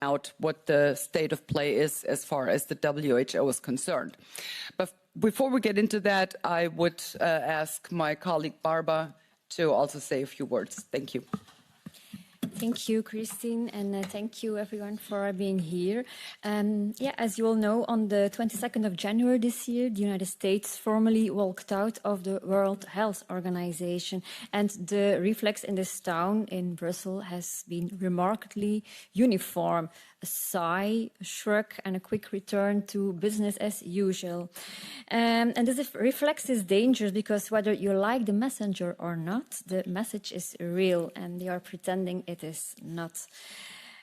out what the state of play is as far as the WHO is concerned. But before we get into that, I would ask my colleague Barbara to also say a few words. Thank you. Thank you, Christine, and thank you, everyone, for being here. As you all know, on the 22nd of January this year, the United States formally walked out of the World Health Organization, and the reflex in this town in Brussels has been remarkably uniform. A sigh, a shrug, and a quick return to business as usual. And this reflex is dangerous because whether you like the messenger or not, the message is real, and they are pretending it is not.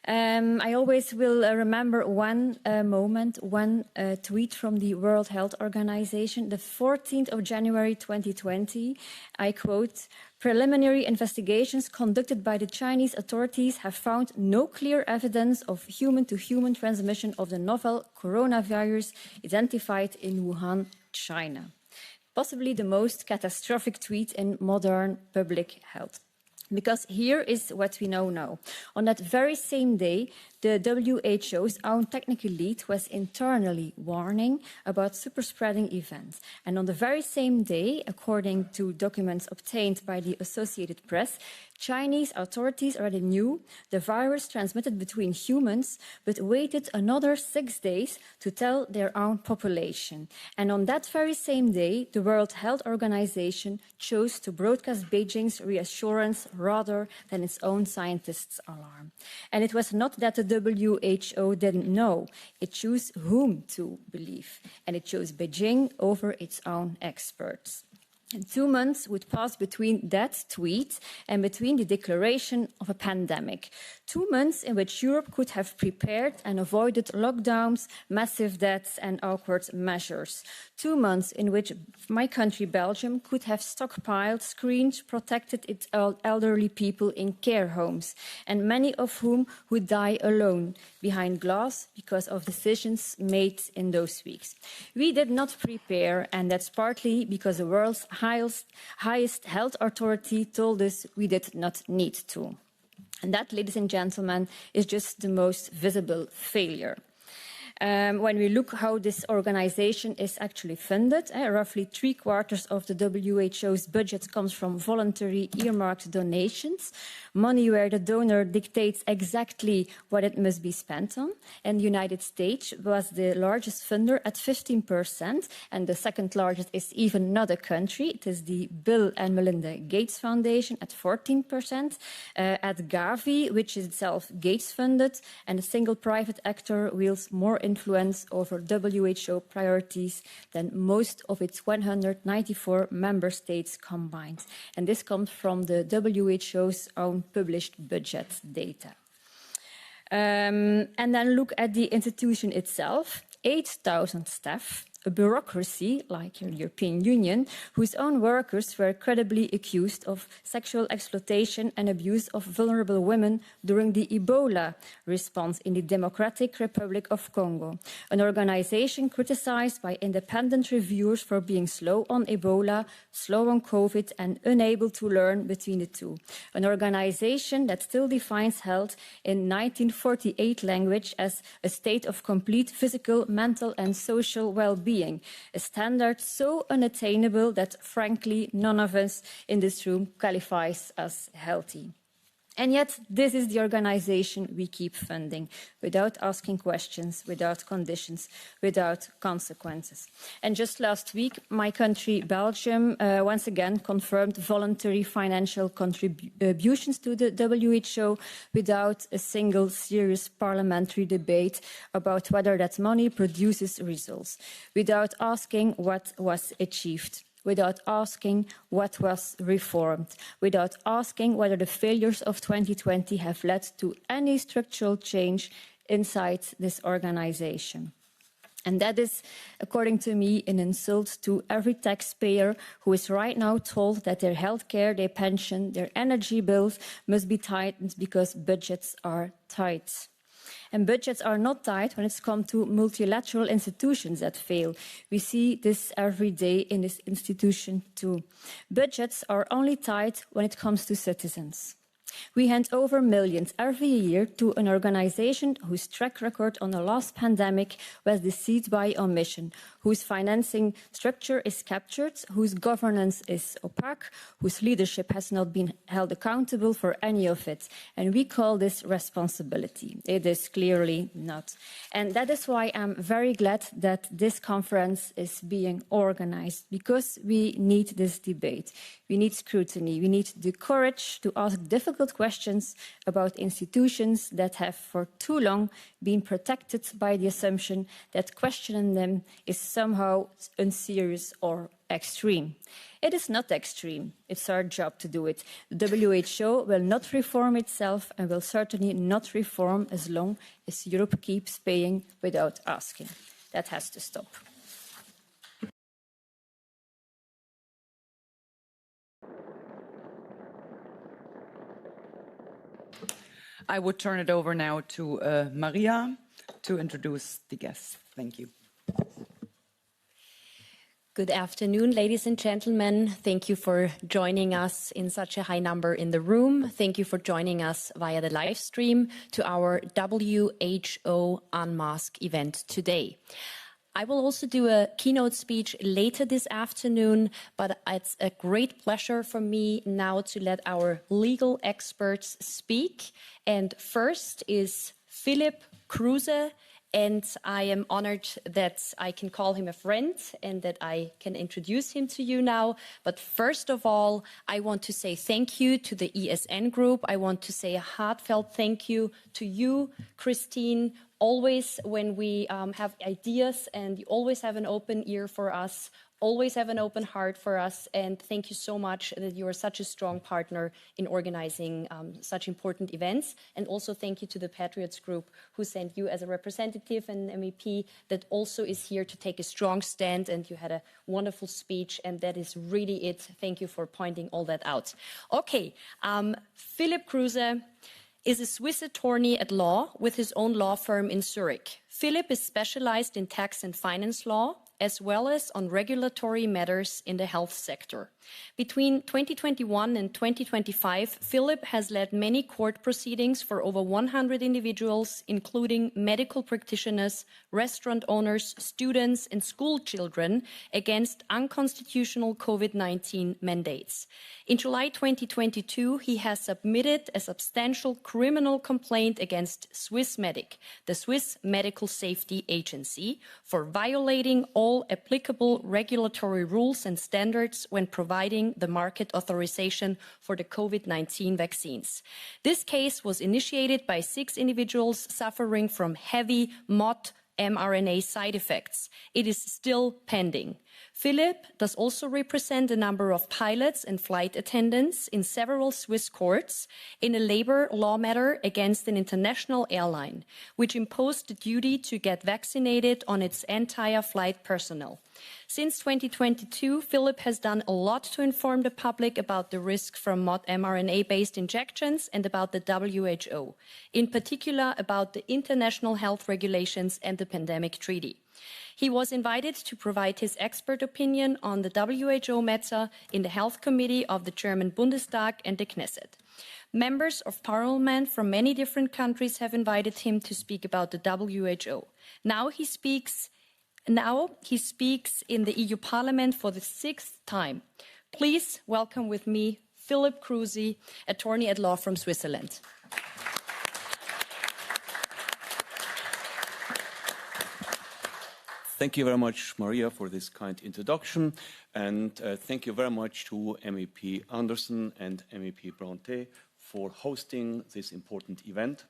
I always will remember one moment, one tweet from the World Health Organization, the 14th of January 2020. I quote, "Preliminary investigations conducted by the Chinese authorities have found no clear evidence of human-to-human transmission of the novel coronavirus identified in Wuhan, China." Possibly the most catastrophic tweet in modern public health. Because here is what we know now. On that very same day, the WHO's own technical lead was internally warning about super-spreading events. And on the very same day, according to documents obtained by the Associated Press, Chinese authorities already knew the virus transmitted between humans, but waited another 6 days to tell their own population. And on that very same day, the World Health Organization chose to broadcast Beijing's reassurance rather than its own scientists' alarm. And it was not that the WHO didn't know. It chose whom to believe. And it chose Beijing over its own experts. And 2 months would pass between that tweet and between the declaration of a pandemic. 2 months in which Europe could have prepared and avoided lockdowns, massive deaths, and awkward measures. 2 months in which my country, Belgium, could have stockpiled, screened, protected its elderly people in care homes, and many of whom would die alone behind glass because of decisions made in those weeks. We did not prepare, and that's partly because the world's highest health authority told us we did not need to. And that, ladies and gentlemen, is just the most visible failure. When we look how this organization is actually funded, roughly 3/4 of the WHO's budget comes from voluntary earmarked donations, money where the donor dictates exactly what it must be spent on. And the United States was the largest funder at 15%, and the second largest is even not a country. It is the Bill and Melinda Gates Foundation at 14%, at Gavi, which is itself Gates-funded, and a single private actor wields more influence over WHO priorities than most of its 194 member states combined. And this comes from the WHO's own published budget data. And then look at the institution itself, 8,000 staff, a bureaucracy like your European Union, whose own workers were credibly accused of sexual exploitation and abuse of vulnerable women during the Ebola response in the Democratic Republic of Congo. An organization criticized by independent reviewers for being slow on Ebola, slow on COVID, and unable to learn between the two. An organization that still defines health in 1948 language as a state of complete physical, mental, and social well-being. A standard so unattainable that, frankly, none of us in this room qualifies as healthy. And yet, this is the organization we keep funding, without asking questions, without conditions, without consequences. And just last week, my country, Belgium, once again confirmed voluntary financial contributions to the WHO without a single serious parliamentary debate about whether that money produces results, without asking what was achieved, without asking what was reformed, without asking whether the failures of 2020 have led to any structural change inside this organization. And that is, according to me, an insult to every taxpayer who is right now told that their healthcare, their pension, their energy bills must be tightened because budgets are tight. And budgets are not tight when it's come to multilateral institutions that fail. We see this every day in this institution too. Budgets are only tight when it comes to citizens. We hand over millions every year to an organization whose track record on the last pandemic was deceived by omission, whose financing structure is captured, whose governance is opaque, whose leadership has not been held accountable for any of it. And we call this responsibility. It is clearly not. And that is why I'm very glad that this conference is being organized, because we need this debate. We need scrutiny. We need the courage to ask difficult questions about institutions that have for too long been protected by the assumption that questioning them is somehow unserious or extreme. It is not extreme. It's our job to do it. The WHO will not reform itself and will certainly not reform as long as Europe keeps paying without asking. That has to stop. I would turn it over now to Maria to introduce the guests. Thank you. Good afternoon, ladies and gentlemen. Thank you for joining us in such a high number in the room. Thank you for joining us via the live stream to our WHO Unmask event today. I will also do a keynote speech later this afternoon, but it's a great pleasure for me now to let our legal experts speak. And first is Philipp Kruse, and I am honored that I can call him a friend and that I can introduce him to you now. But first of all, I want to say thank you to the ESN group. I want to say a heartfelt thank you to you, Christine. Always when we have ideas, and you always have an open ear for us, always have an open heart for us, and thank you so much that you are such a strong partner in organizing such important events. And also thank you to the Patriots Group, who sent you as a representative and MEP that also is here to take a strong stand, and you had a wonderful speech, and that is really it. Thank you for pointing all that out. Okay, Philipp Kruse is a Swiss attorney at law with his own law firm in Zurich. Philipp is specialized in tax and finance law, as well as on regulatory matters in the health sector. Between 2021 and 2025, Philipp has led many court proceedings for over 100 individuals, including medical practitioners, restaurant owners, students, and school children against unconstitutional COVID-19 mandates. In July 2022, he has submitted a substantial criminal complaint against Swissmedic, the Swiss Medical Safety Agency, for violating all applicable regulatory rules and standards when providing the market authorization for the COVID-19 vaccines. This case was initiated by 6 individuals suffering from heavy mRNA side effects. It is still pending. Philipp does also represent a number of pilots and flight attendants in several Swiss courts in a labor law matter against an international airline, which imposed the duty to get vaccinated on its entire flight personnel. Since 2022, Philipp has done a lot to inform the public about the risk from mRNA-based injections and about the WHO, in particular about the international health regulations and the pandemic treaty. He was invited to provide his expert opinion on the WHO matter in the Health Committee of the German Bundestag and the Knesset. Members of parliament from many different countries have invited him to speak about the WHO. Now he speaks in the EU Parliament for the 6th time. Please welcome with me Philipp Kruse, attorney at law from Switzerland. Thank you very much, Maria, for this kind introduction, and thank you very much to MEP Anderson and MEP Bronte for hosting this important event,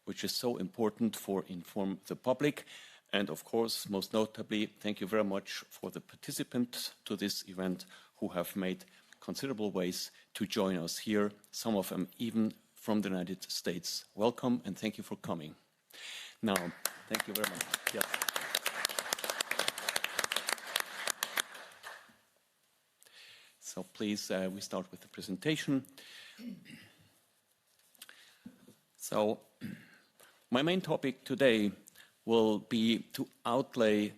which is so important for inform the public. And of course, most notably, thank you very much for the participants to this event who have made considerable ways to join us here, some of them even from the United States. Welcome and thank you for coming. Now, thank you very much. Yes. So please, we start with the presentation. So my main topic today will be to outlay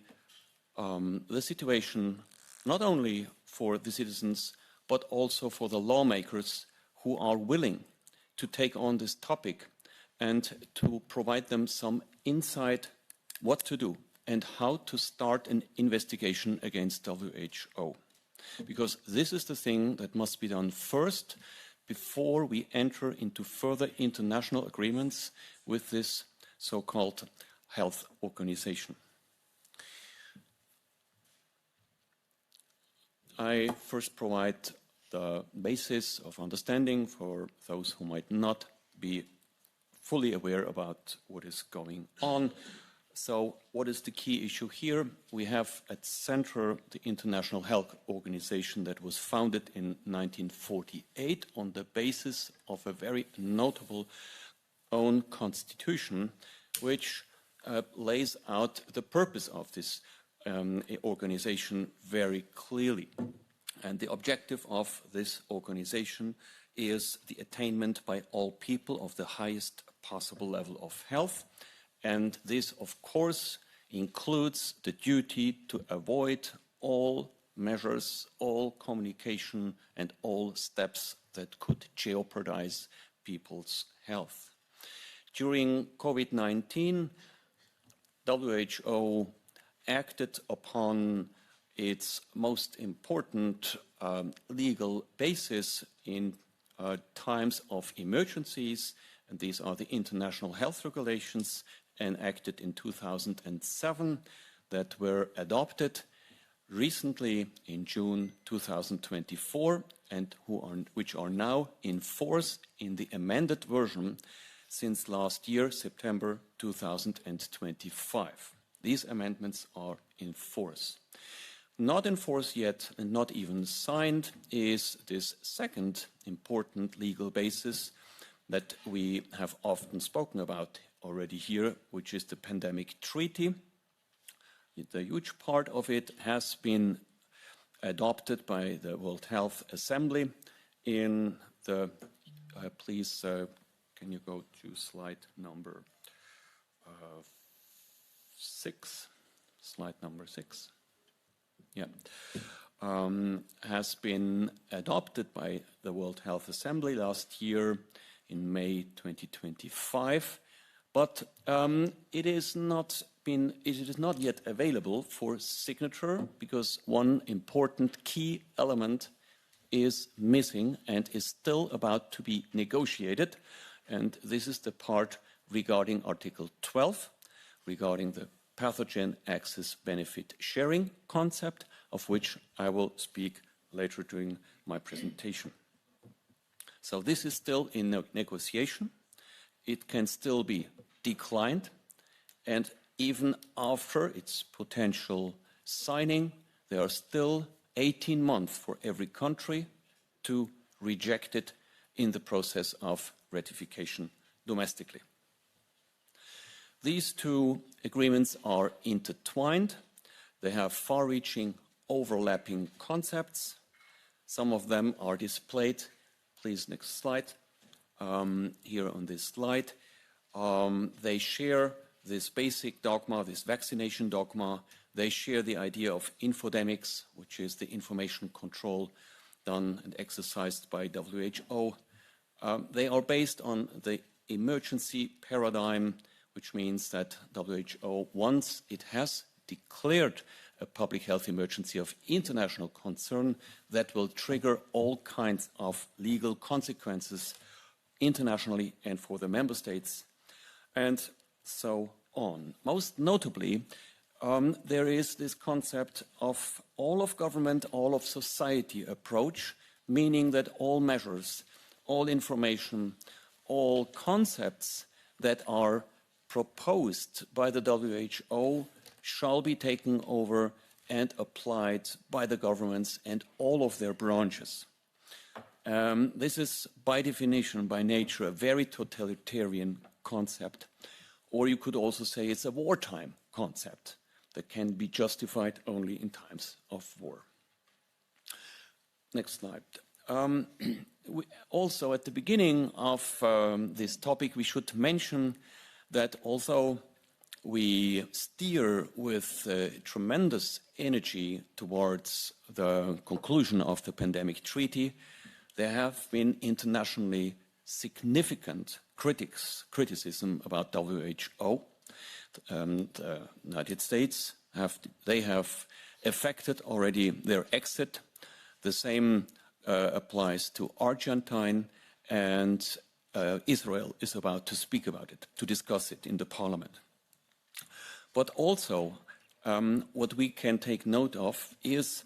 the situation not only for the citizens, but also for the lawmakers who are willing to take on this topic and to provide them some insight what to do and how to start an investigation against WHO. Because this is the thing that must be done first before we enter into further international agreements with this so-called health organization. I first provide the basis of understanding for those who might not be fully aware about what is going on. So what is the key issue here? We have at center the International Health Organization that was founded in 1948 on the basis of a very notable own constitution, which lays out the purpose of this organization very clearly. And the objective of this organization is the attainment by all people of the highest possible level of health. And this, of course, includes the duty to avoid all measures, all communication, and all steps that could jeopardize people's health. During COVID-19, WHO acted upon its most important legal basis in times of emergencies, and these are the international health regulations enacted in 2007 that were adopted recently in June 2024 and which are now in force in the amended version since last year, September 2025. These amendments are in force. Not in force yet and not even signed is this second important legal basis that we have often spoken about already here, which is the Pandemic Treaty. The huge part of it has been adopted by the World Health Assembly in the, please, can you go to slide number 6? Slide number 6. Yeah. Has been adopted by the World Health Assembly last year in May 2025, but it is not yet available for signature because one important key element is missing and is still about to be negotiated, and this is the part regarding Article 12, regarding the pathogen access benefit sharing concept, of which I will speak later during my presentation. So this is still in negotiation. It can still be declined, and even after its potential signing, there are still 18 months for every country to reject it in the process of ratification domestically. These two agreements are intertwined. They have far-reaching overlapping concepts. Some of them are displayed. Please, next slide. Here on this slide. They share this basic dogma, this vaccination dogma. They share the idea of infodemics, which is the information control done and exercised by WHO. They are based on the emergency paradigm, which means that WHO, once it has declared a public health emergency of international concern, that will trigger all kinds of legal consequences internationally and for the member states, and so on. Most notably, there is this concept of all of government, all of society approach, meaning that all measures, all information, all concepts that are proposed by the WHO shall be taken over and applied by the governments and all of their branches. This is by definition, by nature, a very totalitarian concept, or you could also say it's a wartime concept that can be justified only in times of war. Next slide. Also, at the beginning of this topic, we should mention that although we steer with tremendous energy towards the conclusion of the pandemic treaty, there have been internationally significant criticism about WHO. The United States have affected already their exit. The same applies to Argentina, and Israel is about to speak about it, to discuss it in the parliament. But also, what we can take note of is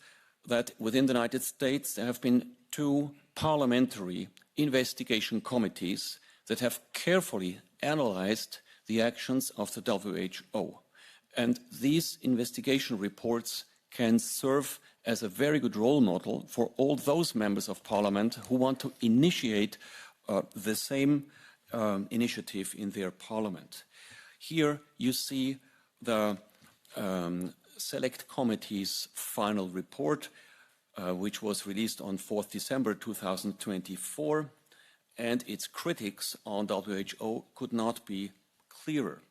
that within the United States there have been 2 parliamentary investigation committees that have carefully analyzed the actions of the WHO. And these investigation reports can serve as a very good role model for all those members of parliament who want to initiate the same initiative in their parliament. Here you see the Select Committee's final report, which was released on 4th December 2024, and its critics on WHO could not be clearer.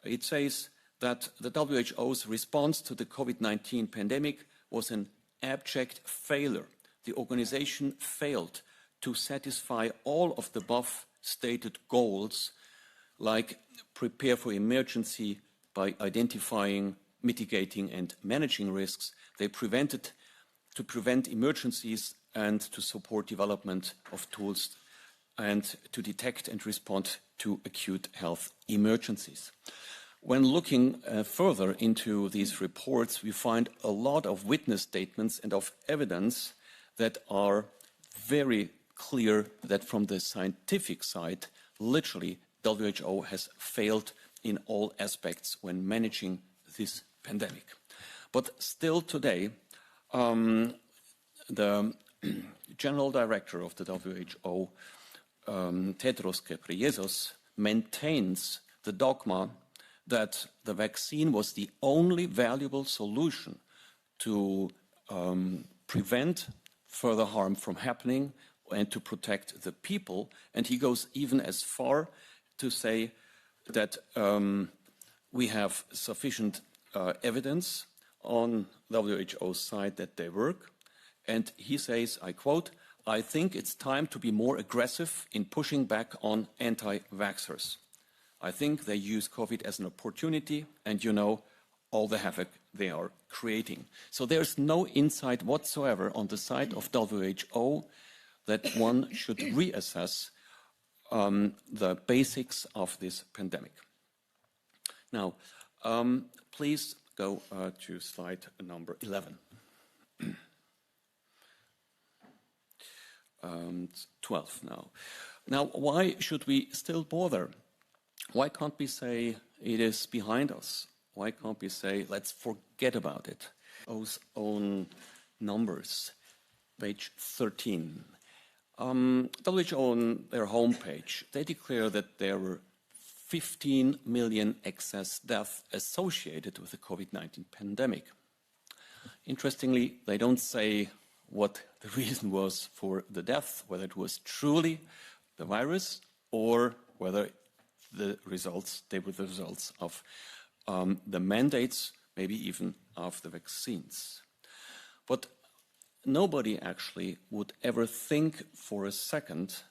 It says that the WHO's response to the COVID-19 pandemic was an abject failure. The organization failed to satisfy all of the above stated goals, like prepare for emergency by identifying, mitigating, and managing risks. They to prevent emergencies and to support development of tools and to detect and respond to acute health emergencies. When looking further into these reports, we find a lot of witness statements and of evidence that are very clear that from the scientific side, literally, WHO has failed in all aspects when managing this pandemic. But still today, the General Director of the WHO, Tedros Ghebreyesus, maintains the dogma that the vaccine was the only valuable solution to prevent further harm from happening and to protect the people. And he goes even as far to say that we have sufficient evidence on WHO's side that they work. And he says, I quote, "I think it's time to be more aggressive in pushing back on anti-vaxxers. I think they use COVID as an opportunity, and you know all the havoc they are creating." So there's no insight whatsoever on the side of WHO that one should reassess the basics of this pandemic. Now, please go to slide number 11. 12 now. Now, why should we still bother? Why can't we say it is behind us? Why can't we say let's forget about it? Those own numbers, page 13. WHO on their homepage, they declare that there were 15 million excess deaths associated with the COVID-19 pandemic. Interestingly, they don't say what the reason was for the death, whether it was truly the virus or whether they were the results of the mandates, maybe even of the vaccines. But nobody actually would ever think for a second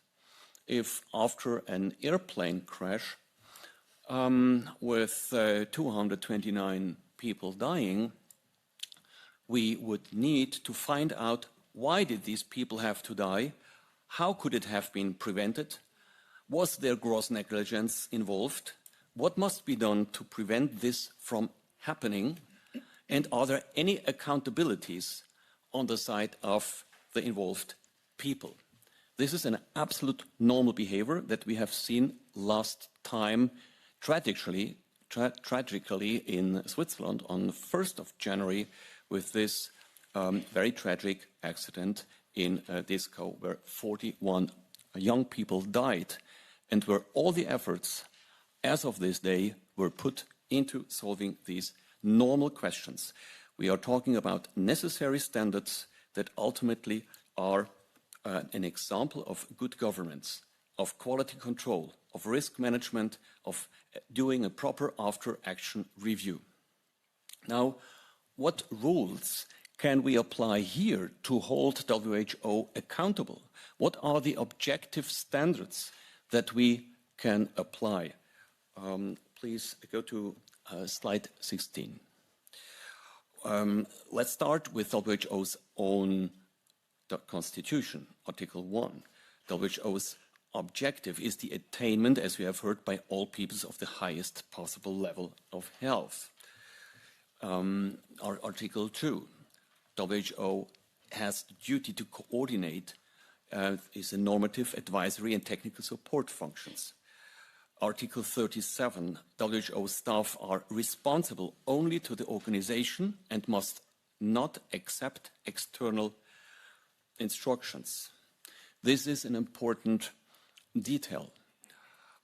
if after an airplane crash with 229 people dying, we would need to find out why did these people have to die, how could it have been prevented, was there gross negligence involved, what must be done to prevent this from happening, and are there any accountabilities on the side of the involved people. This is an absolute normal behavior that we have seen last time tragically in Switzerland on the 1st of January with this very tragic accident in a disco where 41 young people died and where all the efforts as of this day were put into solving these normal questions. We are talking about necessary standards that ultimately are an example of good governance, of quality control, of risk management, of doing a proper after-action review. Now, what rules can we apply here to hold WHO accountable? What are the objective standards that we can apply? Please go to slide 16. Let's start with WHO's own constitution, Article 1. WHO's objective is the attainment, as we have heard, by all peoples of the highest possible level of health. Article 2, WHO has the duty to coordinate its normative, advisory, and technical support functions. Article 37, WHO staff are responsible only to the organization and must not accept external instructions. This is an important detail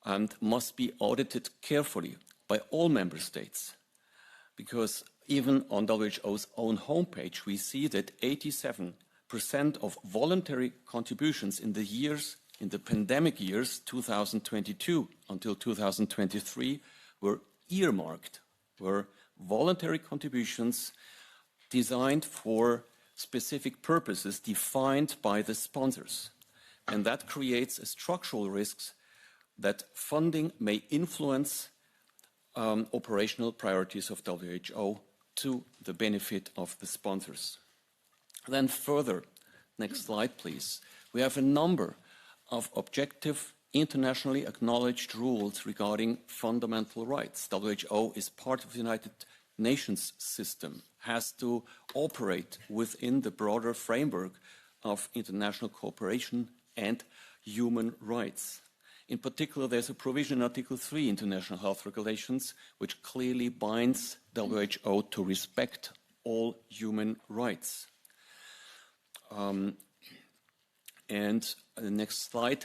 and must be audited carefully by all member states, because even on WHO's own homepage, we see that 87% of voluntary contributions in the pandemic years 2022 until 2023 were earmarked, were voluntary contributions designed for specific purposes defined by the sponsors. And that creates a structural risks that funding may influence operational priorities of WHO to the benefit of the sponsors. Then further, next slide please, we have a number of objective, internationally acknowledged rules regarding fundamental rights. WHO is part of the United Nations system, has to operate within the broader framework of international cooperation and human rights. In particular, there's a provision in Article 3 International Health Regulations which clearly binds WHO to respect all human rights. And the next slide,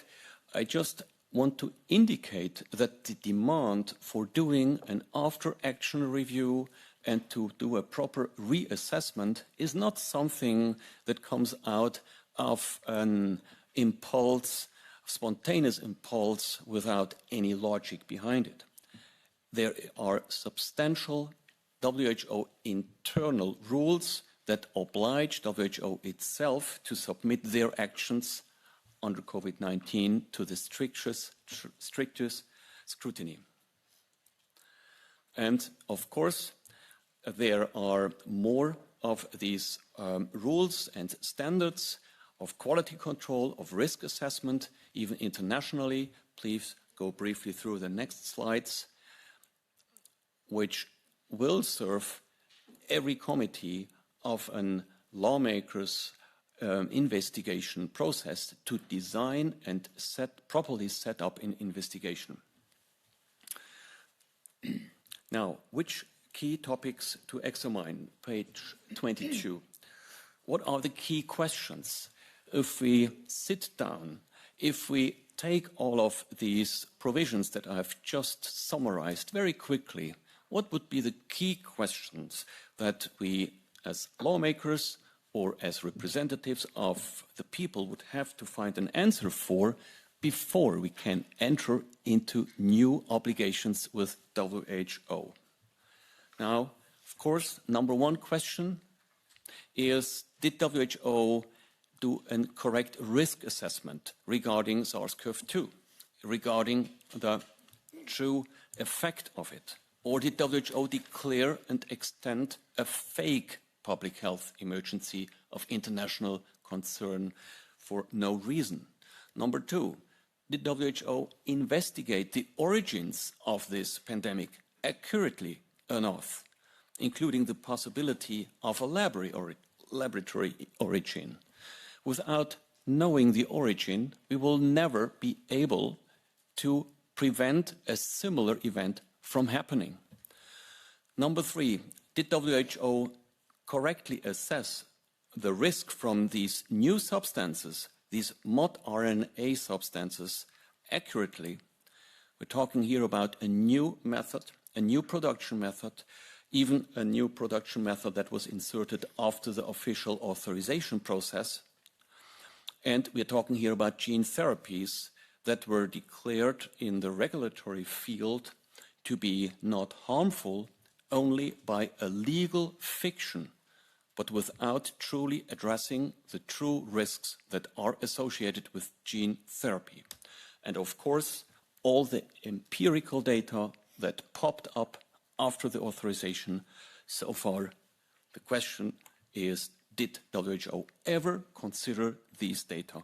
I just want to indicate that the demand for doing an after-action review and to do a proper reassessment is not something that comes out of an impulse, spontaneous impulse without any logic behind it. There are substantial WHO internal rules that oblige WHO itself to submit their actions under COVID-19 to the strictest scrutiny. And of course, there are more of these rules and standards of quality control, of risk assessment, even internationally. Please go briefly through the next slides, which will serve every committee of a lawmaker's investigation process to design and properly set up an investigation. Now, which key topics to examine? Page 22. What are the key questions? If we sit down, if we take all of these provisions that I have just summarized very quickly, what would be the key questions that we as lawmakers or as representatives of the people would have to find an answer for before we can enter into new obligations with WHO? Now, of course, number one question is, did WHO do a correct risk assessment regarding SARS-CoV-2, regarding the true effect of it? Or did WHO declare and extend a fake public health emergency of international concern for no reason? Number two, did WHO investigate the origins of this pandemic accurately enough, including the possibility of a laboratory origin? Without knowing the origin, we will never be able to prevent a similar event from happening. Number three, did WHO correctly assess the risk from these new substances, these modRNA substances, accurately? We're talking here about a new method, a new production method, even a new production method that was inserted after the official authorization process. And we're talking here about gene therapies that were declared in the regulatory field to be not harmful only by a legal fiction but without truly addressing the true risks that are associated with gene therapy. And of course, all the empirical data that popped up after the authorization so far. The question is, did WHO ever consider these data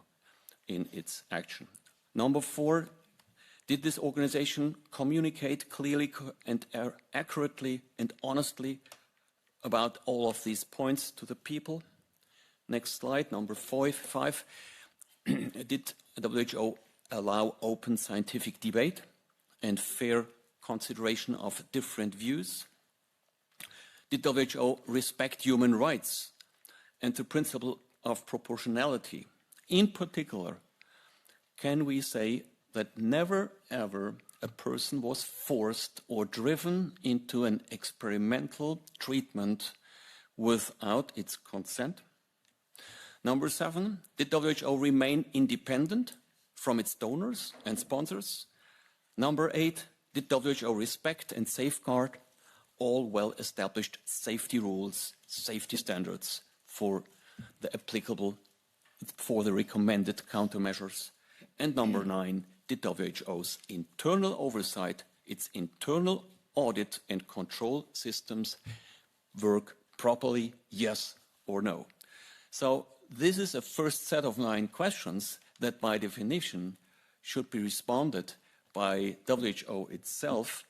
in its action? Number 4, did this organization communicate clearly and accurately and honestly about all of these points to the people? Next slide, number 5. Did WHO allow open scientific debate and fair consideration of different views? Did WHO respect human rights and the principle of proportionality? In particular, can we say that never ever a person was forced or driven into an experimental treatment without its consent? Number 7, did WHO remain independent from its donors and sponsors? Number 8, did WHO respect and safeguard all well-established safety rules, safety standards for the applicable, for the recommended countermeasures? And number 9, did WHO's internal oversight, its internal audit and control systems work properly, yes or no? So this is a first set of 9 questions that by definition should be responded by WHO itself,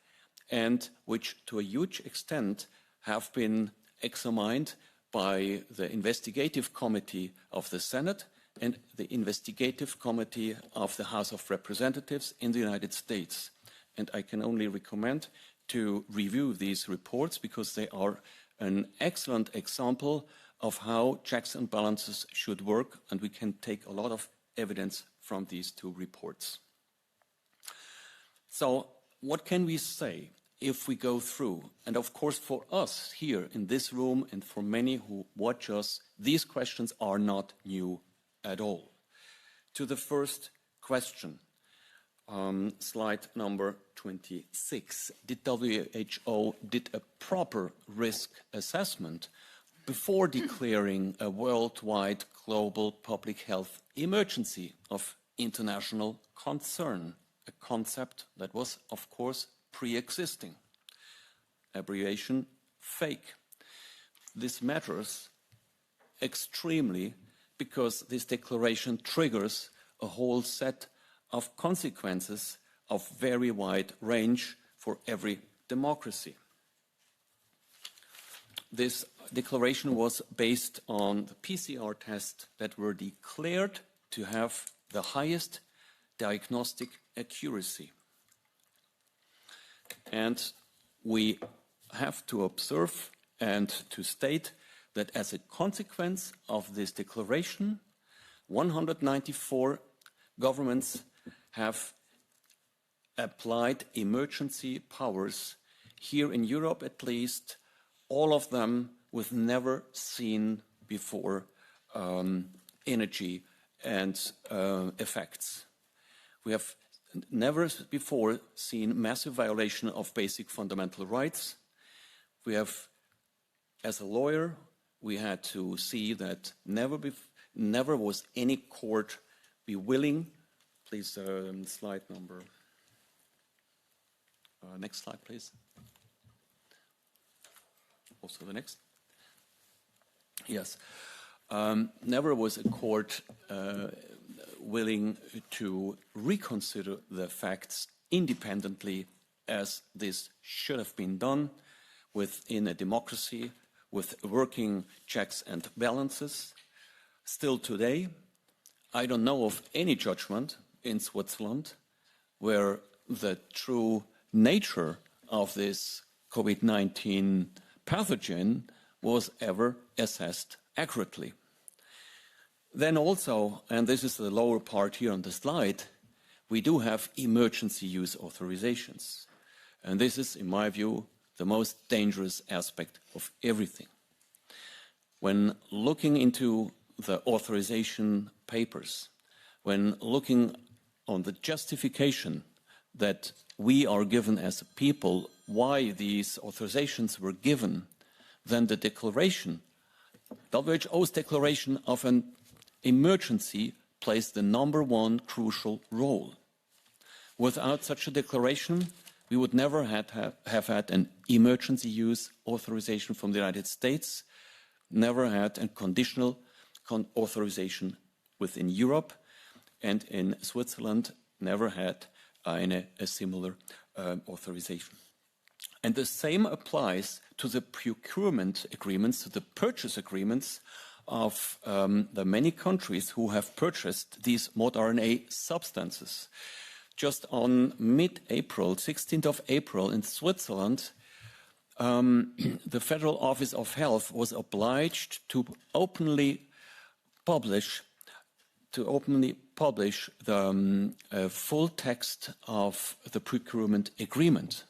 and which to a huge extent have been examined by the investigative committee of the Senate and the investigative committee of the House of Representatives in the United States. And I can only recommend to review these reports because they are an excellent example of how checks and balances should work, and we can take a lot of evidence from these 2 reports. So what can we say if we go through? And of course, for us here in this room and for many who watch us, these questions are not new at all. To the first question, slide number 26. Did WHO did a proper risk assessment before declaring a worldwide global public health emergency of international concern? A concept that was, of course, pre-existing. Abbreviation, fake. This matters extremely because this declaration triggers a whole set of consequences of very wide range for every democracy. This declaration was based on the PCR tests that were declared to have the highest diagnostic accuracy. And we have to observe and to state that as a consequence of this declaration, 194 governments have applied emergency powers, here in Europe at least, all of them with never seen before energy and effects. We have never before seen massive violation of basic fundamental rights. We have, as a lawyer, we had to see that never was any court be willing. Please, slide number. Next slide, please. Also the next. Yes. Never was a court willing to reconsider the facts independently as this should have been done within a democracy with working checks and balances. Still today, I don't know of any judgment in Switzerland where the true nature of this COVID-19 pathogen was ever assessed accurately. Then also, and this is the lower part here on the slide, we do have emergency use authorizations. And this is, in my view, the most dangerous aspect of everything. When looking into the authorization papers, when looking on the justification that we are given as a people, why these authorizations were given, then the declaration WHO's declaration of an emergency plays the #1 crucial role. Without such a declaration, we would never have had an emergency use authorization from the United States, never had a conditional authorization within Europe, and in Switzerland never had a similar authorization. And the same applies to the procurement agreements, to the purchase agreements of the many countries who have purchased these mRNA substances. Just on mid-April, 16th of April in Switzerland, the Federal Office of Health was obliged to openly publish the full text of the procurement agreement.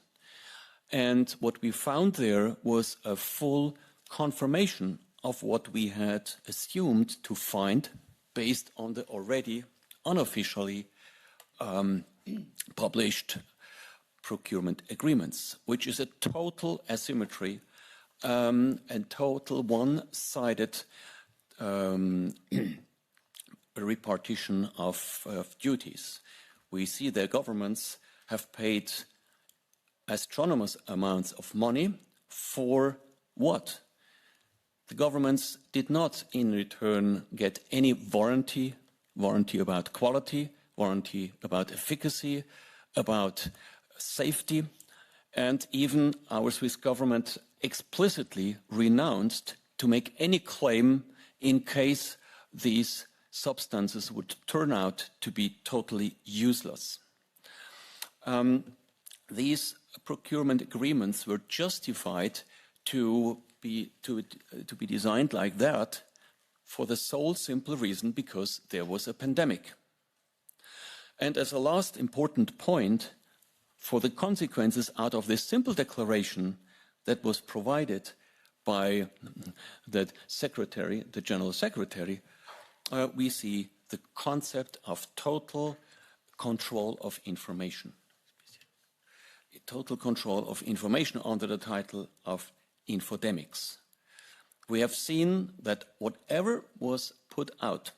And what we found there was a full confirmation of what we had assumed to find based on the already unofficially published procurement agreements, which is a total asymmetry and total one-sided repartition of duties. We see the governments have paid astronomous amounts of money for what? The governments did not in return get any warranty about quality, warranty about efficacy, about safety, and even our Swiss government explicitly renounced to make any claim in case these substances would turn out to be totally useless. These procurement agreements were justified to be designed like that for the sole simple reason because there was a pandemic. And as a last important point, for the consequences out of this simple declaration that was provided by the secretary, the general secretary, we see the concept of total control of information. Total control of information under the title of infodemics. We have seen that whatever was put out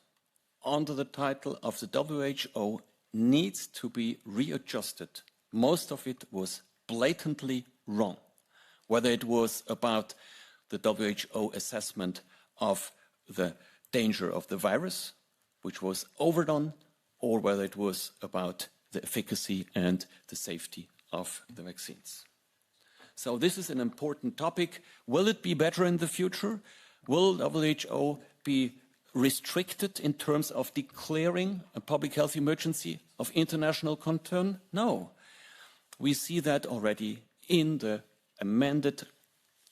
under the title of the WHO needs to be readjusted. Most of it was blatantly wrong, whether it was about the WHO assessment of the danger of the virus, which was overdone, or whether it was about the efficacy and the safety of the vaccines. So this is an important topic. Will it be better in the future? Will WHO be restricted in terms of declaring a public health emergency of international concern? No. We see that already in the amended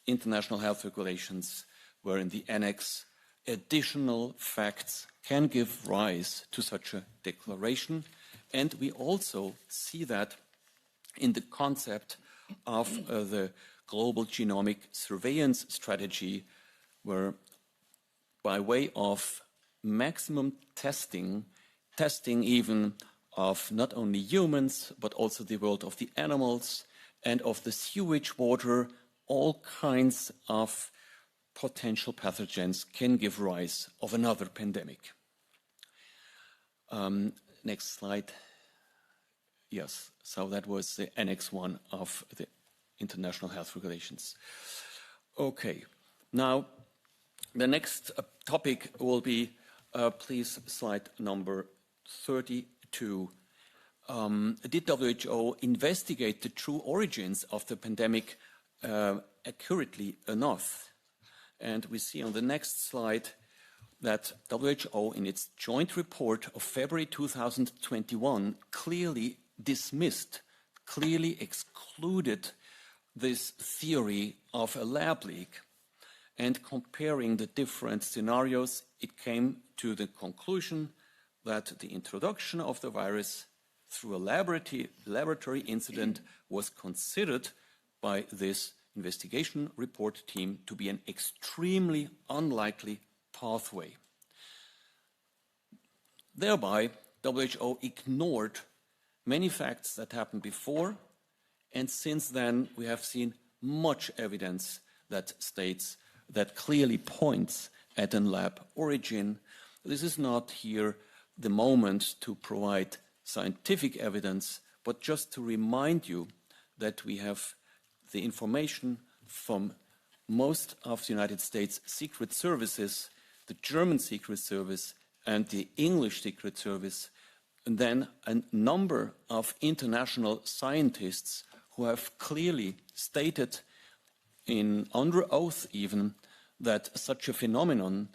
international health regulations, where in the annex additional facts can give rise to such a declaration. And we also see that in the concept of the global genomic surveillance strategy, where by way of maximum testing even of not only humans, but also the world of the animals and of the sewage water, all kinds of potential pathogens can give rise of another pandemic. Next slide. Yes, so that was the Annex 1 of the International Health Regulations. Okay, now the next topic will be, please, slide number 32. Did WHO investigate the true origins of the pandemic accurately enough? And we see on the next slide that WHO, in its joint report of February 2021, clearly dismissed, clearly excluded this theory of a lab leak. And comparing the different scenarios, it came to the conclusion that the introduction of the virus through a laboratory incident was considered by this investigation report team to be an extremely unlikely pathway. Thereby, WHO ignored many facts that happened before, and since then we have seen much evidence that states, that clearly points at a lab origin. This is not here the moment to provide scientific evidence, but just to remind you that we have the information from most of the United States secret services, the German Secret Service and the English Secret Service, and then a number of international scientists who have clearly stated, under oath even, that such a phenomenon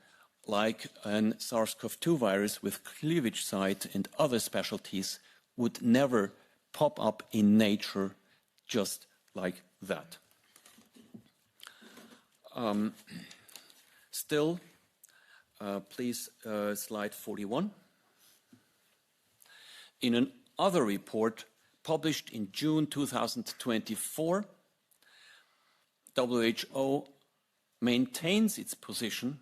like a SARS-CoV-2 virus with cleavage site and other specialties would never pop up in nature just like that. Still, please, slide 41. In another report published in June 2024, WHO maintains its position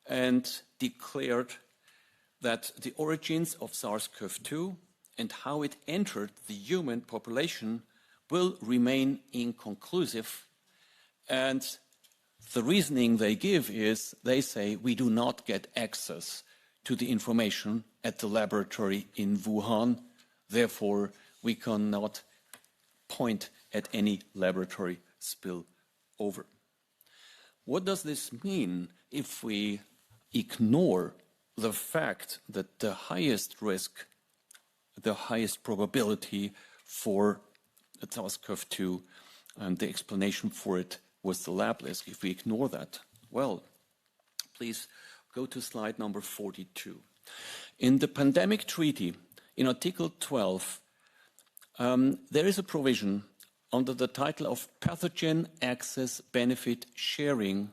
and declared that the origins of SARS-CoV-2 and how it entered the human population will remain inconclusive. And the reasoning they give is, they say, we do not get access to the information at the laboratory in Wuhan. Therefore, we cannot point at any laboratory spillover. What does this mean if we ignore the fact that the highest risk, the highest probability for SARS-CoV-2 and the explanation for it was the lab risk? If we ignore that, well, please go to slide number 42. In the pandemic treaty, in Article 12, there is a provision under the title of pathogen access benefit sharing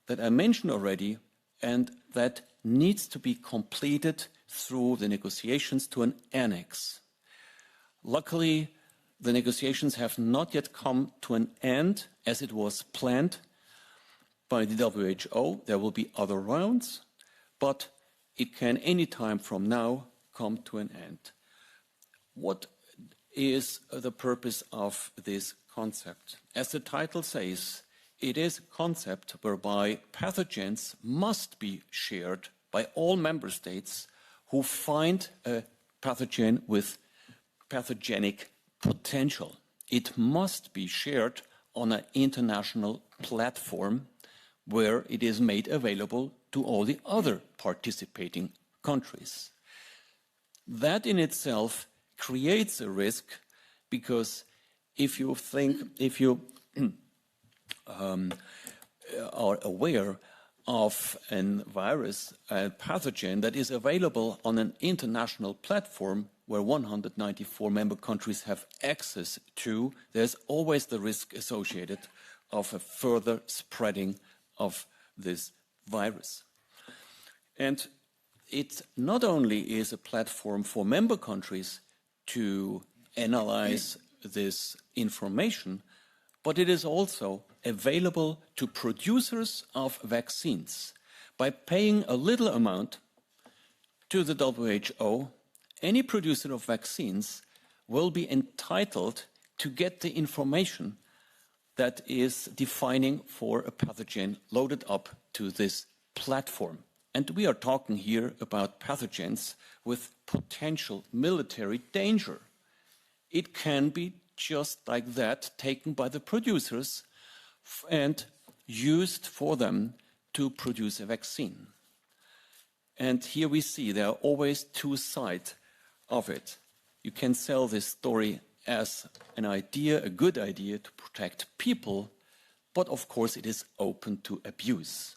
that I mentioned already, and that needs to be completed through the negotiations to an annex. Luckily, the negotiations have not yet come to an end as it was planned by the WHO. There will be other rounds, but it can any time from now come to an end. What is the purpose of this concept? As the title says, it is a concept whereby pathogens must be shared by all member states who find a pathogen with pathogenic potential. It must be shared on an international platform where it is made available to all the other participating countries. That in itself creates a risk, because if you are aware of a virus, a pathogen that is available on an international platform where 194 member countries have access to, there's always the risk associated of a further spreading of this virus. And it not only is a platform for member countries to analyze this information, but it is also available to producers of vaccines. By paying a little amount to the WHO, any producer of vaccines will be entitled to get the information that is defining for a pathogen loaded up to this platform. And we are talking here about pathogens with potential military danger. It can be just like that, taken by the producers and used for them to produce a vaccine. And here we see there are always two sides of it. You can sell this story as an idea, a good idea to protect people, but of course it is open to abuse.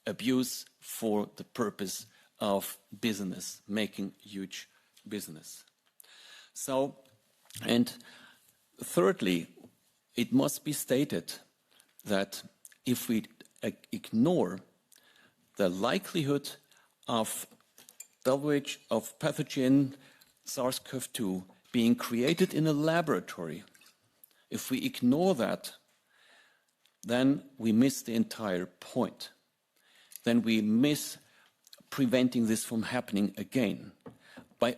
Abuse for the purpose of business, making huge business. So, and thirdly, it must be stated that if we ignore the likelihood of pathogen SARS-CoV-2 being created in a laboratory, if we ignore that, then we miss the entire point. Then we miss preventing this from happening again.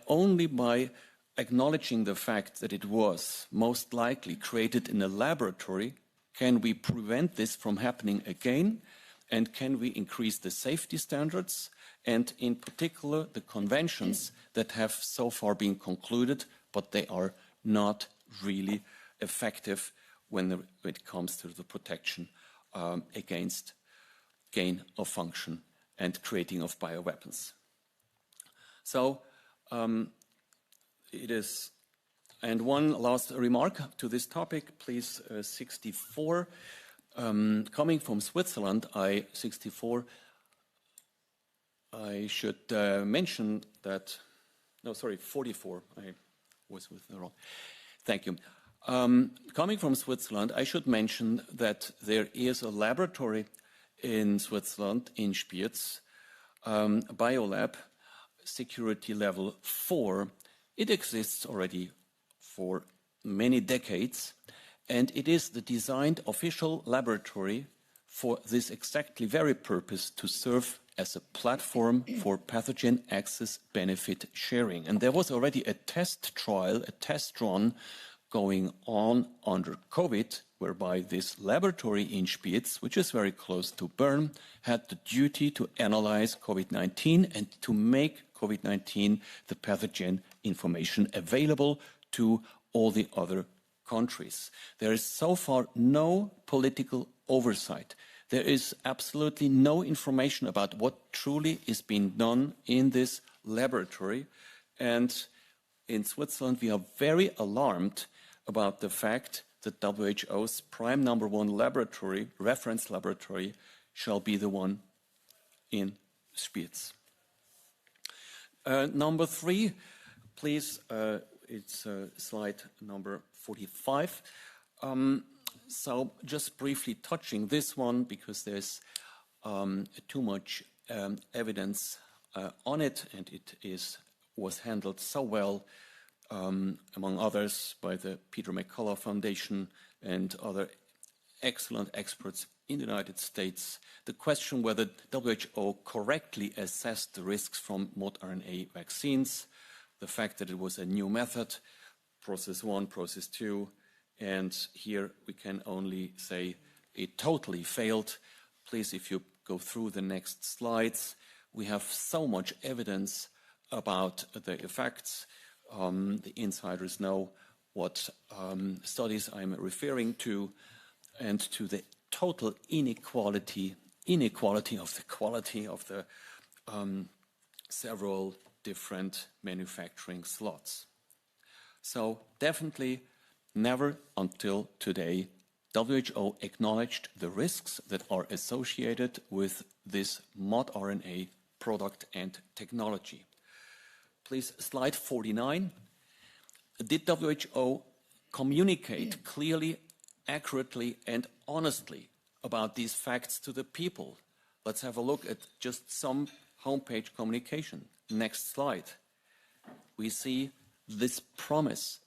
Only by acknowledging the fact that it was most likely created in a laboratory can we prevent this from happening again. And can we increase the safety standards and in particular the conventions that have so far been concluded, but they are not really effective when it comes to the protection against gain of function and creating of bioweapons. So it is, and one last remark to this topic, please, 64. Coming from Switzerland, 64, I should mention that, no, sorry, 44, I was with the wrong. Thank you. Coming from Switzerland, I should mention that there is a laboratory in Switzerland, in Spiez, Biolab, security level 4. It exists already for many decades, and it is the designed official laboratory for this exactly very purpose, to serve as a platform for pathogen access benefit sharing. And there was already a test trial, a test run going on under COVID, whereby this laboratory in Spiez, which is very close to Bern, had the duty to analyze COVID-19 and to make COVID-19, the pathogen information, available to all the other countries. There is so far no political oversight. There is absolutely no information about what truly is being done in this laboratory. And in Switzerland, we are very alarmed about the fact that WHO's prime #1 laboratory, reference laboratory, shall be the one in Spiez. Number 3, please, it's slide number 45. So just briefly touching this one, because there's too much evidence on it, and it was handled so well, among others, by the Peter McCullough Foundation and other excellent experts in the United States. The question whether WHO correctly assessed the risks from mRNA vaccines, the fact that it was a new method, process 1, process 2, and here we can only say it totally failed. Please, if you go through the next slides, we have so much evidence about the effects. The insiders know what studies I'm referring to, and to the total inequality of the quality of the several different manufacturing slots. So definitely never until today WHO acknowledged the risks that are associated with this mRNA product and technology. Please, slide 49. Did WHO communicate clearly, accurately, and honestly about these facts to the people? Let's have a look at just some homepage communication. Next slide. We see this promise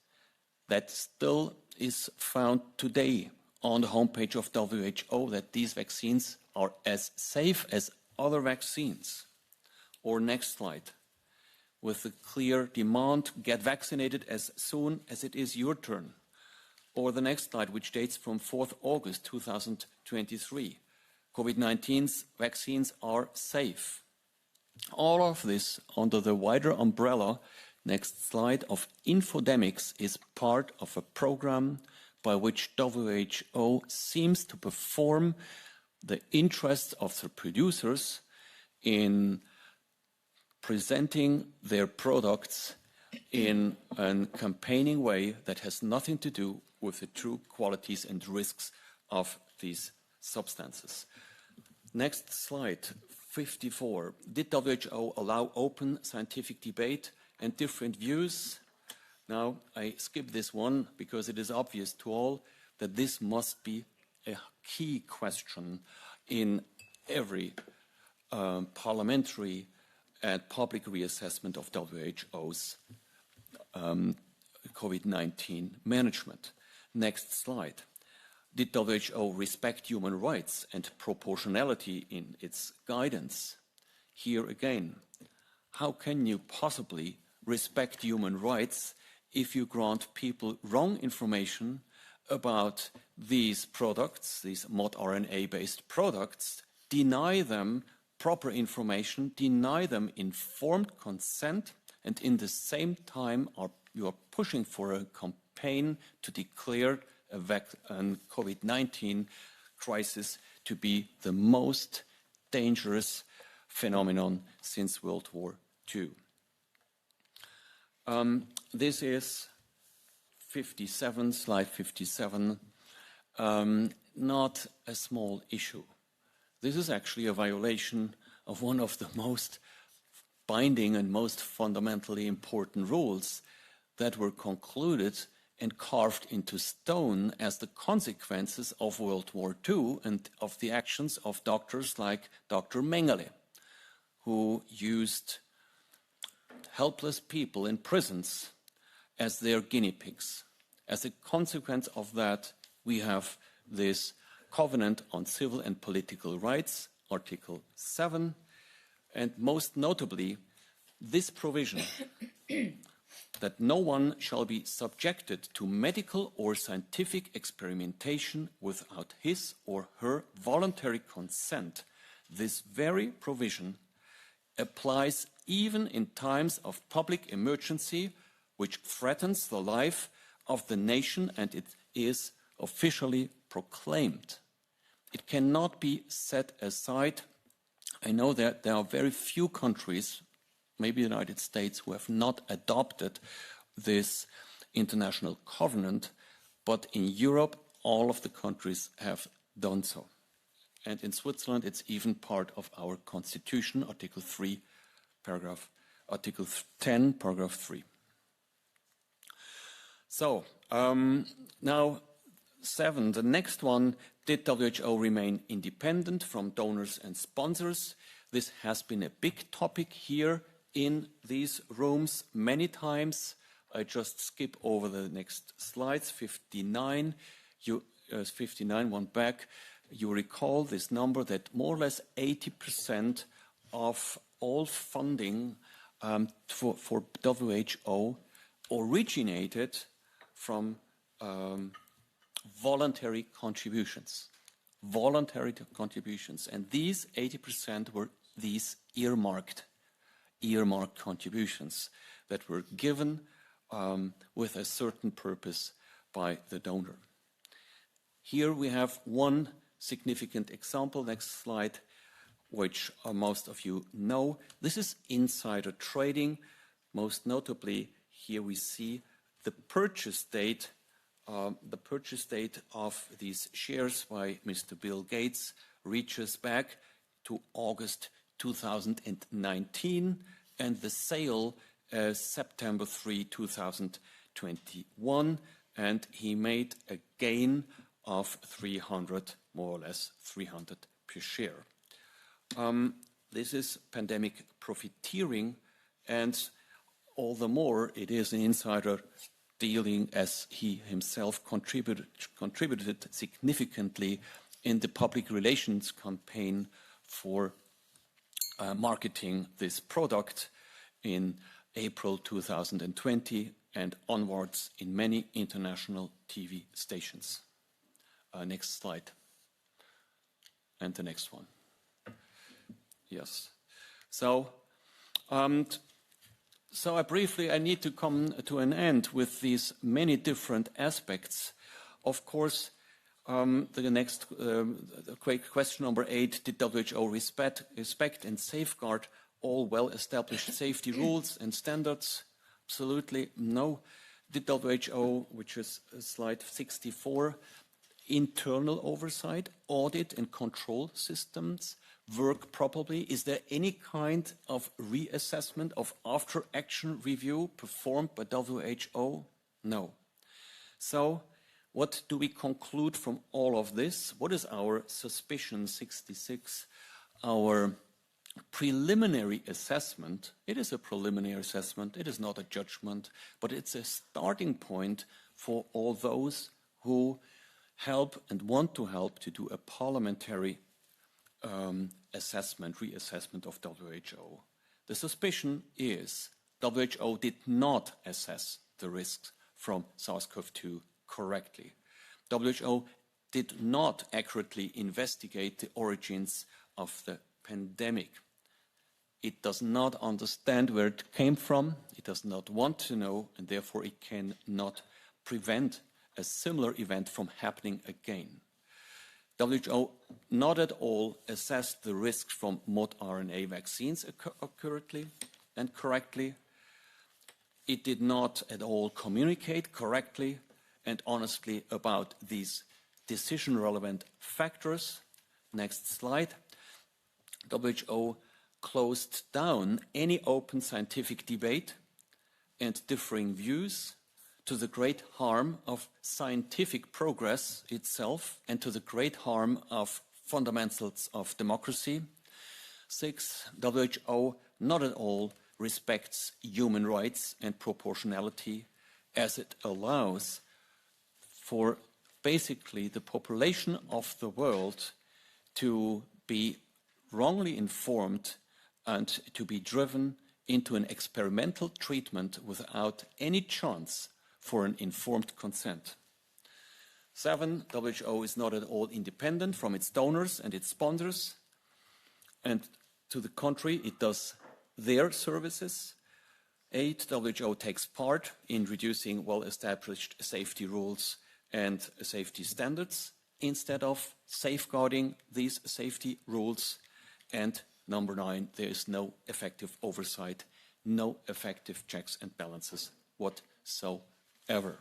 that still is found today on the homepage of WHO, that these vaccines are as safe as other vaccines. Or next slide, with the clear demand, get vaccinated as soon as it is your turn. Or the next slide, which dates from 4th August 2023. COVID-19's vaccines are safe. All of this under the wider umbrella, next slide, of infodemics is part of a program by which WHO seems to perform the interests of the producers in presenting their products in a campaigning way that has nothing to do with the true qualities and risks of these substances. Next slide, 54. Did WHO allow open scientific debate and different views? Now, I skip this one because it is obvious to all that this must be a key question in every parliamentary and public reassessment of WHO's COVID-19 management. Next slide. Did WHO respect human rights and proportionality in its guidance? Here again, how can you possibly respect human rights if you grant people wrong information about these products, these mRNA-based products, deny them proper information, deny them informed consent, and in the same time you are pushing for a campaign to declare a COVID-19 crisis to be the most dangerous phenomenon since World War II. This is 57, slide 57, not a small issue. This is actually a violation of one of the most binding and most fundamentally important rules that were concluded and carved into stone as the consequences of World War II and of the actions of doctors like Dr. Mengele, who used helpless people in prisons as their guinea pigs. As a consequence of that, we have this Covenant on Civil and Political Rights, Article 7, and most notably, this provision that no one shall be subjected to medical or scientific experimentation without his or her voluntary consent. This very provision applies even in times of public emergency, which threatens the life of the nation, and it is officially proclaimed. It cannot be set aside. I know that there are very few countries, maybe the United States, who have not adopted this international covenant, but in Europe, all of the countries have done so. And in Switzerland, it's even part of our constitution, Article 10, paragraph 3. So, now 7, the next one, did WHO remain independent from donors and sponsors? This has been a big topic here in these rooms many times. I just skip over the next slides. 59, 59, one back. You recall this number that more or less 80% of all funding for WHO originated from voluntary contributions. Voluntary contributions. And these 80% were these earmarked contributions that were given with a certain purpose by the donor. Here we have one significant example, next slide, which most of you know. This is insider trading. Most notably, here we see the purchase date of these shares by Mr. Bill Gates reaches back to August 2019, and the sale September 3, 2021, and he made a gain of 300, more or less 300 per share. This is pandemic profiteering, and all the more it is an insider dealing, as he himself contributed significantly in the public relations campaign for marketing this product in April 2020 and onwards in many international TV stations. Next slide. And the next one. Yes. So I need to come to an end with these many different aspects. Of course, the next question number 8, did WHO respect and safeguard all well-established safety rules and standards? Absolutely no. Did WHO, which is slide 64, internal oversight, audit and control systems work properly? Is there any kind of reassessment of after-action review performed by WHO? No. So what do we conclude from all of this? What is our suspicion 66? Our preliminary assessment. It is a preliminary assessment. It is not a judgment, but it's a starting point for all those who help and want to help to do a parliamentary reassessment of WHO. The suspicion is WHO did not assess the risks from SARS-CoV-2 correctly. WHO did not accurately investigate the origins of the pandemic. It does not understand where it came from, it does not want to know, and therefore it cannot prevent a similar event from happening again. WHO not at all assessed the risks from mRNA vaccines accurately and correctly. It did not at all communicate correctly and honestly about these decision-relevant factors. Next slide. WHO closed down any open scientific debate and differing views, to the great harm of scientific progress itself and to the great harm of fundamentals of democracy. 6, WHO not at all respects human rights and proportionality, as it allows for basically the population of the world to be wrongly informed and to be driven into an experimental treatment without any chance for an informed consent. 7, WHO is not at all independent from its donors and its sponsors, and to the contrary, it does their services. 8, WHO takes part in reducing well-established safety rules and safety standards instead of safeguarding these safety rules. And number 9, there is no effective oversight, no effective checks and balances whatsoever.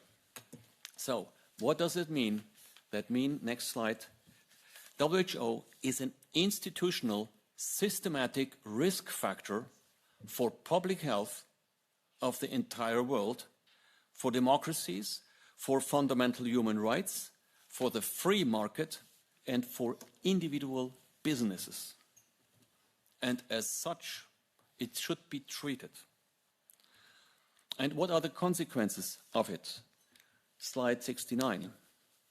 So, what does it mean? That means, next slide, WHO is an institutional, systematic risk factor for public health of the entire world, for democracies, for fundamental human rights, for the free market, and for individual businesses. And as such, it should be treated. And what are the consequences of it? Slide 69.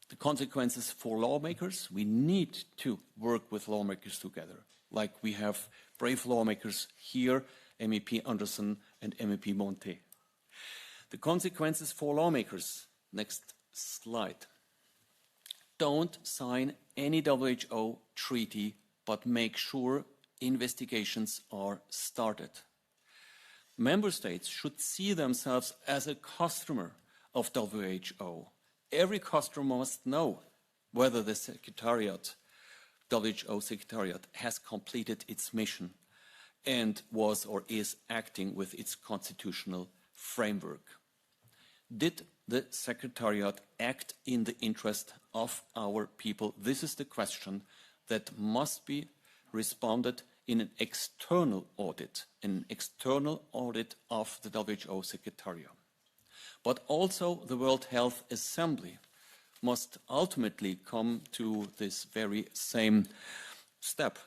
The consequences for lawmakers. We need to work with lawmakers together, like we have brave lawmakers here, MEP Anderson and MEP Monte. The consequences for lawmakers. Next slide. Don't sign any WHO treaty, but make sure investigations are started. Member states should see themselves as a customer of WHO. Every customer must know whether the Secretariat, WHO Secretariat, has completed its mission and was or is acting with its constitutional framework. Did the Secretariat act in the interest of our people? This is the question that must be responded in an external audit of the WHO Secretariat. But also the World Health Assembly must ultimately come to this very same step.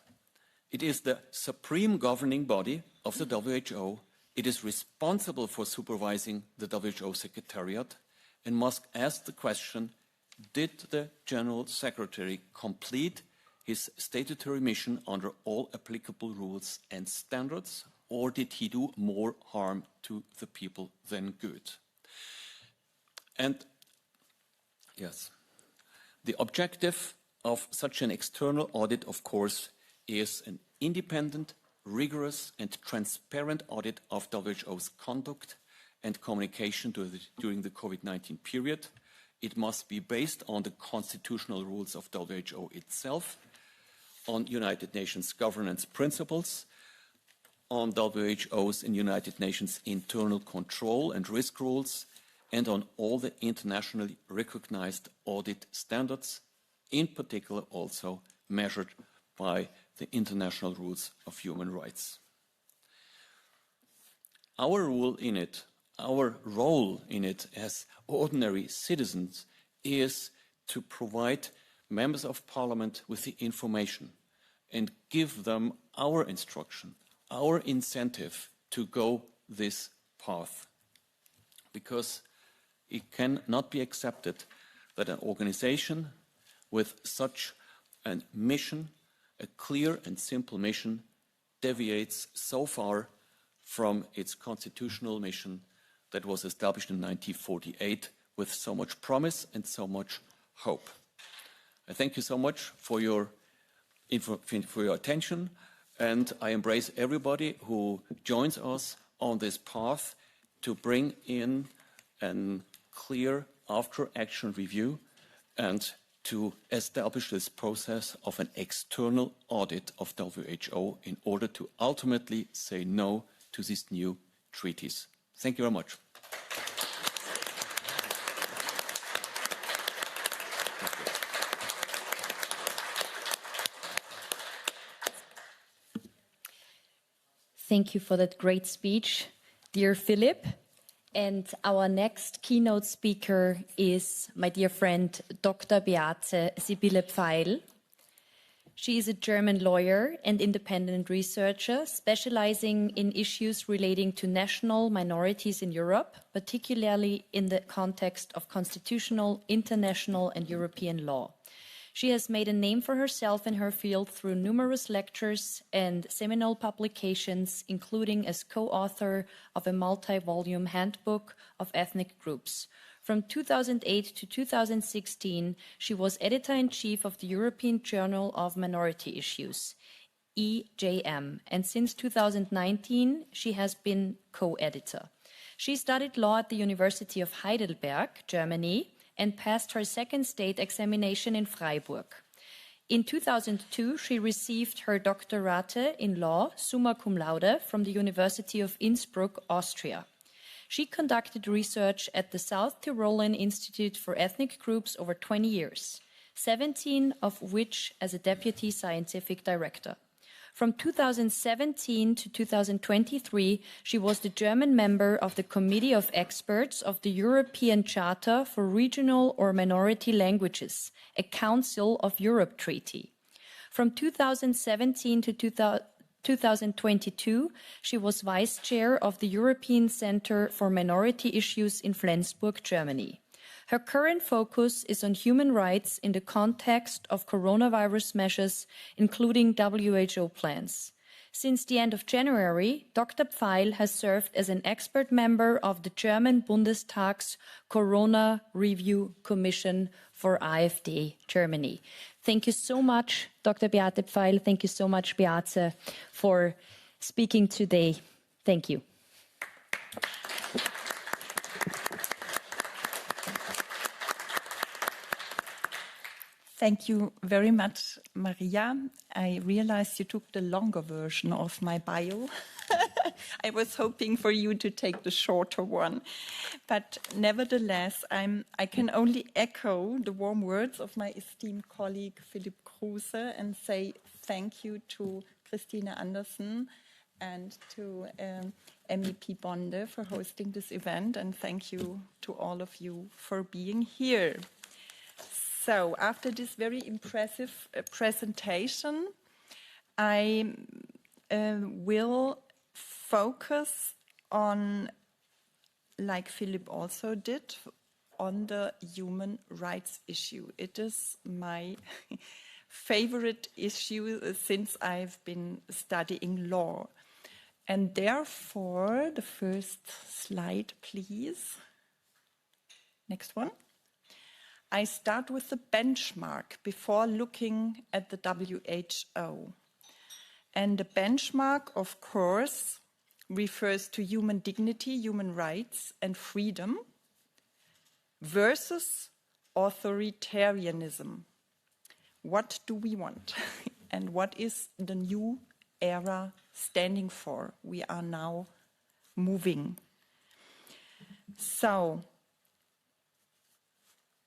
It is the supreme governing body of the WHO. It is responsible for supervising the WHO Secretariat and must ask the question, did the General Secretary complete his statutory mission under all applicable rules and standards, or did he do more harm to the people than good? And yes, the objective of such an external audit, of course, is an independent, rigorous and transparent audit of WHO's conduct and communication during the COVID-19 period. It must be based on the constitutional rules of WHO itself, on United Nations governance principles, on WHO's and United Nations internal control and risk rules, and on all the internationally recognized audit standards, in particular also measured by the international rules of human rights. Our role in it as ordinary citizens is to provide members of parliament with the information and give them our instruction, our incentive to go this path. Because it cannot be accepted that an organization with such a mission, a clear and simple mission, deviates so far from its constitutional mission that was established in 1948 with so much promise and so much hope. I thank you so much for your for your attention, and I embrace everybody who joins us on this path to bring in a clear after-action review and to establish this process of an external audit of WHO in order to ultimately say no to these new treaties. Thank you very much. Thank you for that great speech, dear Philip. And our next keynote speaker is my dear friend, Dr. Beate Sibylle Pfeil. She is a German lawyer and independent researcher specializing in issues relating to national minorities in Europe, particularly in the context of constitutional, international, and European law. She has made a name for herself in her field through numerous lectures and seminal publications, including as co-author of a multi-volume handbook of ethnic groups. From 2008 to 2016, she was editor-in-chief of the European Journal of Minority Issues, EJM, and since 2019, she has been co-editor. She studied law at the University of Heidelberg, Germany, and passed her second state examination in Freiburg. In 2002, she received her doctorate in law, summa cum laude, from the University of Innsbruck, Austria. She conducted research at the South Tyrolean Institute for Ethnic Groups over 20 years, 17 of which as a deputy scientific director. From 2017 to 2023, she was the German member of the Committee of Experts of the European Charter for Regional or Minority Languages, a Council of Europe treaty. From 2017 to 2022, she was vice chair of the European Center for Minority Issues in Flensburg, Germany. Her current focus is on human rights in the context of coronavirus measures, including WHO plans. Since the end of January, Dr. Pfeil has served as an expert member of the German Bundestag's Corona Review Commission for AfD Germany. Thank you so much, Dr. Beate Pfeil. Thank you so much, Beate, for speaking today. Thank you. Thank you very much, Maria. I realized you took the longer version of my bio. I was hoping for you to take the shorter one. But nevertheless, I can only echo the warm words of my esteemed colleague, Philipp Kruse, and say thank you to Christine Andersen and to MEP Bonde for hosting this event, and thank you to all of you for being here. So after this very impressive presentation, I will focus on, like Philip also did, on the human rights issue. It is my favorite issue since I've been studying law. And therefore, the first slide, please. Next one. I start with the benchmark before looking at the WHO. And the benchmark, of course, refers to human dignity, human rights, and freedom versus authoritarianism. What do we want? And what is the new era standing for? We are now moving. So,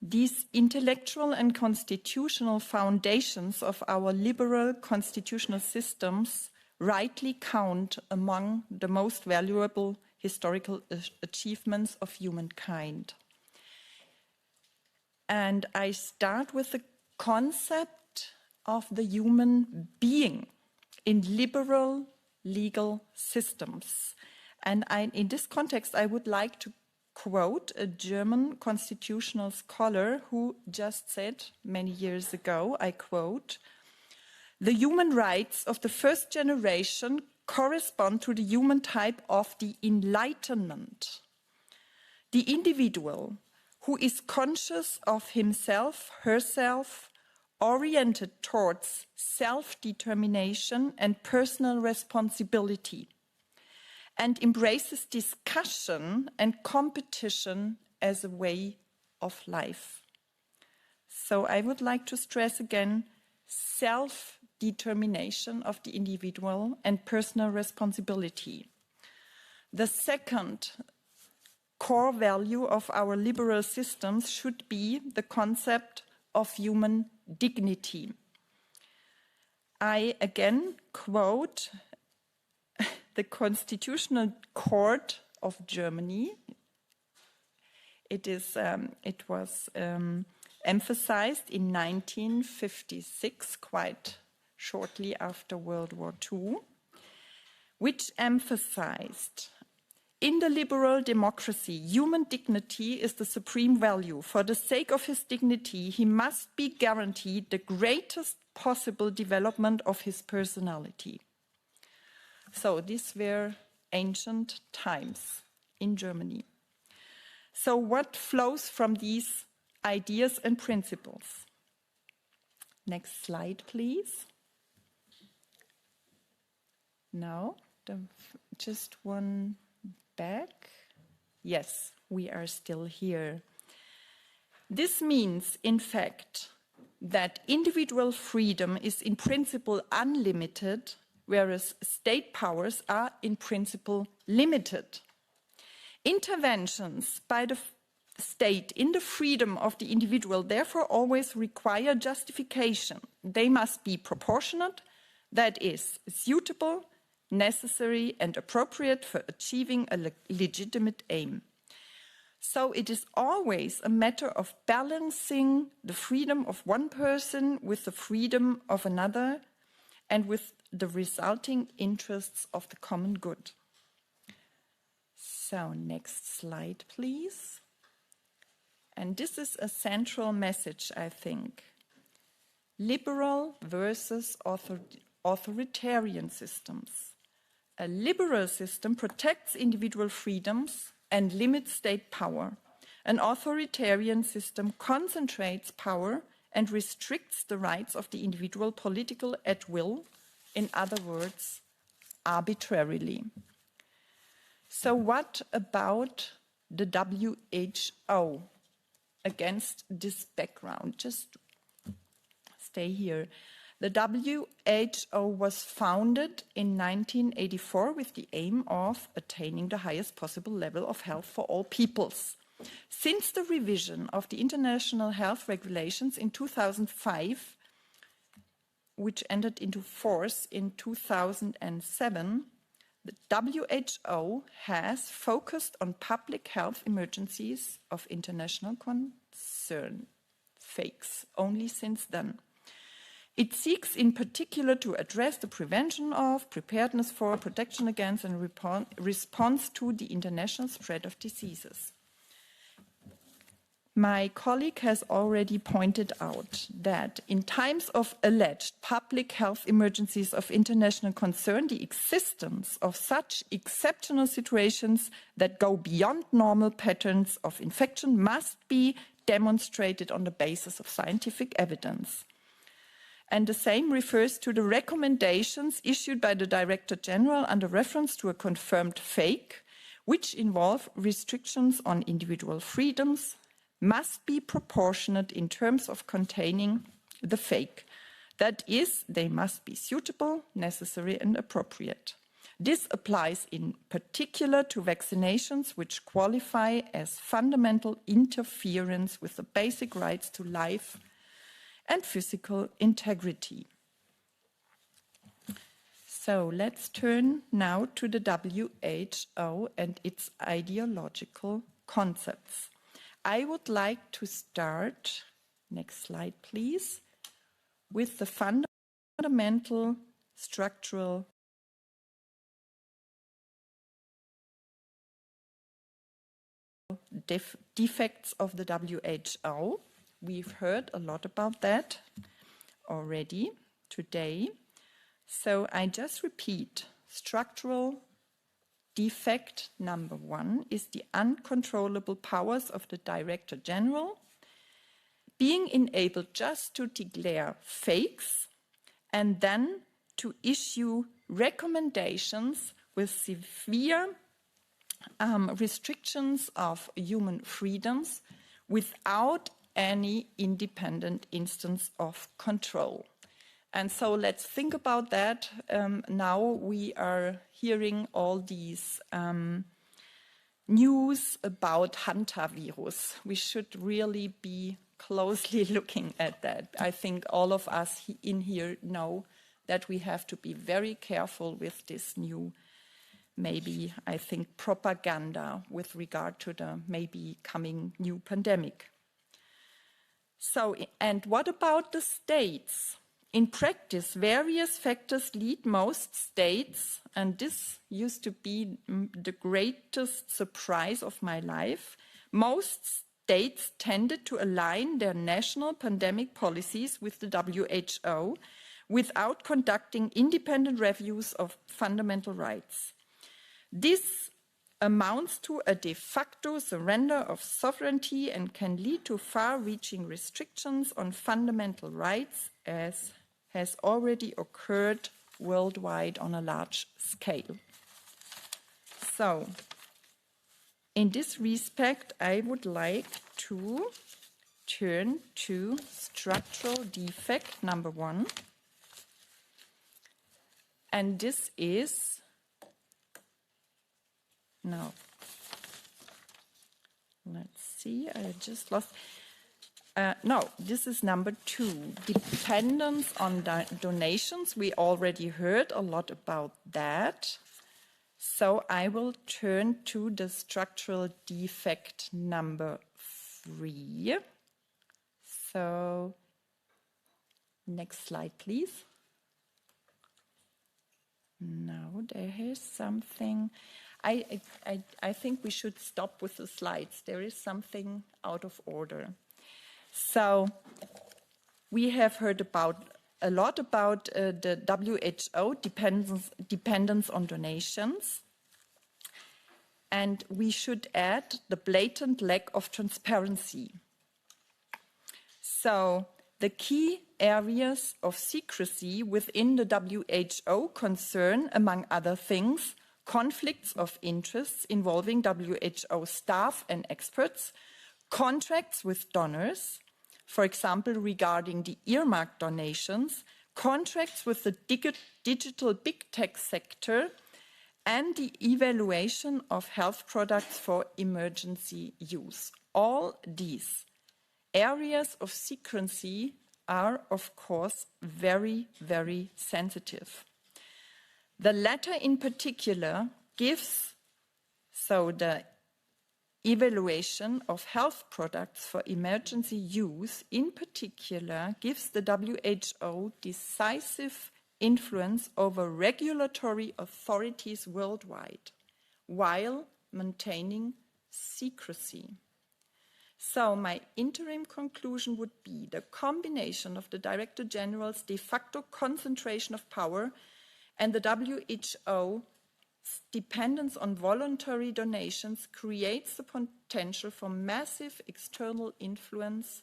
these intellectual and constitutional foundations of our liberal constitutional systems rightly count among the most valuable historical achievements of humankind. And I start with the concept of the human being in liberal legal systems. And in this context, I would like to quote a German constitutional scholar who just said many years ago, I quote, "The human rights of the first generation correspond to the human type of the Enlightenment, the individual who is conscious of himself, herself, oriented towards self-determination and personal responsibility, and embraces discussion and competition as a way of life. So I would like to stress again self-determination of the individual and personal responsibility. The second core value of our liberal systems should be the concept of human dignity. I again quote the Constitutional Court of Germany. It was emphasized in 1956, quite shortly after World War II, which emphasized, in the liberal democracy, human dignity is the supreme value. For the sake of his dignity, he must be guaranteed the greatest possible development of his personality. So these were ancient times in Germany. So what flows from these ideas and principles? Next slide, please. Now, just one back. Yes, we are still here. This means, in fact, that individual freedom is in principle unlimited, whereas state powers are in principle limited. Interventions by the state in the freedom of the individual therefore always require justification. They must be proportionate, that is, suitable, necessary and appropriate for achieving a legitimate aim. So it is always a matter of balancing the freedom of one person with the freedom of another and with the resulting interests of the common good. So next slide, please. And this is a central message, I think. Liberal versus authoritarian systems. A liberal system protects individual freedoms and limits state power. An authoritarian system concentrates power and restricts the rights of the individual political at will, in other words, arbitrarily. So what about the WHO against this background? Just stay here. The WHO was founded in 1984 with the aim of attaining the highest possible level of health for all peoples. Since the revision of the international health regulations in 2005, which entered into force in 2007, the WHO has focused on public health emergencies of international concern, fakes, only since then. It seeks in particular to address the prevention of, preparedness for, protection against and response to the international spread of diseases. My colleague has already pointed out that in times of alleged public health emergencies of international concern, the existence of such exceptional situations that go beyond normal patterns of infection must be demonstrated on the basis of scientific evidence. And the same refers to the recommendations issued by the Director General under reference to a confirmed fake, which involve restrictions on individual freedoms, must be proportionate in terms of containing the fake. That is, they must be suitable, necessary, and appropriate. This applies in particular to vaccinations which qualify as fundamental interference with the basic rights to life and physical integrity. So let's turn now to the WHO and its ideological concepts. I would like to start, next slide please, with the fundamental structural defects of the WHO. We've heard a lot about that already today. So I just repeat, structural defect number one is the uncontrollable powers of the Director General. being enabled just to declare fakes and then to issue recommendations with severe restrictions of human freedoms without any independent instance of control. And so let's think about that. Now we are hearing all these news about hantavirus. We should really be closely looking at that. I think all of us in here know that we have to be very careful with this new, maybe, I think, propaganda with regard to the maybe coming new pandemic. So, and what about the states? In practice, various factors lead most states, and this used to be the greatest surprise of my life, most states tended to align their national pandemic policies with the WHO without conducting independent reviews of fundamental rights. This amounts to a de facto surrender of sovereignty and can lead to far-reaching restrictions on fundamental rights, as has already occurred worldwide on a large scale. So, in this respect, I would like to turn to structural defect number 1. And this is, now, let's see, I just lost. No, this is number 2, dependence on donations. We already heard a lot about that. So I will turn to the structural defect number 3. So, next slide, please. No, there is something. I think we should stop with the slides. There is something out of order. So we have heard a lot about the WHO dependence on donations. And we should add the blatant lack of transparency. So the key areas of secrecy within the WHO concern, among other things, conflicts of interests involving WHO staff and experts, contracts with donors, for example, regarding the earmarked donations, contracts with the digital big tech sector, and the evaluation of health products for emergency use. All these areas of secrecy are, of course, very, very sensitive. The latter in particular gives, so the evaluation of health products for emergency use in particular gives the WHO decisive influence over regulatory authorities worldwide while maintaining secrecy. So my interim conclusion would be the combination of the Director General's de facto concentration of power and the WHO's dependence on voluntary donations creates the potential for massive external influence,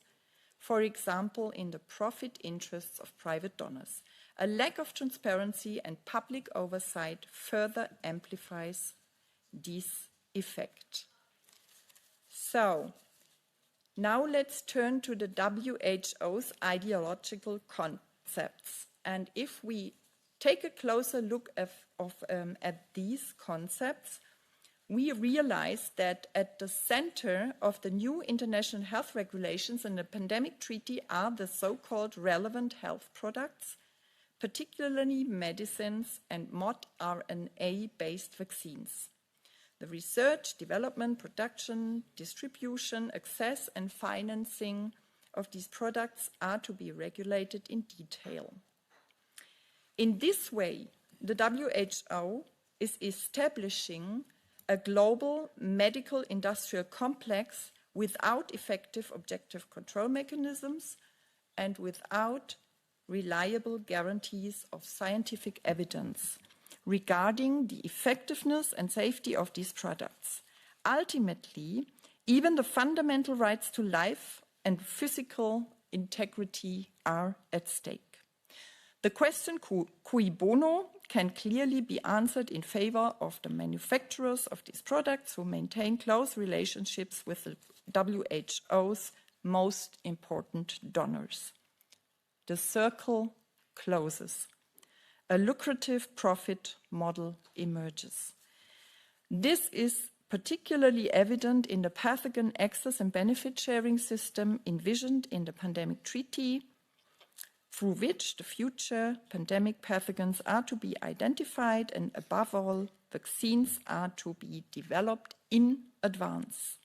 for example, in the profit interests of private donors. A lack of transparency and public oversight further amplifies this effect. So, now let's turn to the WHO's ideological concepts. And if we take a closer look at these concepts, we realize that at the center of the new international health regulations and the pandemic treaty are the so-called relevant health products, particularly medicines and mRNA-based vaccines. The research, development, production, distribution, access, and financing of these products are to be regulated in detail. In this way, the WHO is establishing a global medical industrial complex without effective objective control mechanisms and without reliable guarantees of scientific evidence regarding the effectiveness and safety of these products. Ultimately, even the fundamental rights to life and physical integrity are at stake. The question cui bono can clearly be answered in favor of the manufacturers of these products who maintain close relationships with the WHO's most important donors. The circle closes. A lucrative profit model emerges. This is particularly evident in the pathogen access and benefit sharing system envisioned in the pandemic treaty, through which the future pandemic pathogens are to be identified and, above all, vaccines are to be developed in advance.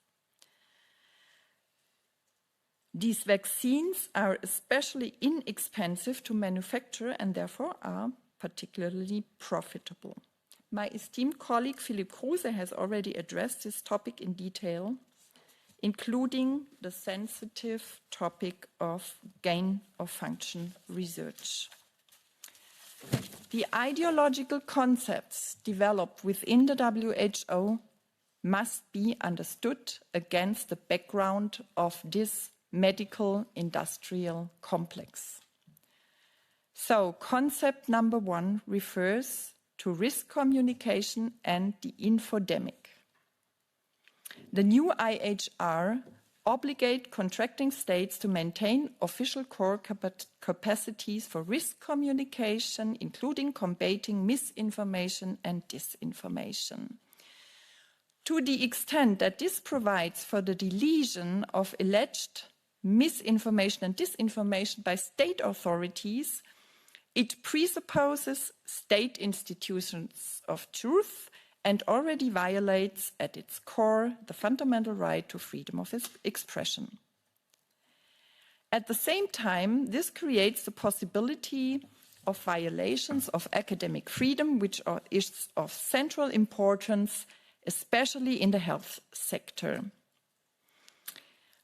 These vaccines are especially inexpensive to manufacture and therefore are particularly profitable. My esteemed colleague Philipp Kruse has already addressed this topic in detail, including the sensitive topic of gain-of-function research. The ideological concepts developed within the WHO must be understood against the background of this medical-industrial complex. So, concept number one refers to risk communication and the infodemic. The new IHR obligate contracting states to maintain official core capacities for risk communication, including combating misinformation and disinformation. To the extent that this provides for the deletion of alleged misinformation and disinformation by state authorities, it presupposes state institutions of truth and already violates at its core the fundamental right to freedom of expression. At the same time, this creates the possibility of violations of academic freedom, which is of central importance, especially in the health sector.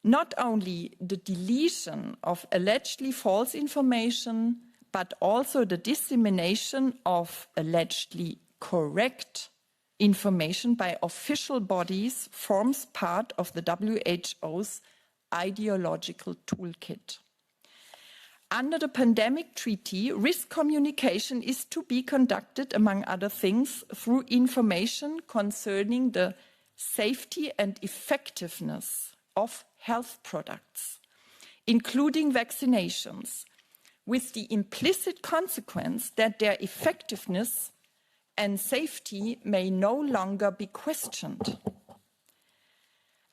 Not only the deletion of allegedly false information, but also the dissemination of allegedly correct information by official bodies forms part of the WHO's ideological toolkit. Under the pandemic treaty, risk communication is to be conducted, among other things, through information concerning the safety and effectiveness of health products, including vaccinations, with the implicit consequence that their effectiveness and safety may no longer be questioned.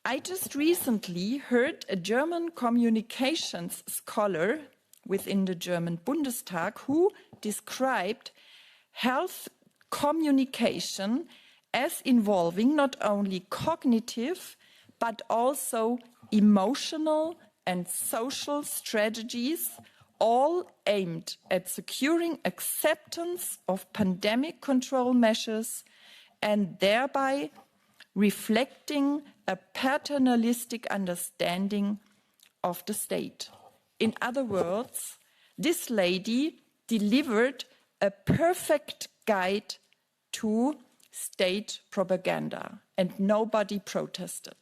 I just recently heard a German communications scholar within the German Bundestag who described health communication as involving not only cognitive but also emotional and social strategies, all aimed at securing acceptance of pandemic control measures and thereby reflecting a paternalistic understanding of the state. In other words, this lady delivered a perfect guide to state propaganda, and nobody protested.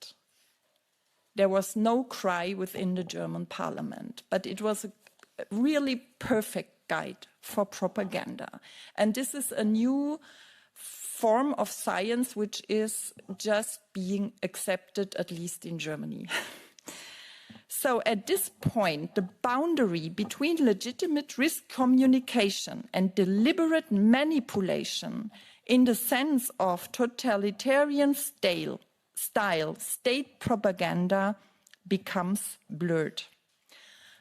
There was no cry within the German parliament, but it was a really perfect guide for propaganda. And this is a new form of science which is just being accepted, at least in Germany. So at this point, the boundary between legitimate risk communication and deliberate manipulation in the sense of totalitarian style state propaganda becomes blurred.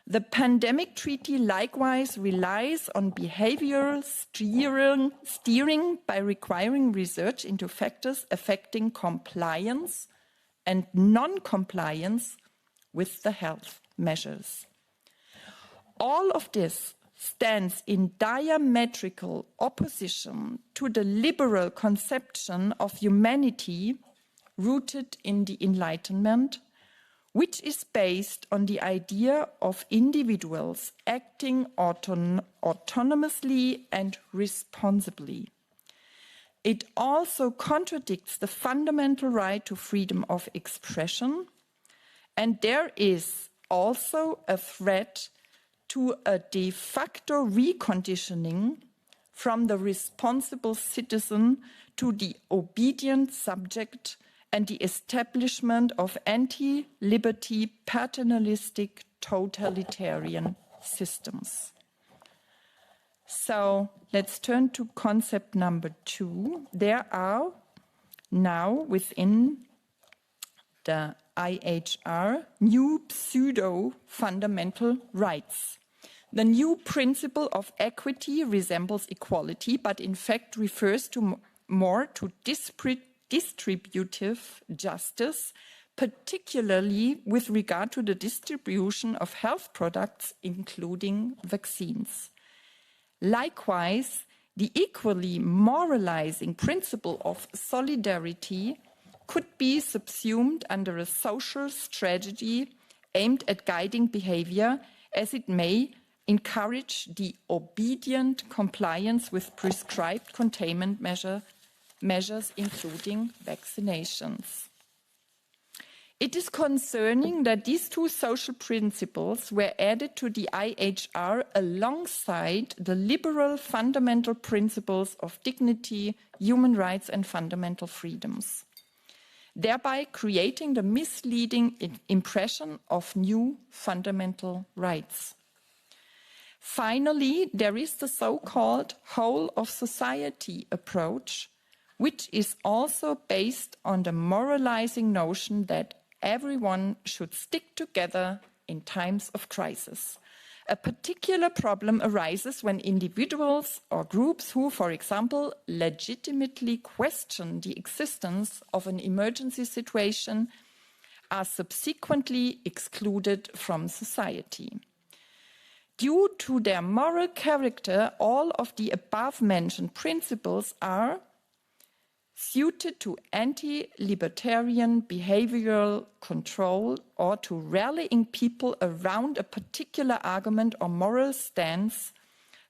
The pandemic treaty likewise relies on behavioral steering by requiring research into factors affecting compliance and non-compliance with the health measures. All of this stands in diametrical opposition to the liberal conception of humanity rooted in the Enlightenment, which is based on the idea of individuals acting autonomously and responsibly. It also contradicts the fundamental right to freedom of expression, and there is also a threat to a de facto reconditioning from the responsible citizen to the obedient subject and the establishment of anti-liberty, paternalistic, totalitarian systems. So let's turn to concept number 2. There are now within the IHR new pseudo-fundamental rights. The new principle of equity resembles equality, but in fact refers to more to distributive justice, particularly with regard to the distribution of health products, including vaccines. Likewise, the equally moralizing principle of solidarity could be subsumed under a social strategy aimed at guiding behavior, as it may encourage the obedient compliance with prescribed containment measures, including vaccinations. It is concerning that these two social principles were added to the IHR alongside the liberal fundamental principles of dignity, human rights, and fundamental freedoms, thereby creating the misleading impression of new fundamental rights. Finally, there is the so-called whole-of-society approach, which is also based on the moralizing notion that everyone should stick together in times of crisis. A particular problem arises when individuals or groups who, for example, legitimately question the existence of an emergency situation are subsequently excluded from society. Due to their moral character, all of the above-mentioned principles are suited to anti-libertarian behavioral control or to rallying people around a particular argument or moral stance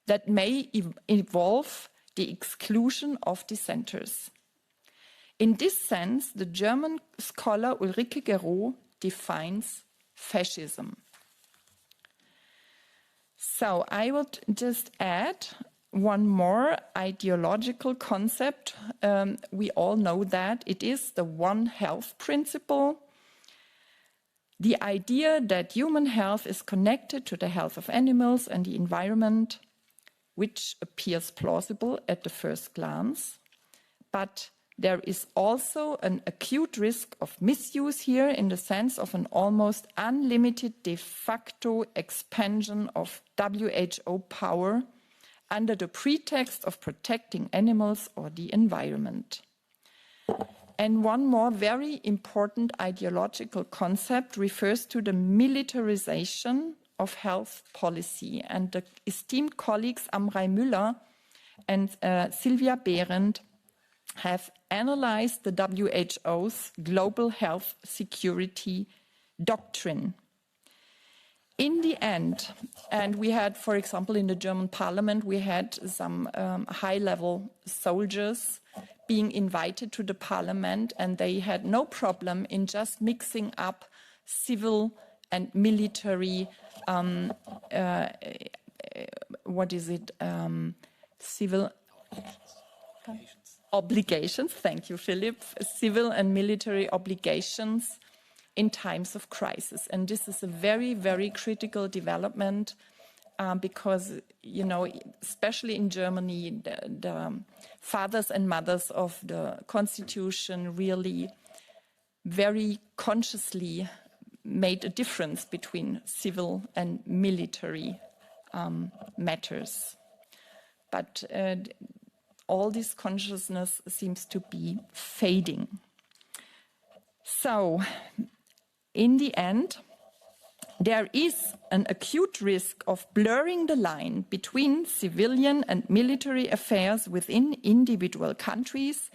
that may involve the exclusion of dissenters. In this sense, the German scholar Ulrike Guerreau defines fascism. So I would just add one more ideological concept. We all know that it is the One Health principle. The idea that human health is connected to the health of animals and the environment, which appears plausible at the first glance. But there is also an acute risk of misuse here in the sense of an almost unlimited de facto expansion of WHO power under the pretext of protecting animals or the environment. And one more very important ideological concept refers to the militarization of health policy. And the esteemed colleagues Amrei Müller and Sylvia Behrendt have analyzed the WHO's global health security doctrine. In the end, and we had, for example, in the German parliament, we had some high-level soldiers being invited to the parliament, and they had no problem in just mixing up civil and military, civil obligations, thank you, Philip, civil and military obligations in times of crisis. And this is a very, very critical development because, you know, especially in Germany, the fathers and mothers of the Constitution really very consciously made a difference between civil and military matters. But all this consciousness seems to be fading. So, in the end, there is an acute risk of blurring the line between civilian and military affairs within individual countries,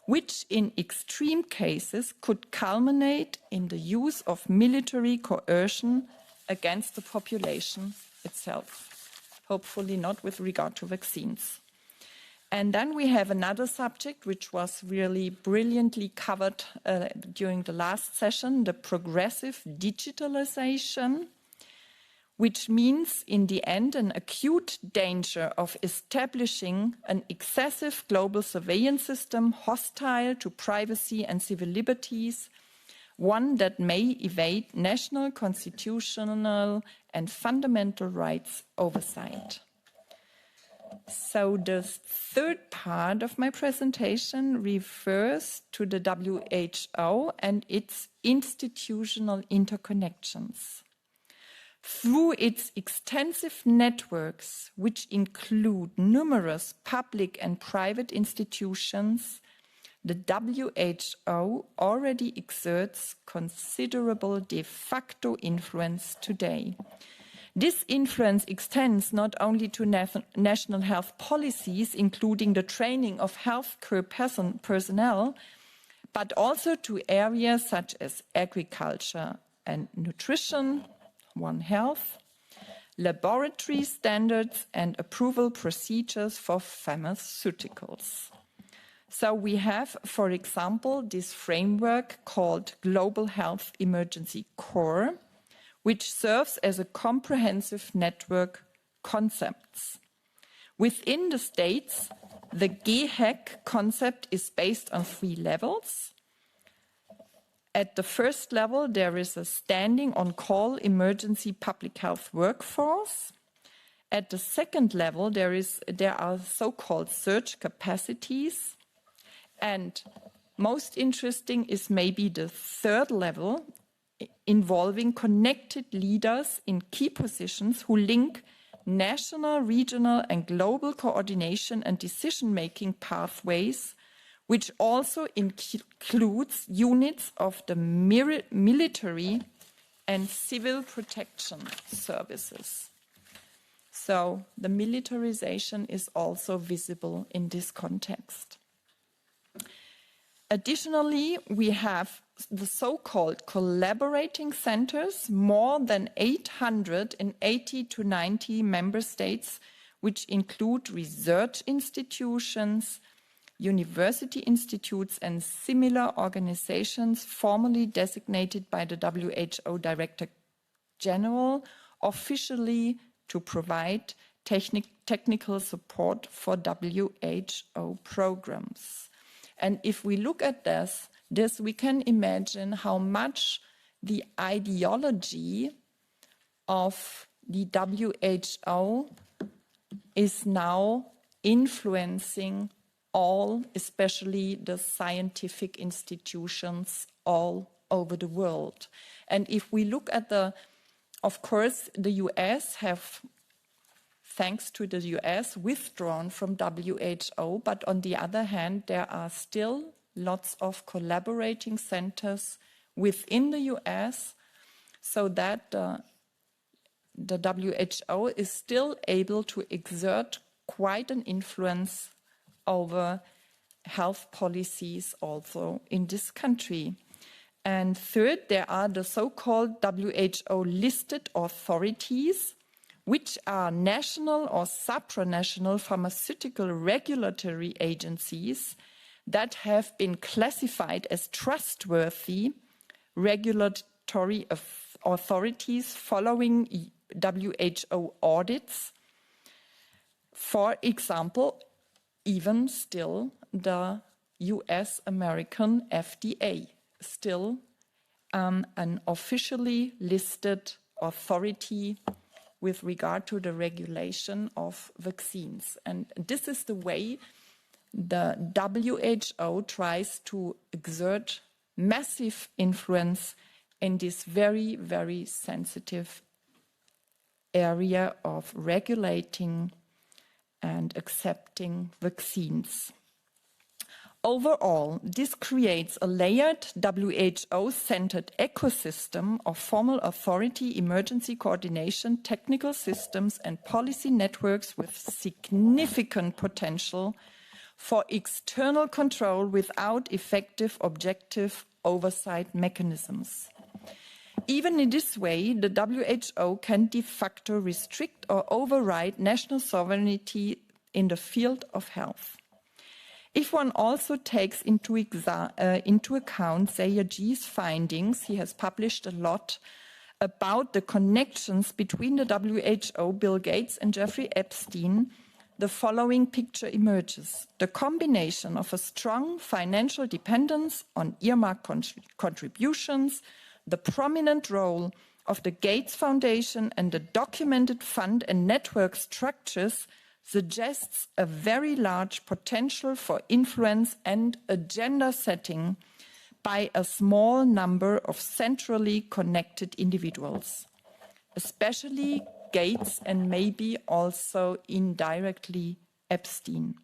which in extreme cases could culminate in the use of military coercion against the population itself, hopefully not with regard to vaccines. And then we have another subject which was really brilliantly covered during the last session, the progressive digitalization, which means in the end an acute danger of establishing an excessive global surveillance system hostile to privacy and civil liberties, one that may evade national constitutional and fundamental rights oversight. So the third part of my presentation refers to the WHO and its institutional interconnections. Through its extensive networks, which include numerous public and private institutions, the WHO already exerts considerable de facto influence today. This influence extends not only to national health policies, including the training of healthcare personnel, but also to areas such as agriculture and nutrition, One Health, laboratory standards and approval procedures for pharmaceuticals. So we have, for example, this framework called Global Health Emergency Corps, which serves as a comprehensive network concepts. Within the states, the GHEC concept is based on 3 levels. At the first level, there is a standing on-call emergency public health workforce. At the second level, there are so-called surge capacities. And most interesting is maybe the third level, involving connected leaders in key positions who link national, regional, and global coordination and decision-making pathways, which also includes units of the military and civil protection services. So the militarization is also visible in this context. Additionally, we have the so-called collaborating centers, more than 800 in 80 to 90 member states, which include research institutions, university institutes, and similar organizations formally designated by the WHO Director General officially to provide technical support for WHO programs. And if we look at this, we can imagine how much the ideology of the WHO is now influencing all, especially the scientific institutions all over the world. And if we look at of course, the US have, thanks to the US, withdrawn from WHO, but on the other hand, there are still lots of collaborating centers within the US, so that the WHO is still able to exert quite an influence over health policies also in this country. And third, there are the so-called WHO-listed authorities, which are national or supranational pharmaceutical regulatory agencies that have been classified as trustworthy regulatory authorities following WHO audits. For example, even still the US-American FDA, still an officially listed authority with regard to the regulation of vaccines. And this is the way the WHO tries to exert massive influence in this very, very sensitive area of regulating and accepting vaccines. Overall, this creates a layered WHO-centered ecosystem of formal authority, emergency coordination, technical systems, and policy networks with significant potential for external control without effective objective oversight mechanisms. Even in this way, the WHO can de facto restrict or override national sovereignty in the field of health. If one also takes into account Sayeghi's findings, he has published a lot about the connections between the WHO, Bill Gates, and Jeffrey Epstein, the following picture emerges. The combination of a strong financial dependence on earmarked contributions, the prominent role of the Gates Foundation, and the documented fund and network structures suggests a very large potential for influence and agenda setting by a small number of centrally connected individuals, especially Gates and maybe also indirectly Epstein.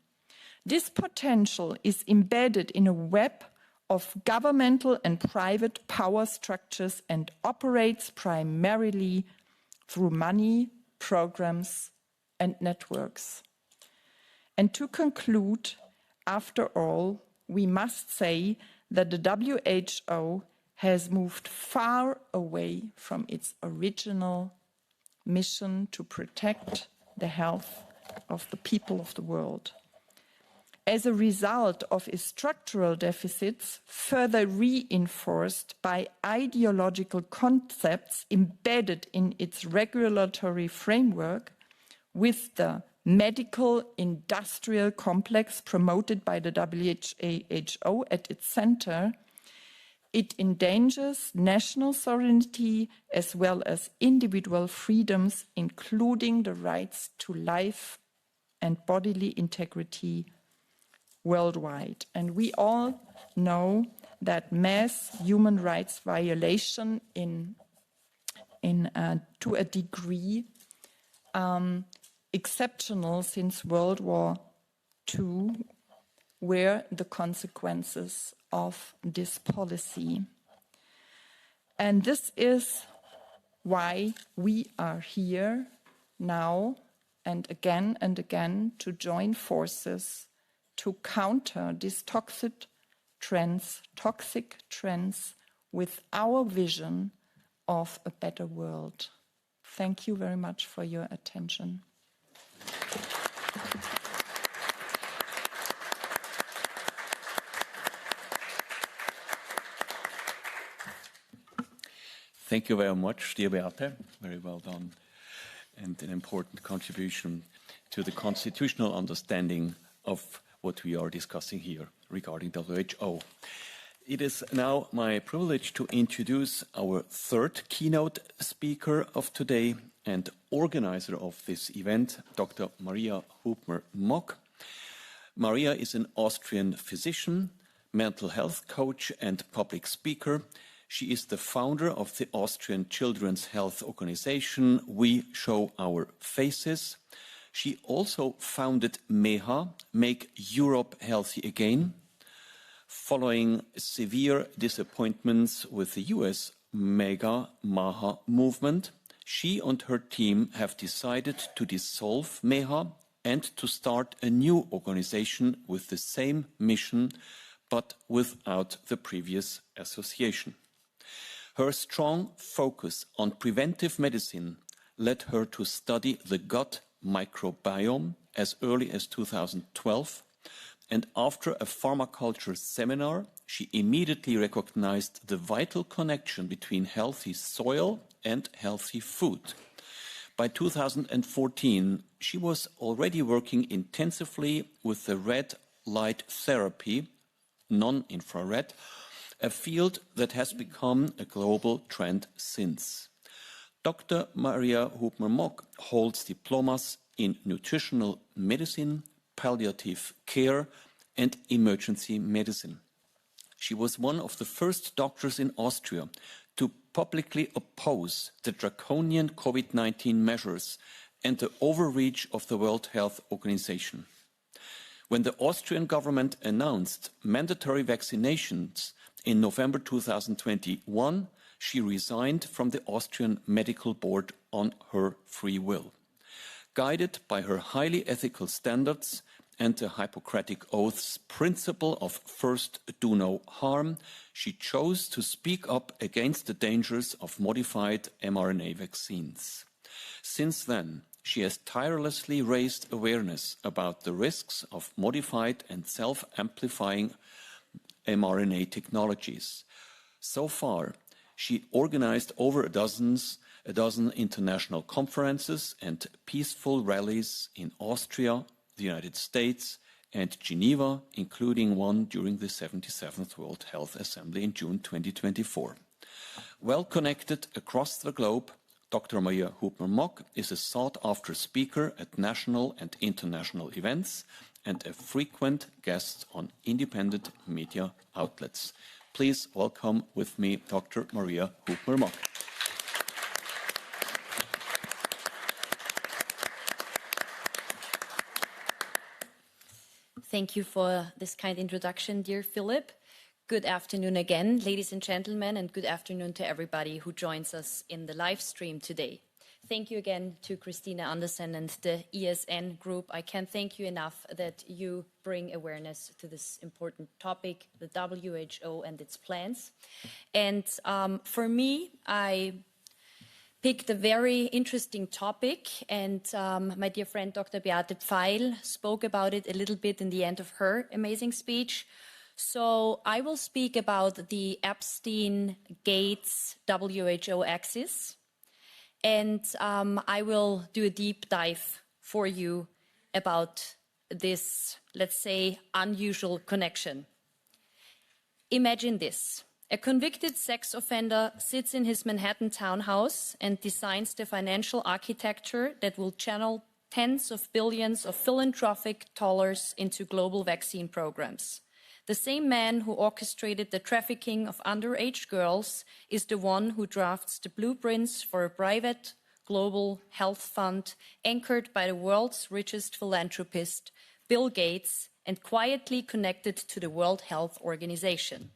This potential is embedded in a web of governmental and private power structures and operates primarily through money, programs, and networks. And to conclude, after all, we must say that the WHO has moved far away from its original mission to protect the health of the people of the world. As a result of its structural deficits, further reinforced by ideological concepts embedded in its regulatory framework, with the medical industrial complex promoted by the WHO at its center, it endangers national sovereignty as well as individual freedoms, including the rights to life and bodily integrity worldwide. And we all know that mass human rights violation to a degree exceptional since World War II were the consequences of this policy. And this is why we are here now and again to join forces to counter these toxic trends with our vision of a better world. Thank you very much for your attention. Thank you very much, dear Beate. Very well done. And an important contribution to the constitutional understanding of what we are discussing here regarding WHO. It is now my privilege to introduce our third keynote speaker of today and organizer of this event, Dr. Maria Hubmer-Mogg. Maria is an Austrian physician, mental health coach, and public speaker. She is the founder of the Austrian children's health organization We Show Our Faces. She also founded MEHA, Make Europe Healthy Again. Following severe disappointments with the US MAHA movement, she and her team have decided to dissolve MEHA and to start a new organization with the same mission, but without the previous association. Her strong focus on preventive medicine led her to study the gut microbiome as early as 2012, and after a pharmaculture seminar, she immediately recognized the vital connection between healthy soil and healthy food. By 2014, she was already working intensively with the red light therapy, non-infrared, a field that has become a global trend since. Dr. Maria Hubmer-Mogg holds diplomas in nutritional medicine, palliative care, and emergency medicine. She was one of the first doctors in Austria to publicly oppose the draconian COVID-19 measures and the overreach of the World Health Organization. When the Austrian government announced mandatory vaccinations in November 2021, she resigned from the Austrian Medical Board on her free will. Guided by her highly ethical standards and the Hippocratic Oath's principle of first do no harm, she chose to speak up against the dangers of modified mRNA vaccines. Since then, she has tirelessly raised awareness about the risks of modified and self-amplifying mRNA technologies. So far, she organized over a dozen international conferences and peaceful rallies in Austria, the United States, and Geneva, including one during the 77th World Health Assembly in June 2024. Well connected across the globe, Dr. Maria Hubmer-Mogg is a sought-after speaker at national and international events and a frequent guest on independent media outlets. Please welcome with me Dr. Maria Hubmer-Mogg. Thank you for this kind introduction, dear Philip. Good afternoon again, ladies and gentlemen, and good afternoon to everybody who joins us in the live stream today. Thank you again to Christina Andersen and the ESN group. I can't thank you enough that you bring awareness to this important topic, the WHO and its plans. And for me, I picked a very interesting topic, and my dear friend Dr. Beate Pfeil spoke about it a little bit in the end of her amazing speech. So I will speak about the Epstein-Gates-WHO axis, and I will do a deep dive for you about this, let's say, unusual connection. Imagine this. A convicted sex offender sits in his Manhattan townhouse and designs the financial architecture that will channel tens of billions of philanthropic dollars into global vaccine programs. The same man who orchestrated the trafficking of underage girls is the one who drafts the blueprints for a private global health fund anchored by the world's richest philanthropist, Bill Gates, and quietly connected to the World Health Organization.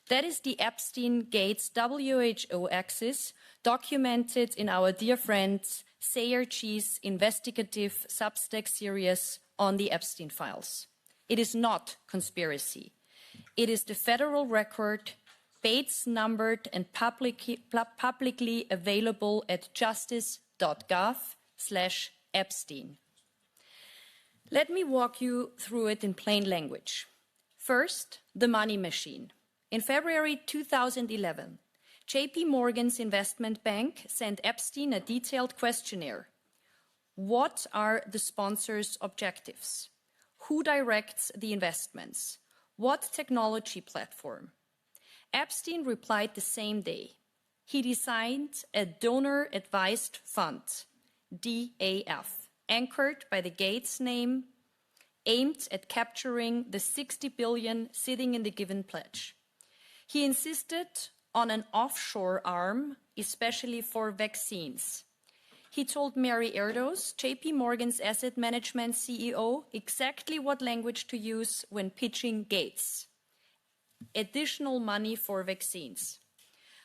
That is the Epstein-Gates-WHO axis, documented in our dear friend Sayer Chi's investigative Substack series on the Epstein files. It is not conspiracy. It is the federal record, Bates numbered and publicly available at justice.gov/Epstein. Let me walk you through it in plain language. First, the money machine. In February 2011, JP Morgan's investment bank sent Epstein a detailed questionnaire. What are the sponsor's objectives? Who directs the investments? What technology platform? Epstein replied the same day. He designed a donor-advised fund, DAF, anchored by the Gates name, aimed at capturing the $60 billion sitting in the given pledge. He insisted on an offshore arm, especially for vaccines. He told Mary Erdos, JP Morgan's asset management CEO, exactly what language to use when pitching Gates. Additional money for vaccines.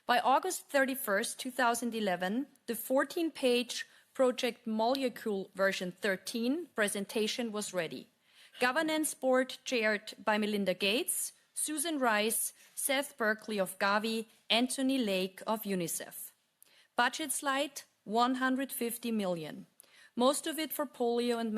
By August 31st, 2011, the 14-page Project Molecule version 13 presentation was ready. Governance board chaired by Melinda Gates, Susan Rice, Seth Berkley of Gavi, Anthony Lake of UNICEF. Budget slide, 150 million, most of it for polio and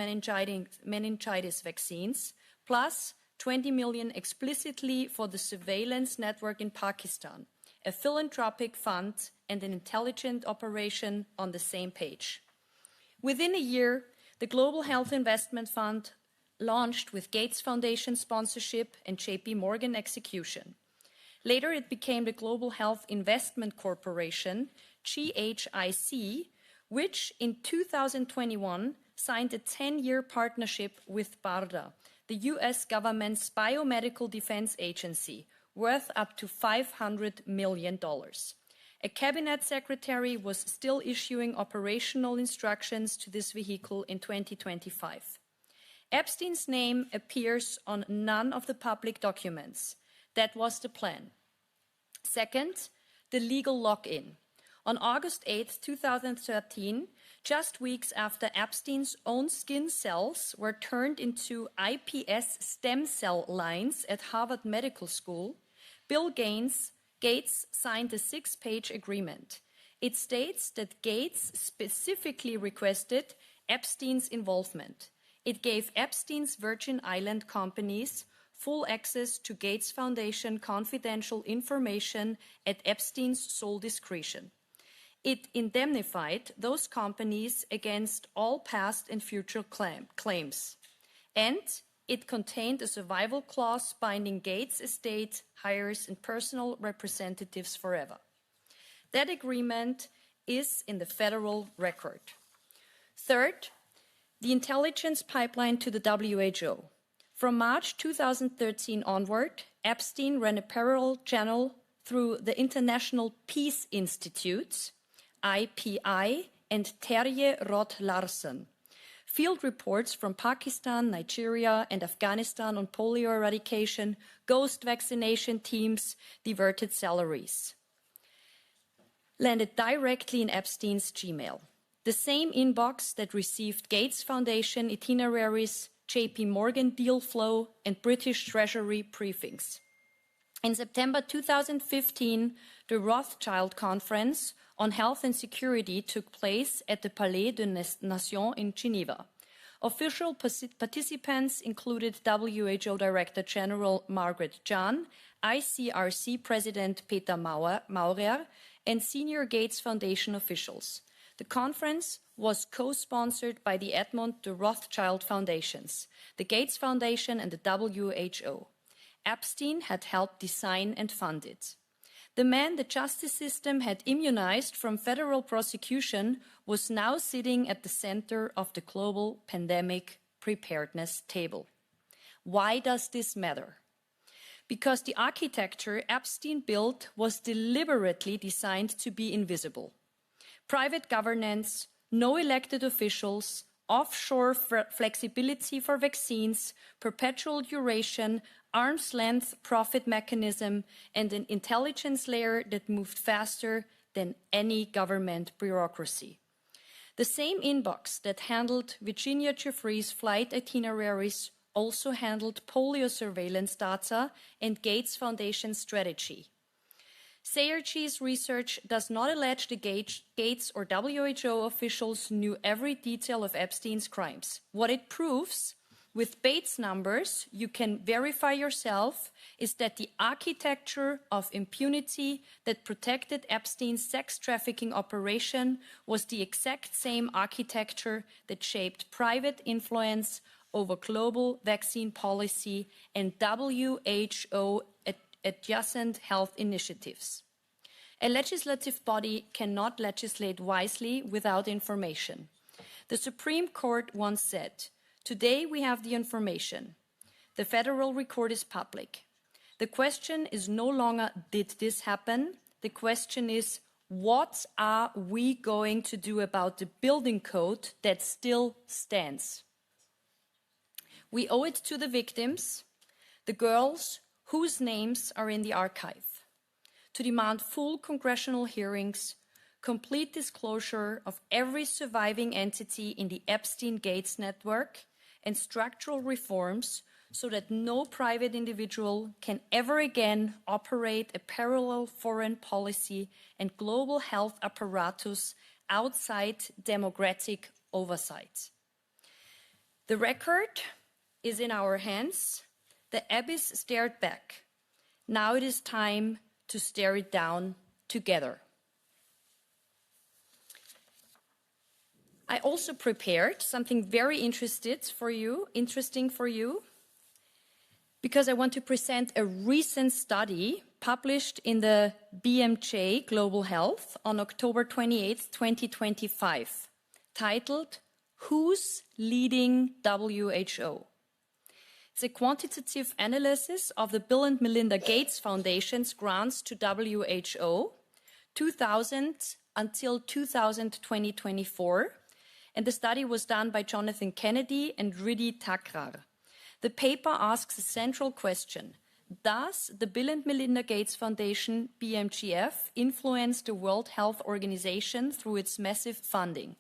meningitis vaccines, plus 20 million explicitly for the surveillance network in Pakistan, a philanthropic fund and an intelligent operation on the same page. Within a year, the Global Health Investment Fund launched with Gates Foundation sponsorship and JP Morgan execution. Later, it became the Global Health Investment Corporation, GHIC, which in 2021 signed a 10-year partnership with BARDA, the US government's biomedical defense agency, worth up to $500 million. A cabinet secretary was still issuing operational instructions to this vehicle in 2025. Epstein's name appears on none of the public documents. That was the plan. Second, the legal lock-in. On August 8, 2013, just weeks after Epstein's own skin cells were turned into iPS stem cell lines at Harvard Medical School, Bill Gates signed a 6-page agreement. It states that Gates specifically requested Epstein's involvement. It gave Epstein's Virgin Island companies full access to Gates Foundation confidential information at Epstein's sole discretion. It indemnified those companies against all past and future claims. And it contained a survival clause binding Gates' estate, heirs, and personal representatives forever. That agreement is in the federal record. Third, the intelligence pipeline to the WHO. From March 2013 onward, Epstein ran a parallel channel through the International Peace Institute, IPI, and Terje Roth-Larsen. Field reports from Pakistan, Nigeria, and Afghanistan on polio eradication, ghost vaccination teams, diverted salaries, landed directly in Epstein's Gmail. The same inbox that received Gates Foundation itineraries, JP Morgan deal flow, and British Treasury briefings. In September 2015, the Rothschild Conference on Health and Security took place at the Palais des Nations in Geneva. Official participants included WHO Director General Margaret Chan, ICRC President Peter Maurer, and senior Gates Foundation officials. The conference was co-sponsored by the Edmond de Rothschild Foundations, the Gates Foundation, and the WHO. Epstein had helped design and fund it. The man the justice system had immunized from federal prosecution was now sitting at the center of the global pandemic preparedness table. Why does this matter? Because the architecture Epstein built was deliberately designed to be invisible. Private governance, no elected officials, offshore flexibility for vaccines, perpetual duration, arm's-length profit mechanism, and an intelligence layer that moved faster than any government bureaucracy. The same inbox that handled Virginia Giuffre's flight itineraries also handled polio surveillance data and Gates Foundation strategy. CRG's research does not allege the Gates or WHO officials knew every detail of Epstein's crimes. What it proves, with Bates numbers, you can verify yourself, is that the architecture of impunity that protected Epstein's sex trafficking operation was the exact same architecture that shaped private influence over global vaccine policy and WHO adjacent health initiatives. A legislative body cannot legislate wisely without information. The Supreme Court once said, "Today we have the information. The federal record is public. The question is no longer, did this happen? The question is, what are we going to do about the building code that still stands?" We owe it to the victims, the girls whose names are in the archive, to demand full congressional hearings, complete disclosure of every surviving entity in the Epstein-Gates network, and structural reforms so that no private individual can ever again operate a parallel foreign policy and global health apparatus outside democratic oversight. The record is in our hands. The abyss stared back. Now it is time to stare it down together. I also prepared something very interesting for you, because I want to present a recent study published in the BMJ Global Health on October 28, 2025, titled, "Who's Leading WHO?" It's a quantitative analysis of the Bill and Melinda Gates Foundation's grants to WHO 2000 until 2024, and the study was done by Jonathan Kennedy and Riddhi Thakrar. The paper asks a central question: does the Bill and Melinda Gates Foundation, BMGF, influence the World Health Organization through its massive funding?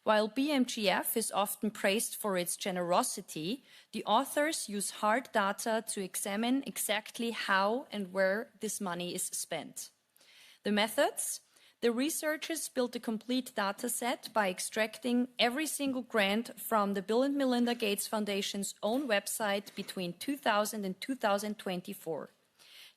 While BMGF is often praised for its generosity, the authors use hard data to examine exactly how and where this money is spent. The methods: The researchers built a complete data set by extracting every single grant from the Bill and Melinda Gates Foundation's own website between 2000 and 2024.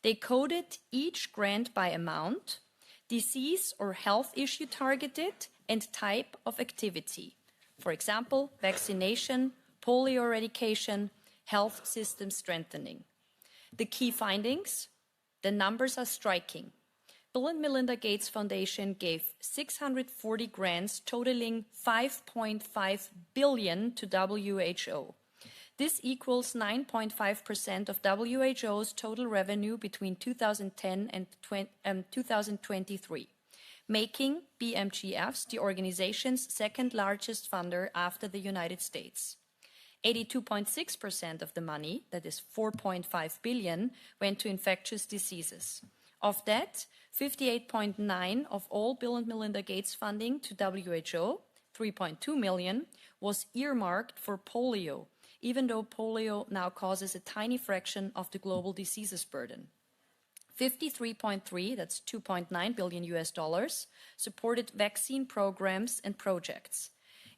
They coded each grant by amount, disease or health issue targeted, and type of activity. For example, vaccination, polio eradication, health system strengthening. The key findings? The numbers are striking. Bill and Melinda Gates Foundation gave 640 grants totaling $5.5 billion to WHO. This equals 9.5% of WHO's total revenue between 2010 and 2023, making BMGFs the organization's second largest funder after the United States. 82.6% of the money, that is 4.5 billion, went to infectious diseases. Of that, 58.9% of all Bill and Melinda Gates funding to WHO, 3.2 million, was earmarked for polio, even though polio now causes a tiny fraction of the global diseases burden. 53.3, that's 2.9 billion US dollars, supported vaccine programs and projects.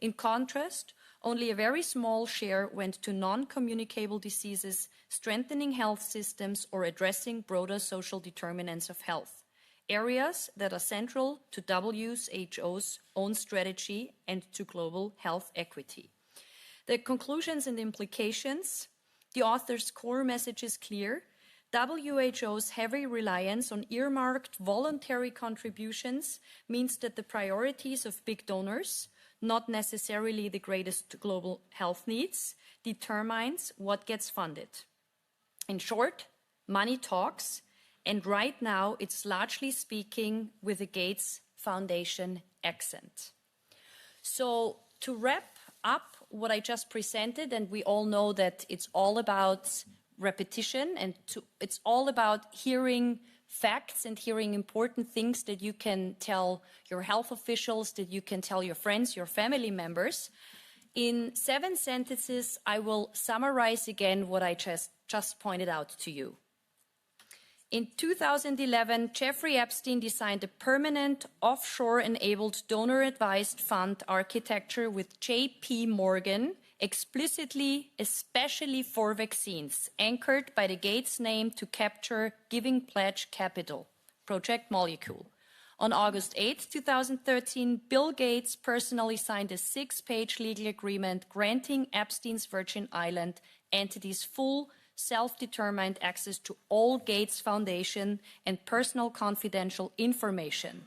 In contrast, only a very small share went to non-communicable diseases, strengthening health systems, or addressing broader social determinants of health, areas that are central to WHO's own strategy and to global health equity. The conclusions and implications, the author's core message is clear. WHO's heavy reliance on earmarked voluntary contributions means that the priorities of big donors, not necessarily the greatest global health needs, determines what gets funded. In short, money talks, and right now it's largely speaking with a Gates Foundation accent. So to wrap up what I just presented, and we all know that it's all about repetition and it's all about hearing facts and hearing important things that you can tell your health officials, that you can tell your friends, your family members. In 7 sentences, I will summarize again what I just pointed out to you. In 2011, Jeffrey Epstein designed a permanent offshore-enabled donor-advised fund architecture with J.P. Morgan, explicitly, especially for vaccines, anchored by the Gates name to capture Giving Pledge Capital, Project Molecule. On August 8, 2013, Bill Gates personally signed a 6-page legal agreement granting Epstein's Virgin Island entities full self-determined access to all Gates Foundation and personal confidential information,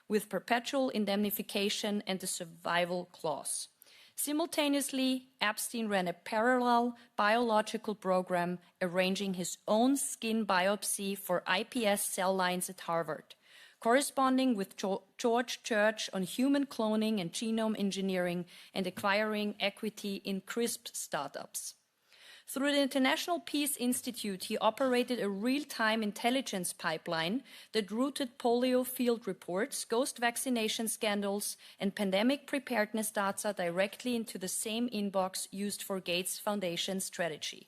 with perpetual indemnification and the survival clause. Simultaneously, Epstein ran a parallel biological program arranging his own skin biopsy for iPS cell lines at Harvard, corresponding with George Church on human cloning and genome engineering and acquiring equity in CRISP startups. Through the International Peace Institute, he operated a real-time intelligence pipeline that routed polio field reports, ghost vaccination scandals, and pandemic preparedness data directly into the same inbox used for Gates Foundation strategy.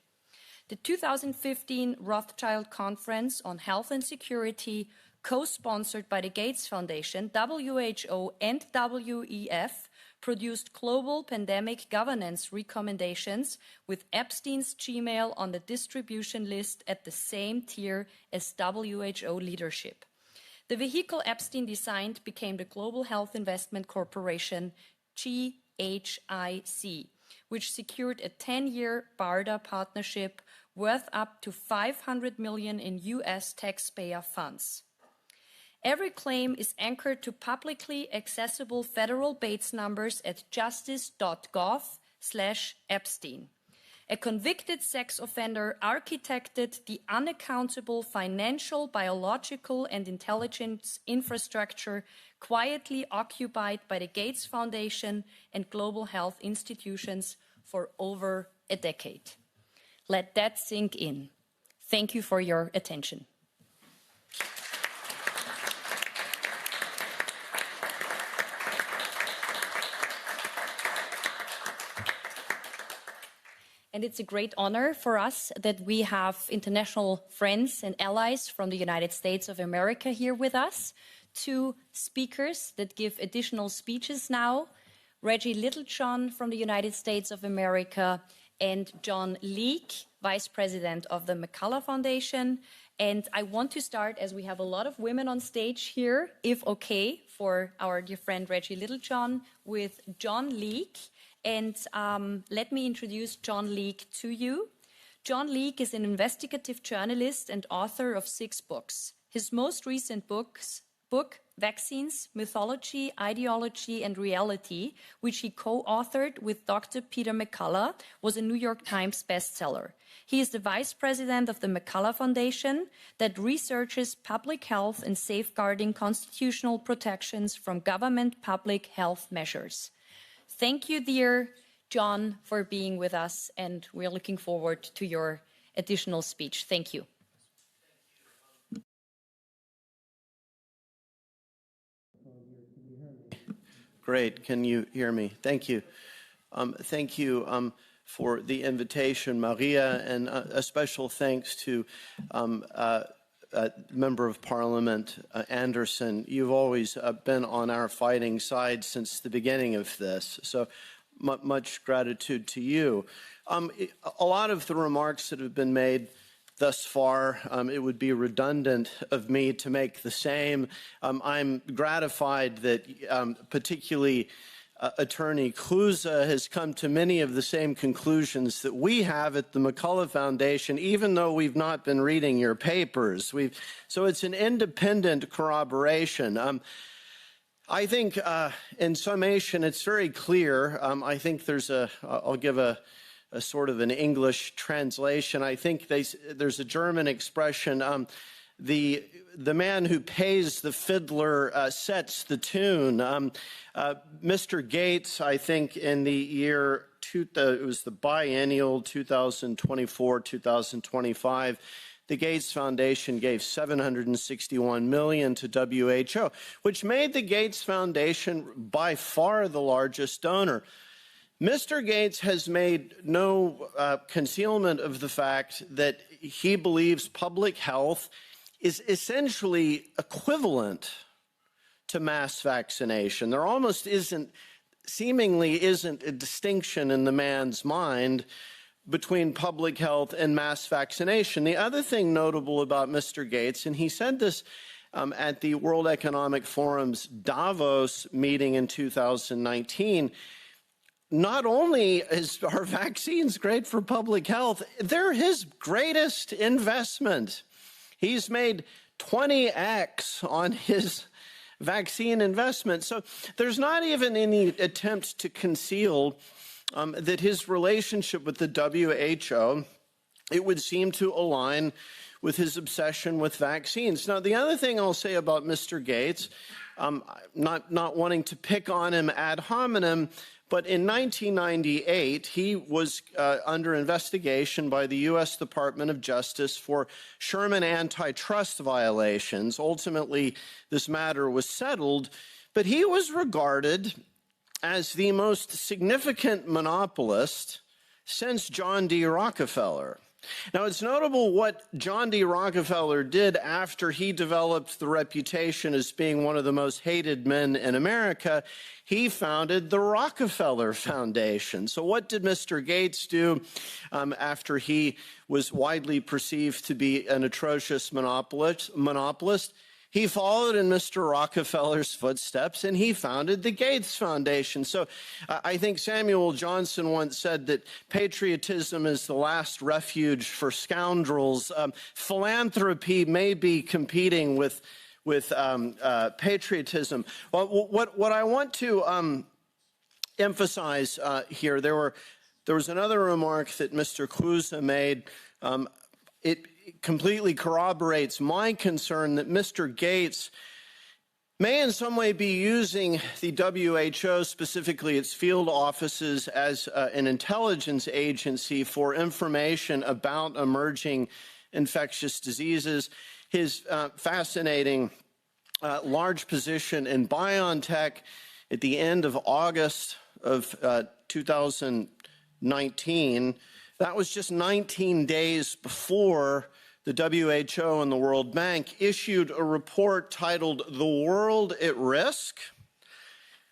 The 2015 Rothschild Conference on Health and Security, co-sponsored by the Gates Foundation, WHO, and WEF, produced global pandemic governance recommendations with Epstein's Gmail on the distribution list at the same tier as WHO leadership. The vehicle Epstein designed became the Global Health Investment Corporation, GHIC, which secured a 10-year BARDA partnership worth up to $500 million in US taxpayer funds. Every claim is anchored to publicly accessible federal Bates numbers at justice.gov/Epstein. A convicted sex offender architected the unaccountable financial, biological, and intelligence infrastructure quietly occupied by the Gates Foundation and global health institutions for over a decade. Let that sink in. Thank you for your attention. And it's a great honor for us that we have international friends and allies from the United States of America here with us two speakers that give additional speeches now, Reggie Littlejohn from the United States of America and John Leake, Vice President of the McCullough Foundation. And I want to start, as we have a lot of women on stage here, if okay, for our dear friend Reggie Littlejohn, with John Leake. And let me introduce John Leake to you. John Leake is an investigative journalist and author of 6 books. His most recent book, Vaccines, Mythology, Ideology, and Reality, which he co-authored with Dr. Peter McCullough, was a New York Times bestseller. He is the vice president of the McCullough Foundation that researches public health and safeguarding constitutional protections from government public health measures. Thank you, dear John, for being with us, and we're looking forward to your additional speech. Thank you. Great. Can you hear me? Thank you. Thank you for the invitation, Maria, and a special thanks to Member of Parliament Anderson. You've always been on our fighting side since the beginning of this, so much gratitude to you. A lot of the remarks that have been made thus far, it would be redundant of me to make the same. I'm gratified that particularly Attorney Kruse has come to many of the same conclusions that we have at the McCullough Foundation, even though we've not been reading your papers. So it's an independent corroboration. I think, in summation, it's very clear. I think there's I'll give a sort of an English translation. I think there's a German expression, the man who pays the fiddler sets the tune. Mr. Gates, I think in the year, it was the biennial 2024-2025, the Gates Foundation gave $761 million to WHO, which made the Gates Foundation by far the largest donor. Mr. Gates has made no concealment of the fact that he believes public health is essentially equivalent to mass vaccination. There almost seemingly isn't a distinction in the man's mind between public health and mass vaccination. The other thing notable about Mr. Gates, and he said this at the World Economic Forum's Davos meeting in 2019, not only are vaccines great for public health, they're his greatest investment. He's made 20x on his vaccine investment. So there's not even any attempt to conceal that his relationship with the WHO, it would seem to align with his obsession with vaccines. Now, the other thing I'll say about Mr. Gates, not wanting to pick on him ad hominem, but in 1998, he was under investigation by the U.S. Department of Justice for Sherman antitrust violations. Ultimately, this matter was settled, but he was regarded as the most significant monopolist since John D. Rockefeller. Now, it's notable what John D. Rockefeller did after he developed the reputation as being one of the most hated men in America. He founded the Rockefeller Foundation. So what did Mr. Gates do after he was widely perceived to be an atrocious monopolist? He followed in Mr. Rockefeller's footsteps, and he founded the Gates Foundation. So I think Samuel Johnson once said that patriotism is the last refuge for scoundrels. Philanthropy may be competing with patriotism. Well, what I want to emphasize here, there was another remark that Mr. Kruse made. It completely corroborates my concern that Mr. Gates may in some way be using the WHO, specifically its field offices, as an intelligence agency for information about emerging infectious diseases. His fascinating large position in BioNTech at the end of August of 2019, that was just 19 days before the WHO and the World Bank issued a report titled "The World at Risk,"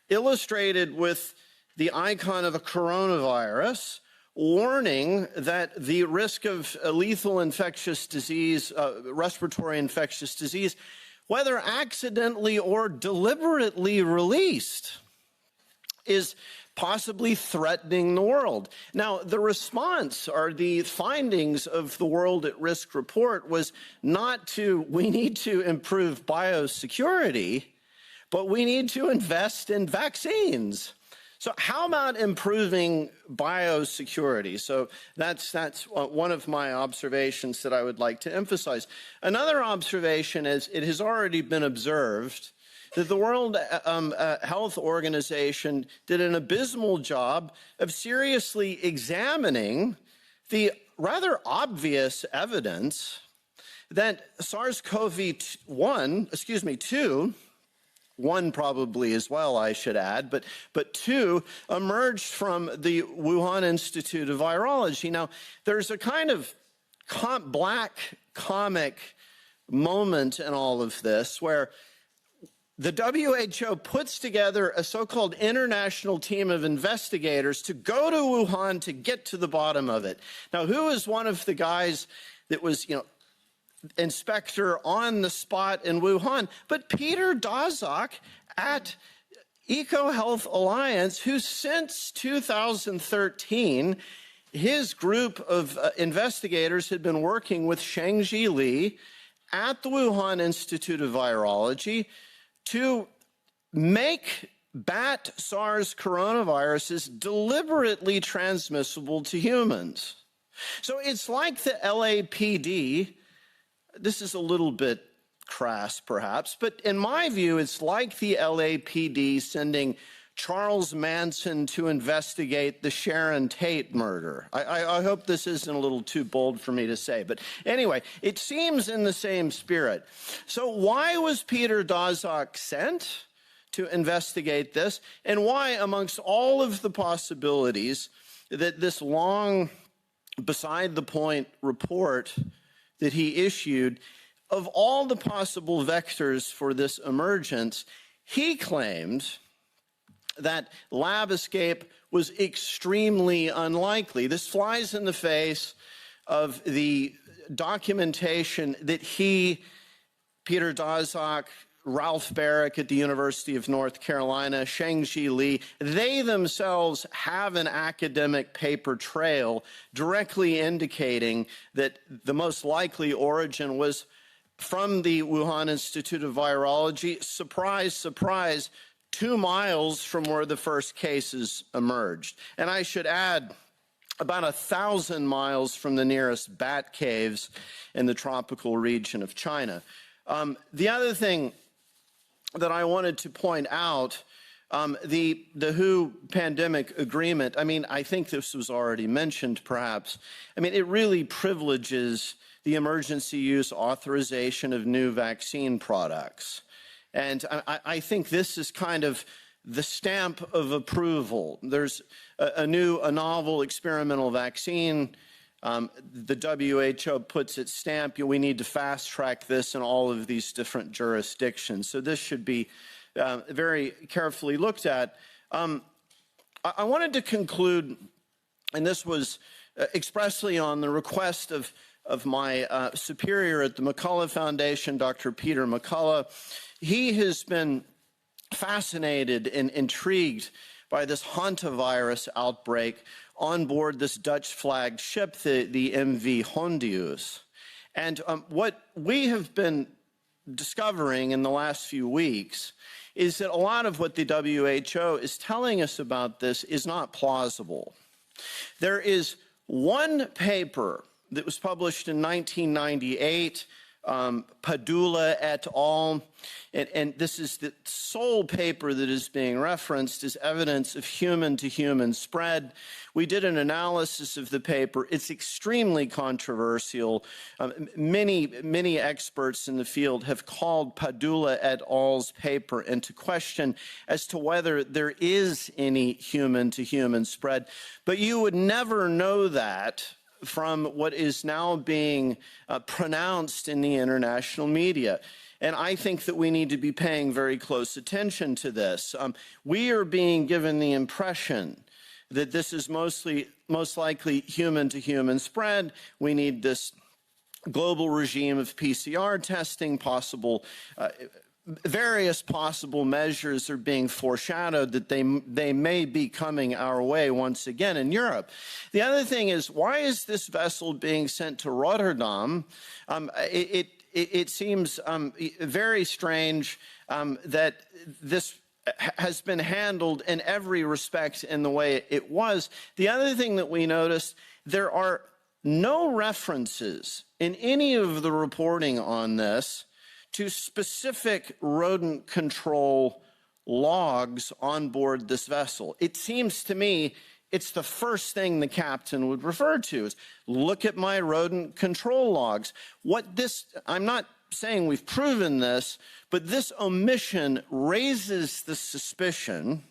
illustrated with the icon of a coronavirus, warning that the risk of lethal infectious disease, respiratory infectious disease, whether accidentally or deliberately released, is possibly threatening the world. Now, the response, or the findings of the World at Risk report, was not to, we need to improve biosecurity, but we need to invest in vaccines. So how about improving biosecurity? So that's one of my observations that I would like to emphasize. Another observation is it has already been observed that the World Health Organization did an abysmal job of seriously examining the rather obvious evidence that SARS-CoV-2, one probably as well, I should add, but two emerged from the Wuhan Institute of Virology. Now, there's a kind of black comic moment in all of this where the WHO puts together a so-called international team of investigators to go to Wuhan to get to the bottom of it. Now, who is one of the guys that was, inspector on the spot in Wuhan, but Peter Daszak at EcoHealth Alliance, who since 2013, his group of investigators had been working with Shangji Li at the Wuhan Institute of Virology to make bat SARS coronaviruses deliberately transmissible to humans. So it's like the LAPD. This is a little bit crass, perhaps, but in my view, it's like the LAPD sending Charles Manson to investigate the Sharon Tate murder. I hope this isn't a little too bold for me to say, but anyway, it seems in the same spirit. So why was Peter Daszak sent to investigate this, and why, amongst all of the possibilities that this long, beside-the-point report that he issued, of all the possible vectors for this emergence, he claimed that lab escape was extremely unlikely. This flies in the face of the documentation that he, Peter Daszak, Ralph Barrick at the University of North Carolina, Shangji Li, they themselves have an academic paper trail directly indicating that the most likely origin was from the Wuhan Institute of Virology, surprise, surprise, 2 miles from where the first cases emerged. And I should add, about 1,000 miles from the nearest bat caves in the tropical region of China. The other thing that I wanted to point out, the WHO pandemic agreement, I think this was already mentioned perhaps. It really privileges the emergency use authorization of new vaccine products. And I think this is kind of the stamp of approval. There's a novel experimental vaccine. The WHO puts its stamp. We need to fast track this in all of these different jurisdictions. So this should be very carefully looked at. I wanted to conclude, and this was expressly on the request of my superior at the McCullough Foundation, Dr. Peter McCullough. He has been fascinated and intrigued by this hantavirus outbreak on board this Dutch-flagged ship, the MV Hondius. And what we have been discovering in the last few weeks is that a lot of what the WHO is telling us about this is not plausible. There is one paper that was published in 1998, Padula et al., and this is the sole paper that is being referenced as evidence of human-to-human spread. We did an analysis of the paper. It's extremely controversial. Many experts in the field have called Padula et al.'s paper into question as to whether there is any human-to-human spread. But you would never know that from what is now being pronounced in the international media. And I think that we need to be paying very close attention to this. We are being given the impression that this is most likely human-to-human spread. We need this global regime of PCR testing, various possible measures are being foreshadowed that they may be coming our way once again in Europe. The other thing is, why is this vessel being sent to Rotterdam? It seems very strange that this has been handled in every respect in the way it was. The other thing that we noticed, there are no references in any of the reporting on this to specific rodent control logs on board this vessel. It seems to me it's the first thing the captain would refer to is, look at my rodent control logs. I'm not saying we've proven this, but this omission raises the suspicion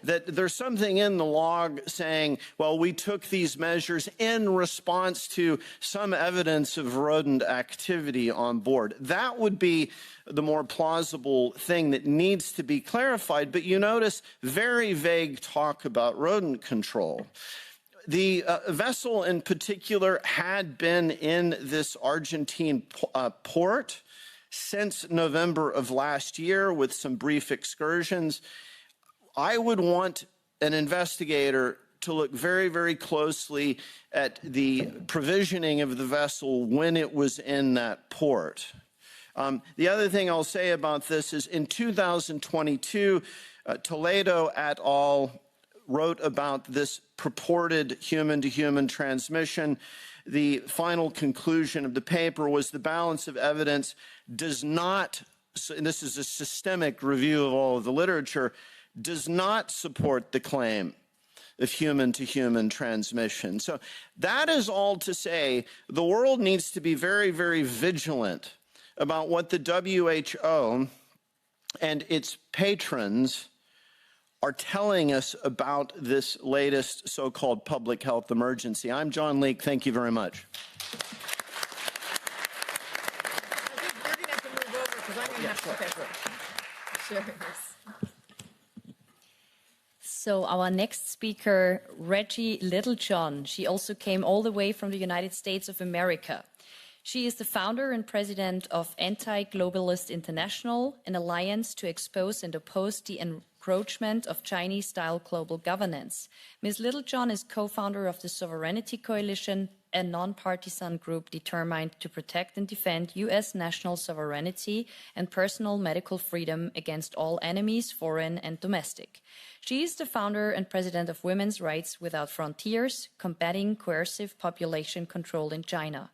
that there's something in the log saying, well, we took these measures in response to some evidence of rodent activity on board. That would be the more plausible thing that needs to be clarified, but you notice very vague talk about rodent control. The vessel in particular had been in this Argentine port since November of last year with some brief excursions. I would want an investigator to look very, very closely at the provisioning of the vessel when it was in that port. The other thing I'll say about this is in 2022, Toledo et al. Wrote about this purported human-to-human transmission. The final conclusion of the paper was the balance of evidence does not, and this is a systemic review of all of the literature, does not support the claim of human-to-human transmission. So that is all to say the world needs to be very, very vigilant about what the WHO and its patrons are telling us about this latest so-called public health emergency. I'm John Leake. Thank you very much. I think you're going to have to move over because I'm going to have to share this. So our next speaker, Reggie Littlejohn, she also came all the way from the United States of America. She is the founder and president of Anti-Globalist International, an alliance to expose and oppose the encroachment of Chinese-style global governance. Ms. Littlejohn is co-founder of the Sovereignty Coalition, a non-partisan group determined to protect and defend U.S. national sovereignty and personal medical freedom against all enemies, foreign and domestic. She is the founder and president of Women's Rights Without Frontiers, combating coercive population control in China.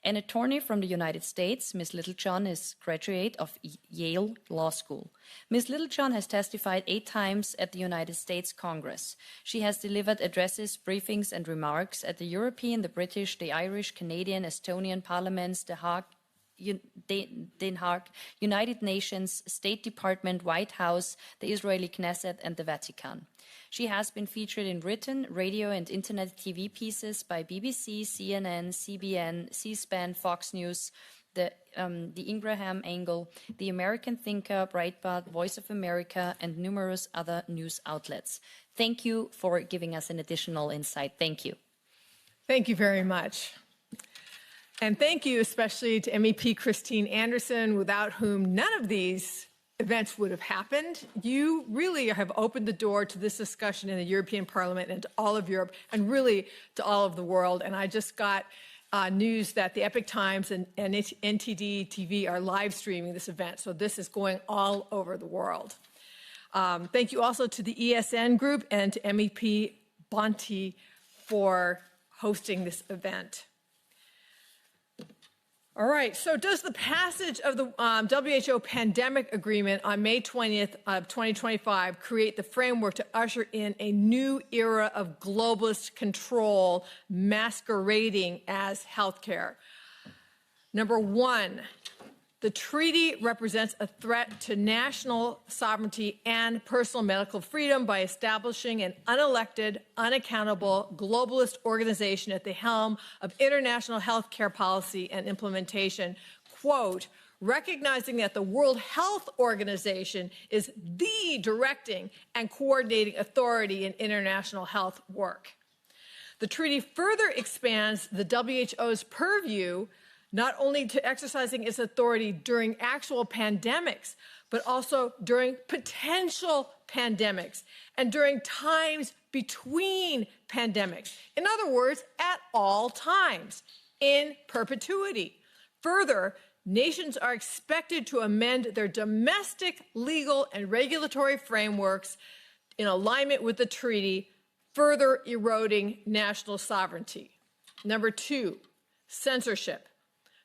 An attorney from the United States, Ms. Littlejohn is graduate of Yale Law School. Ms. Littlejohn has testified 8 times at the United States Congress. She has delivered addresses, briefings, and remarks at the European, the British, the Irish, Canadian, Estonian parliaments, Den Haag, United Nations, State Department, White House, the Israeli Knesset, and the Vatican. She has been featured in written, radio, and internet TV pieces by BBC, CNN, CBN, C-SPAN, Fox News, the Ingraham Angle, The American Thinker, Breitbart, Voice of America, and numerous other news outlets. Thank you for giving us an additional insight. Thank you. Thank you very much. And thank you especially to MEP Christine Anderson, without whom none of these events would have happened. You really have opened the door to this discussion in the European Parliament and to all of Europe and really to all of the world. And I just got news that the Epoch Times and NTD TV are live streaming this event. So this is going all over the world. Thank you also to the ESN group and to MEP Bonte for hosting this event. All right, so does the passage of the WHO pandemic agreement on May 20th of 2025 create the framework to usher in a new era of globalist control masquerading as healthcare? Number one, The treaty represents a threat to national sovereignty and personal medical freedom by establishing an unelected, unaccountable, globalist organization at the helm of international health care policy and implementation, quote, recognizing that the World Health Organization is the directing and coordinating authority in international health work. The treaty further expands the WHO's purview not only to exercising its authority during actual pandemics, but also during potential pandemics and during times between pandemics. In other words, at all times, in perpetuity. Further, nations are expected to amend their domestic, legal, and regulatory frameworks in alignment with the treaty, further eroding national sovereignty. Number 2, censorship.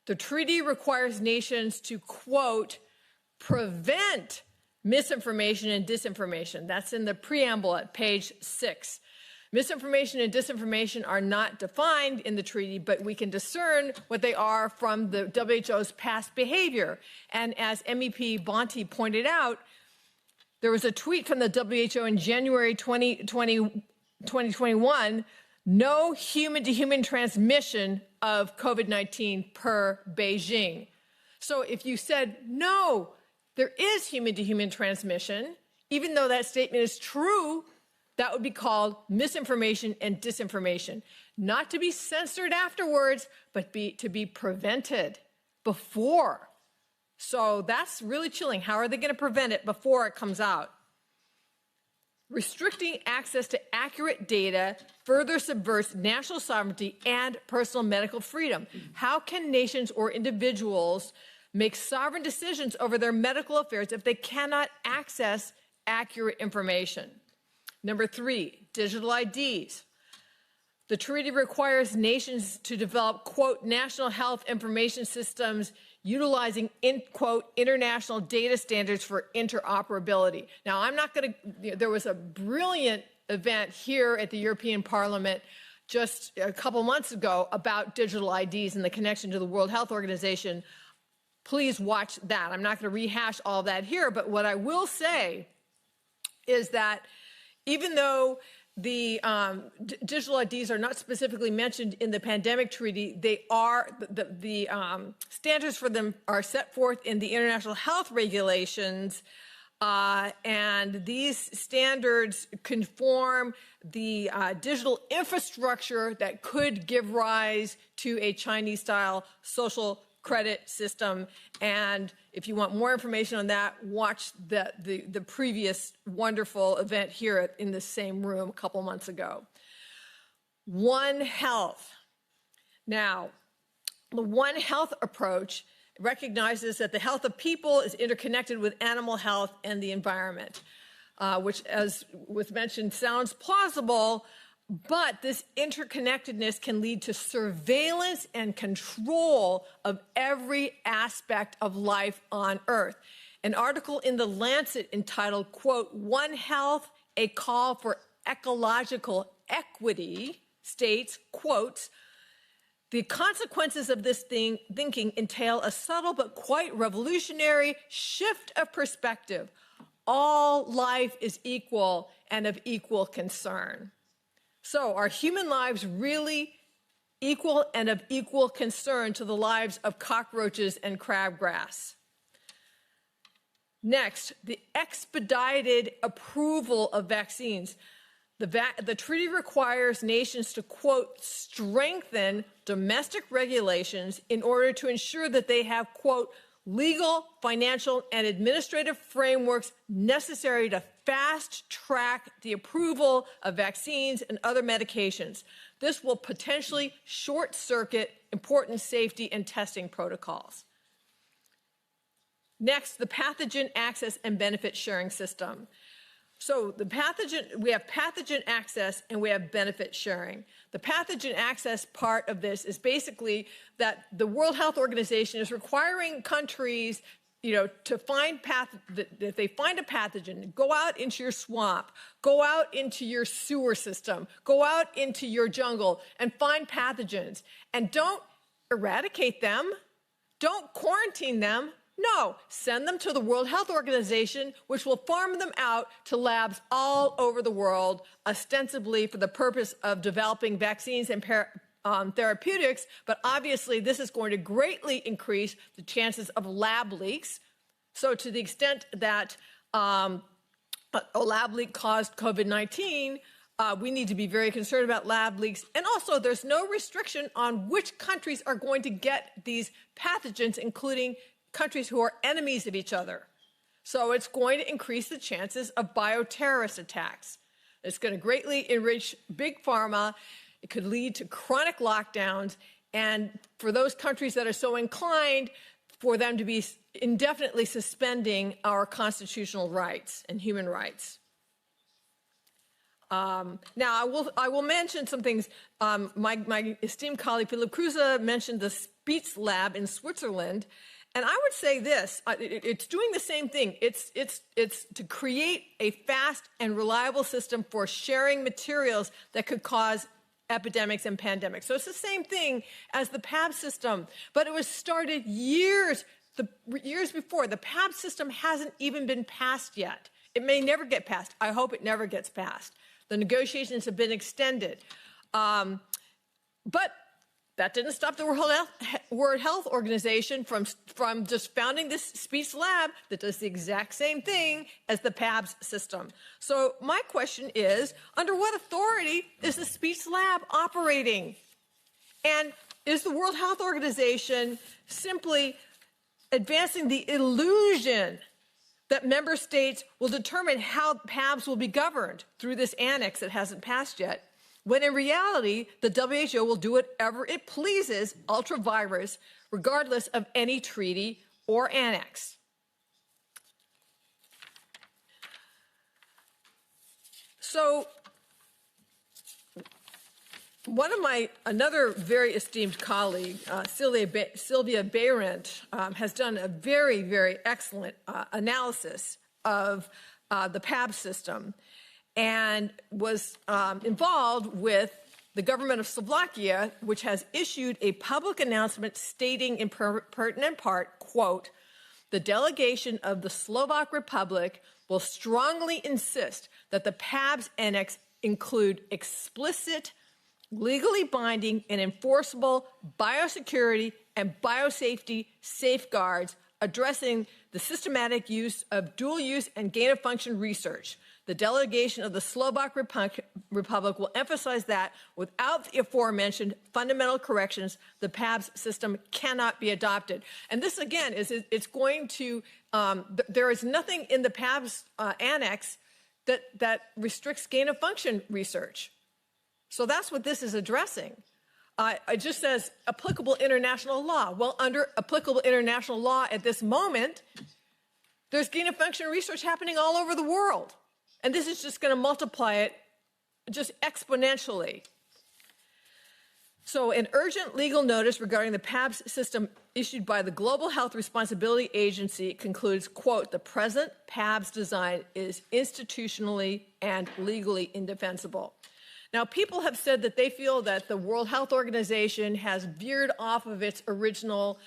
The treaty requires nations to, quote, prevent misinformation and disinformation. That's in the preamble at page 6. Misinformation and disinformation are not defined in the treaty, but we can discern what they are from the WHO's past behavior. And as MEP Bonte pointed out, there was a tweet from the WHO in January 2021, no human-to-human transmission of COVID-19 per Beijing. So if you said, no, there is human-to-human transmission, even though that statement is true, that would be called misinformation and disinformation. Not to be censored afterwards, but to be prevented before. So that's really chilling. How are they going to prevent it before it comes out? Restricting access to accurate data further subverts national sovereignty and personal medical freedom. How can nations or individuals make sovereign decisions over their medical affairs if they cannot access accurate information? Number 3, digital IDs. The treaty requires nations to develop, quote, national health information systems utilizing, quote, international data standards for interoperability. Now, I'm not going to, there was a brilliant event here at the European Parliament just a couple months ago about digital IDs and the connection to the World Health Organization. Please watch that. I'm not going to rehash all of that here, but what I will say is that even though the digital IDs are not specifically mentioned in the pandemic treaty, they are, the standards for them are set forth in the international health regulations, and these standards conform the digital infrastructure that could give rise to a Chinese-style social credit system. And if you want more information on that, watch the previous wonderful event here in the same room a couple months ago. One Health. Now, the One Health approach recognizes that the health of people is interconnected with animal health and the environment, which, as was mentioned, sounds plausible, but this interconnectedness can lead to surveillance and control of every aspect of life on Earth. An article in The Lancet entitled, quote, One Health, a call for ecological equity, states, quote, the consequences of this thinking entail a subtle but quite revolutionary shift of perspective. All life is equal and of equal concern. So are human lives really equal and of equal concern to the lives of cockroaches and crabgrass? Next, the expedited approval of vaccines. The treaty requires nations to, quote, strengthen domestic regulations in order to ensure that they have, quote, legal, financial, and administrative frameworks necessary to fast-track the approval of vaccines and other medications. This will potentially short-circuit important safety and testing protocols. Next, the pathogen access and benefit sharing system. So we have pathogen access and we have benefit sharing. The pathogen access part of this is basically that the World Health Organization is requiring countries, to find if they find a pathogen, go out into your swamp, go out into your sewer system, go out into your jungle and find pathogens. And don't eradicate them, don't quarantine them, No, send them to the World Health Organization, which will farm them out to labs all over the world, ostensibly for the purpose of developing vaccines and therapeutics. But obviously, this is going to greatly increase the chances of lab leaks. So to the extent that a lab leak caused COVID-19, we need to be very concerned about lab leaks. And also, there's no restriction on which countries are going to get these pathogens, including countries who are enemies of each other. So it's going to increase the chances of bioterrorist attacks. It's going to greatly enrich big pharma. It could lead to chronic lockdowns. And for those countries that are so inclined, for them to be indefinitely suspending our constitutional rights and human rights. Now, I will mention some things. My esteemed colleague Philip Kruse mentioned the Spiez lab in Switzerland. And I would say this, it's doing the same thing. It's to create a fast and reliable system for sharing materials that could cause epidemics and pandemics. So it's the same thing as the PABS system, but it was started years before. The PABS system hasn't even been passed yet. It may never get passed. I hope it never gets passed. The negotiations have been extended. But that didn't stop the World Health Organization from just founding this Spiez lab that does the exact same thing as the PABS system. So my question is, under what authority is the Spiez lab operating? And is the World Health Organization simply advancing the illusion that member states will determine how PABS will be governed through this annex that hasn't passed yet, when in reality, the WHO will do whatever it pleases, ultra-virus, regardless of any treaty or annex. So, another very esteemed colleague, Sylvia Behrendt, has done a very, very excellent analysis of the PABS system, and was involved with the government of Slovakia, which has issued a public announcement stating in pertinent part, quote, "The delegation of the Slovak Republic will strongly insist that the PABS annex include explicit, legally binding, and enforceable biosecurity and biosafety safeguards addressing the systematic use of dual-use and gain-of-function research. The delegation of the Slovak Republic will emphasize that without the aforementioned fundamental corrections, the PABS system cannot be adopted." And this, again, it's going to, there is nothing in the PABS annex that restricts gain-of-function research. So that's what this is addressing. It just says applicable international law. Well, under applicable international law at this moment, there's gain-of-function research happening all over the world. And this is just going to multiply it just exponentially. So an urgent legal notice regarding the PABS system issued by the Global Health Responsibility Agency concludes, quote, "The present PABS design is institutionally and legally indefensible." Now, people have said that they feel that the World Health Organization has veered off of its original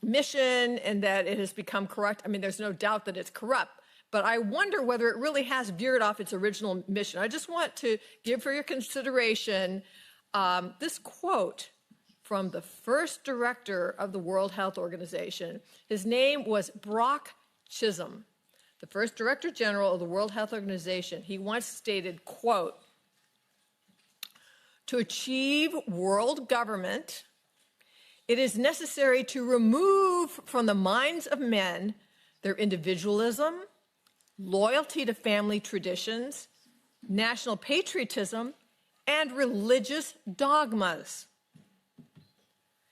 mission and that it has become corrupt. I mean, there's no doubt that it's corrupt. But I wonder whether it really has veered off its original mission. I just want to give for your consideration this quote from the first director of the World Health Organization. His name was Brock Chisholm, the first Director General of the World Health Organization. He once stated, quote, "To achieve world government, it is necessary to remove from the minds of men their individualism, loyalty to family traditions, national patriotism, and religious dogmas."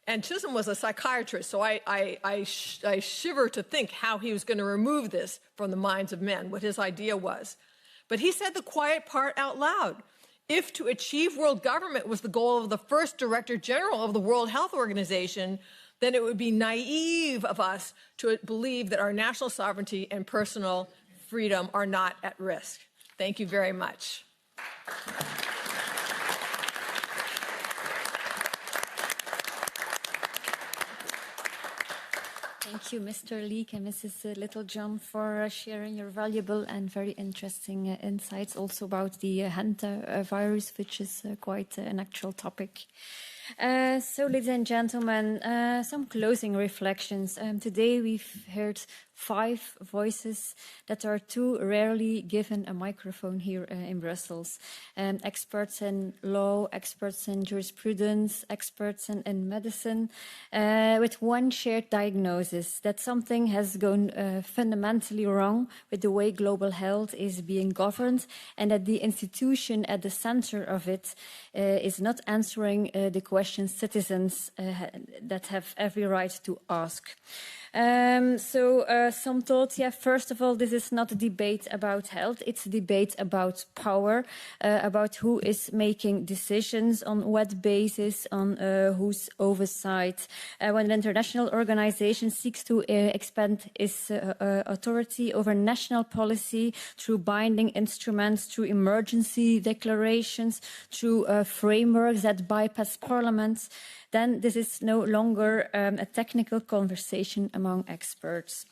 And Chisholm was a psychiatrist, so I shiver to think how he was going to remove this from the minds of men, what his idea was. But he said the quiet part out loud. If to achieve world government was the goal of the first Director General of the World Health Organization, then it would be naive of us to believe that our national sovereignty and personal freedom are not at risk. Thank you very much. Thank you, Mr. Leek and Mrs. Littlejohn, for sharing your valuable and very interesting insights also about the hantavirus, which is quite an actual topic. So, ladies and gentlemen, some closing reflections. Today we've heard 5 voices that are too rarely given a microphone here in Brussels. Experts in law, experts in jurisprudence, experts in medicine, with one shared diagnosis that something has gone fundamentally wrong with the way global health is being governed, and that the institution at the center of it is not answering the questions citizens that have every right to ask. Some thoughts. First of all, this is not a debate about health. It's a debate about power, about who is making decisions, on what basis, on whose oversight. When an international organization seeks to expand its authority over national policy through binding instruments, through emergency declarations, through frameworks that bypass parliaments, then this is no longer a technical conversation among experts.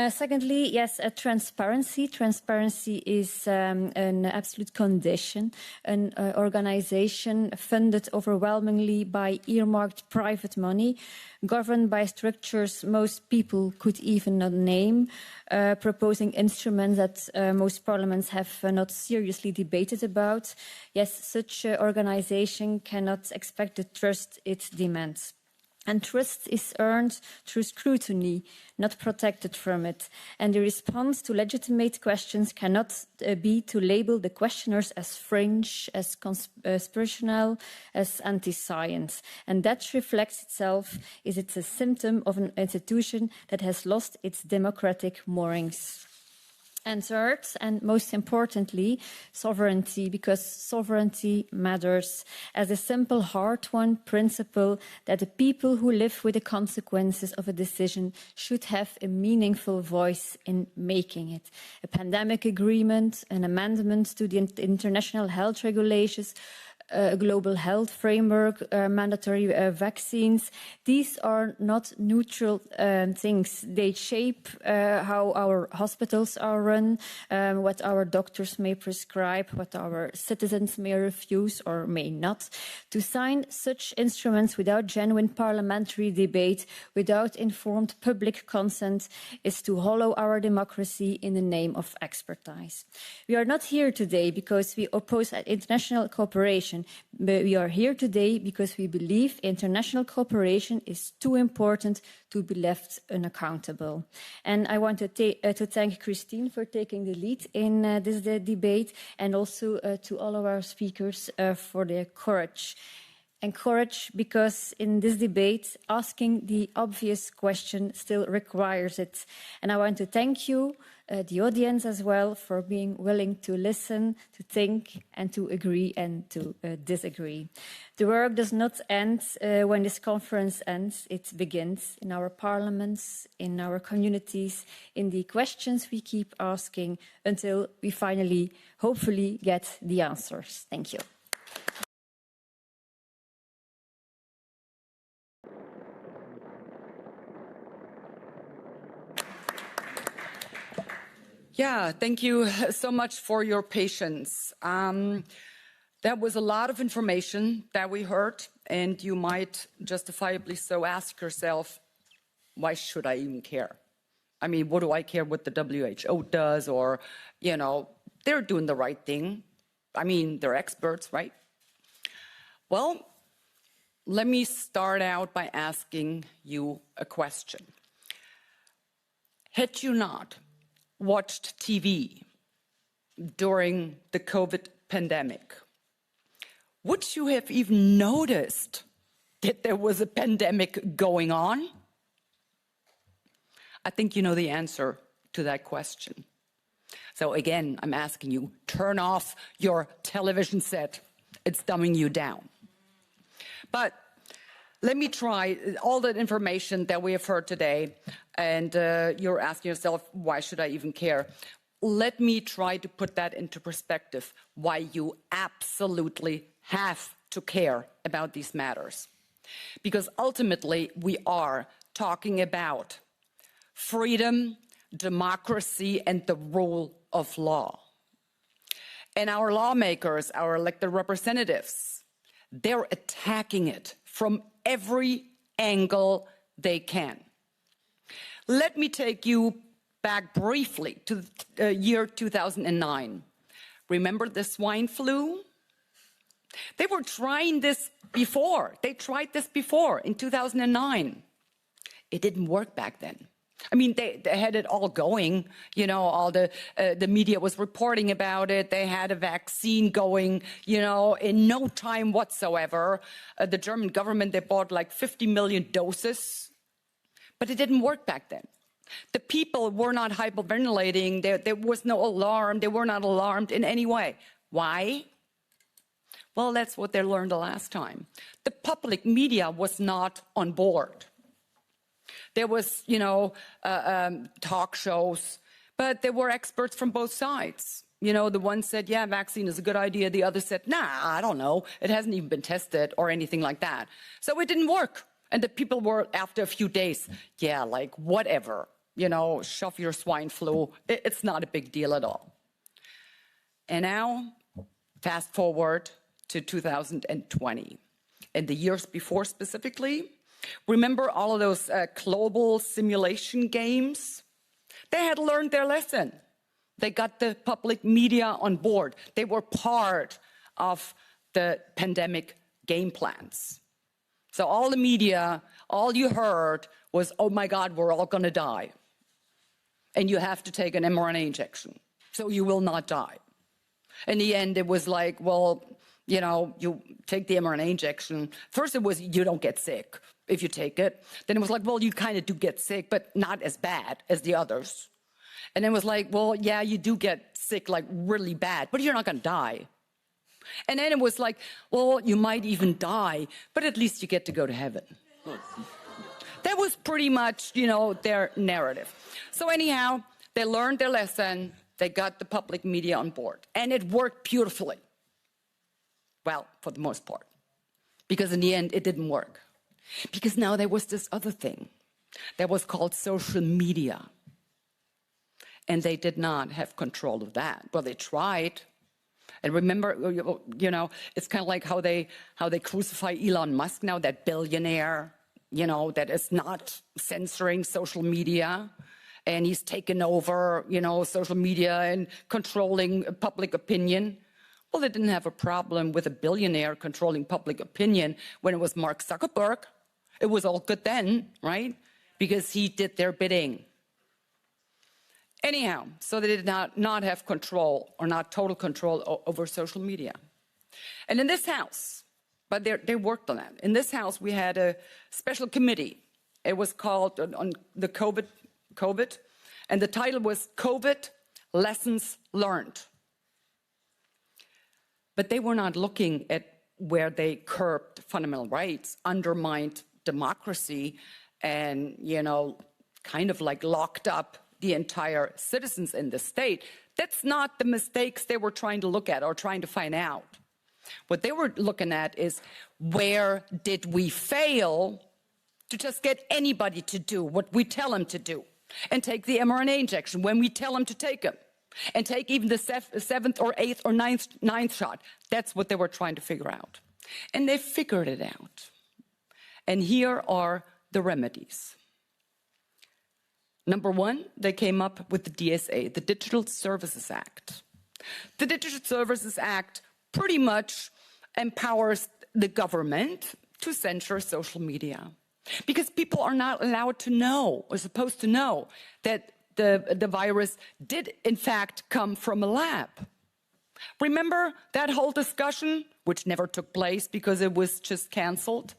Secondly, yes, transparency. Transparency is an absolute condition. An organization funded overwhelmingly by earmarked private money, governed by structures most people could even not name, proposing instruments that most parliaments have not seriously debated about. Yes, such an organization cannot expect the trust it demands. And trust is earned through scrutiny, not protected from it. And the response to legitimate questions cannot be to label the questioners as fringe, as conspirational, as anti-science. And that reflects itself, it's a symptom of an institution that has lost its democratic moorings. And third, and most importantly, sovereignty, because sovereignty matters as a simple, hard-won principle that the people who live with the consequences of a decision should have a meaningful voice in making it. A pandemic agreement, an amendment to the international health regulations, a global health framework, mandatory vaccines. These are not neutral things. They shape how our hospitals are run, what our doctors may prescribe, what our citizens may refuse or may not. To sign such instruments without genuine parliamentary debate, without informed public consent, is to hollow our democracy in the name of expertise. We are not here today because we oppose international cooperation. But we are here today because we believe international cooperation is too important to be left unaccountable. And I want to thank Christine for taking the lead in this debate, and also to all of our speakers for their courage. And courage because in this debate, asking the obvious question still requires it. And I want to thank you, the audience as well, for being willing to listen, to think, and to agree and to disagree. The work does not end when this conference ends. It begins in our parliaments, in our communities, in the questions we keep asking until we finally, hopefully, get the answers. Thank you. Yeah, thank you so much for your patience. That was a lot of information that we heard, and you might justifiably so ask yourself, why should I even care? I mean, what do I care what the WHO does? Or, you know, they're doing the right thing. I mean, they're experts, right? Well, let me start out by asking you a question. Had you not watched TV during the COVID pandemic, would you have even noticed that there was a pandemic going on? I think you know the answer to that question. So again, I'm asking you, turn off your television set. It's dumbing you down. But let me try all that information that we have heard today, and you're asking yourself, why should I even care? Let me try to put that into perspective, why you absolutely have to care about these matters. Because ultimately, we are talking about freedom, democracy, and the rule of law. And our lawmakers, our elected representatives, they're attacking it from every angle they can. Let me take you back briefly to the year 2009. Remember the swine flu? They were trying this before. They tried this before in 2009. It didn't work back then. I mean, they had it all going. You know, all the media was reporting about it. They had a vaccine going, you know, in no time whatsoever. The German government, they bought like 50 million doses. But it didn't work back then. The people were not hyperventilating. There was no alarm. They were not alarmed in any way. Why? Well, that's what they learned the last time. The public media was not on board. There was, you know, talk shows, but there were experts from both sides. You know, the one said, yeah, vaccine is a good idea. The other said, nah, I don't know. It hasn't even been tested or anything like that. So it didn't work. And the people were, after a few days, yeah, like, whatever. You know, shove your swine flu. It's not a big deal at all. And now, fast forward to 2020. And the years before specifically, remember all of those global simulation games? They had learned their lesson. They got the public media on board. They were part of the pandemic game plans. So all the media, all you heard was, oh my God, we're all gonna die. And you have to take an mRNA injection, so you will not die. In the end, it was like, well, you know, you take the mRNA injection. First it was, you don't get sick if you take it. Then it was like, well, you kind of do get sick, but not as bad as the others. And then it was like, well, yeah, you do get sick, like really bad, but you're not gonna die. And then it was like, well, you might even die, but at least you get to go to heaven. That was pretty much, you know, their narrative. So anyhow, they learned their lesson. They got the public media on board. And it worked beautifully. Well, for the most part. Because in the end, it didn't work. Because now there was this other thing that was called social media. And they did not have control of that. Well, they tried. And remember, you know, it's kind of like how they crucify Elon Musk now, that billionaire, you know, that is not censoring social media. And he's taken over, you know, social media and controlling public opinion. Well, they didn't have a problem with a billionaire controlling public opinion when it was Mark Zuckerberg. It was all good then, right? Because he did their bidding. Anyhow, so they did not have control or not total control over social media. And in this house, but they worked on that. In this house, we had a special committee. It was called on the COVID, and the title was COVID Lessons Learned. But they were not looking at where they curbed fundamental rights, undermined democracy, and, you know, kind of like locked up the entire citizens in the state. That's not the mistakes they were trying to look at or trying to find out. What they were looking at is, where did we fail to just get anybody to do what we tell them to do, and take the mRNA injection when we tell them to take them, and take even the seventh or eighth or ninth shot. That's what they were trying to figure out. And they figured it out. And here are the remedies. Number one, they came up with the DSA, the Digital Services Act. The Digital Services Act pretty much empowers the government to censor social media, because people are not allowed to know, or supposed to know, that the virus did in fact come from a lab. Remember that whole discussion, which never took place because it was just canceled?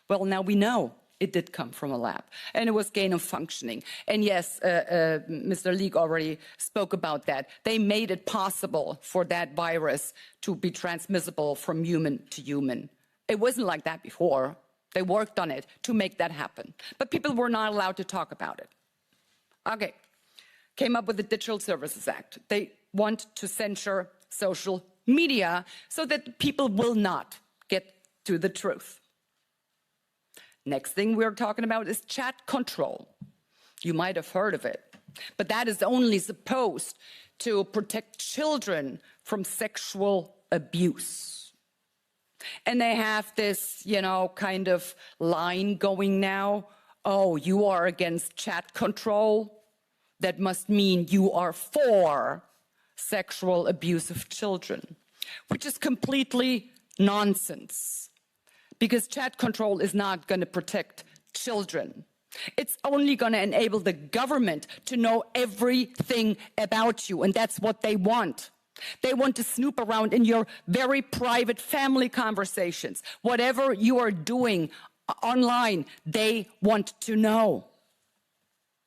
Well, now we know it did come from a lab, and it was gain of functioning. And yes, Mr. Leek already spoke about that. They made it possible for that virus to be transmissible from human to human. It wasn't like that before. They worked on it to make that happen, but people were not allowed to talk about it. Okay, came up with the Digital Services Act. They want to censor social media so that people will not get to the truth. Next thing we're talking about is chat control. You might have heard of it. But that is only supposed to protect children from sexual abuse. And they have this, kind of line going now. Oh, you are against chat control? That must mean you are for sexual abuse of children, which is completely nonsense, because chat control is not going to protect children. It's only going to enable the government to know everything about you, and that's what they want. They want to snoop around in your very private family conversations. Whatever you are doing online, they want to know.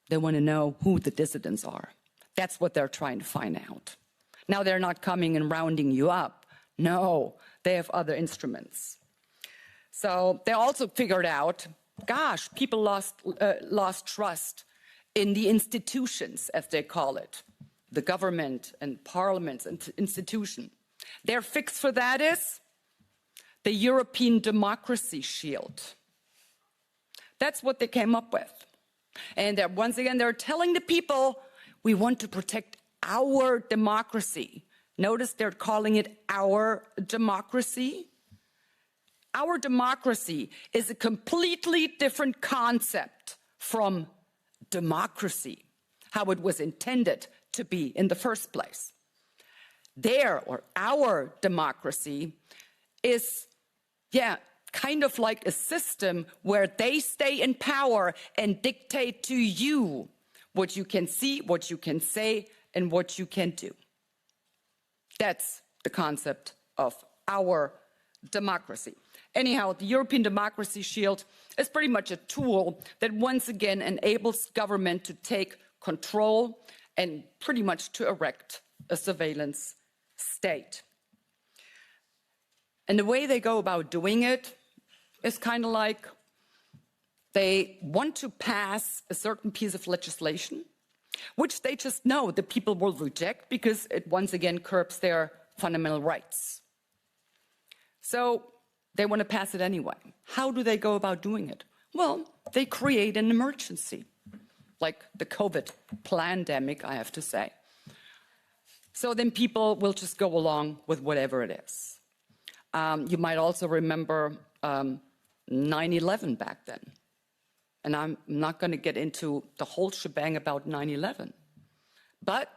They want to know who the dissidents are. That's what they're trying to find out. Now they're not coming and rounding you up. No, they have other instruments. So they also figured out, gosh, people lost trust in the institutions, as they call it, the government and parliaments and institution. Their fix for that is the European Democracy Shield. That's what they came up with. And once again, they're telling the people, we want to protect our democracy. Notice they're calling it our democracy. Our democracy is a completely different concept from democracy, how it was intended to be in the first place. Their, or our democracy is, kind of like a system where they stay in power and dictate to you what you can see, what you can say, and what you can do. That's the concept of our democracy. Anyhow, the European Democracy Shield is pretty much a tool that once again enables government to take control and pretty much to erect a surveillance state. And the way they go about doing it is kind of like they want to pass a certain piece of legislation, which they just know the people will reject because it once again curbs their fundamental rights. So they want to pass it anyway. How do they go about doing it? Well, they create an emergency, like the COVID pandemic, I have to say. So then people will just go along with whatever it is. You might also remember 9/11 back then. And I'm not going to get into the whole shebang about 9/11. But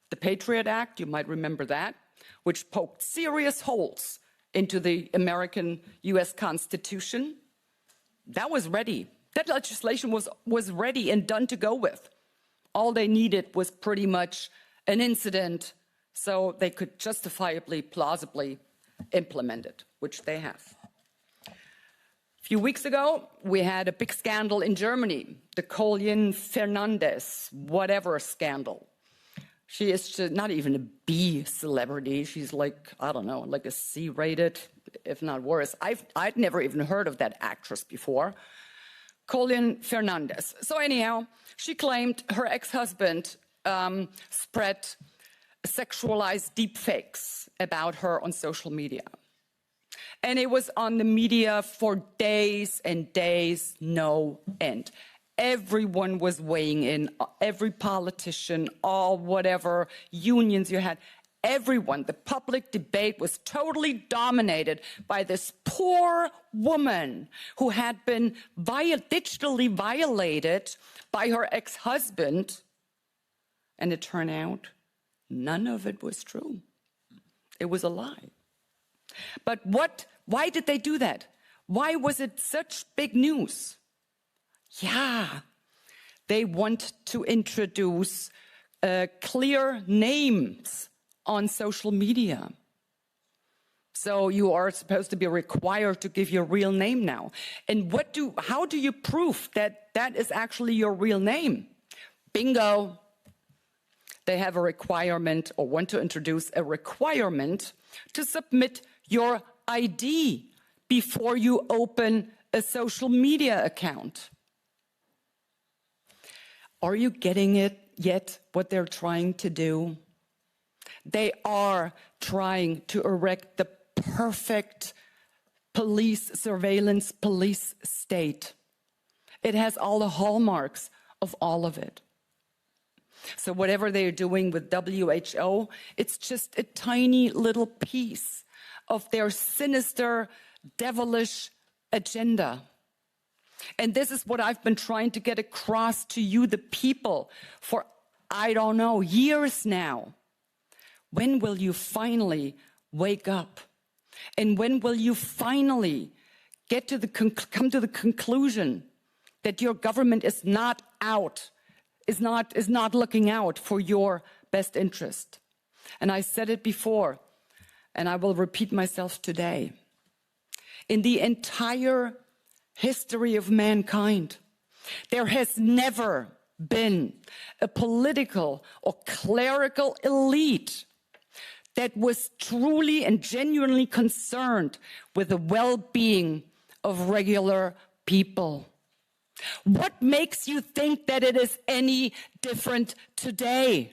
the Patriot Act, you might remember that, which poked serious holes into the American US Constitution, that was ready. That legislation was ready and done to go with. All they needed was pretty much an incident so they could justifiably, plausibly implement it, which they have. A few weeks ago, we had a big scandal in Germany, the Colin Fernandez, whatever scandal. She is not even a B celebrity. She's like, I don't know, like a C-rated, if not worse. I'd never even heard of that actress before. Colin Fernandez. So anyhow, she claimed her ex-husband spread sexualized deepfakes about her on social media. And it was on the media for days and days, no end. Everyone was weighing in, every politician, all whatever unions you had, everyone. The public debate was totally dominated by this poor woman who had been digitally violated by her ex-husband. And it turned out none of it was true. It was a lie. But why did they do that? Why was it such big news? Yeah, they want to introduce clear names on social media. So you are supposed to be required to give your real name now. And how do you prove that that is actually your real name? Bingo. They have a requirement, or want to introduce a requirement, to submit your ID before you open a social media account. Are you getting it yet, what they're trying to do? They are trying to erect the perfect surveillance police state. It has all the hallmarks of all of it. So whatever they're doing with WHO, it's just a tiny little piece of their sinister, devilish agenda. And this is what I've been trying to get across to you, the people, for, I don't know, years now. When will you finally wake up? And when will you finally get to come to the conclusion that your government is not looking out for your best interest? And I said it before, and I will repeat myself today. In the entire history of mankind, there has never been a political or clerical elite that was truly and genuinely concerned with the well-being of regular people. What makes you think that it is any different today?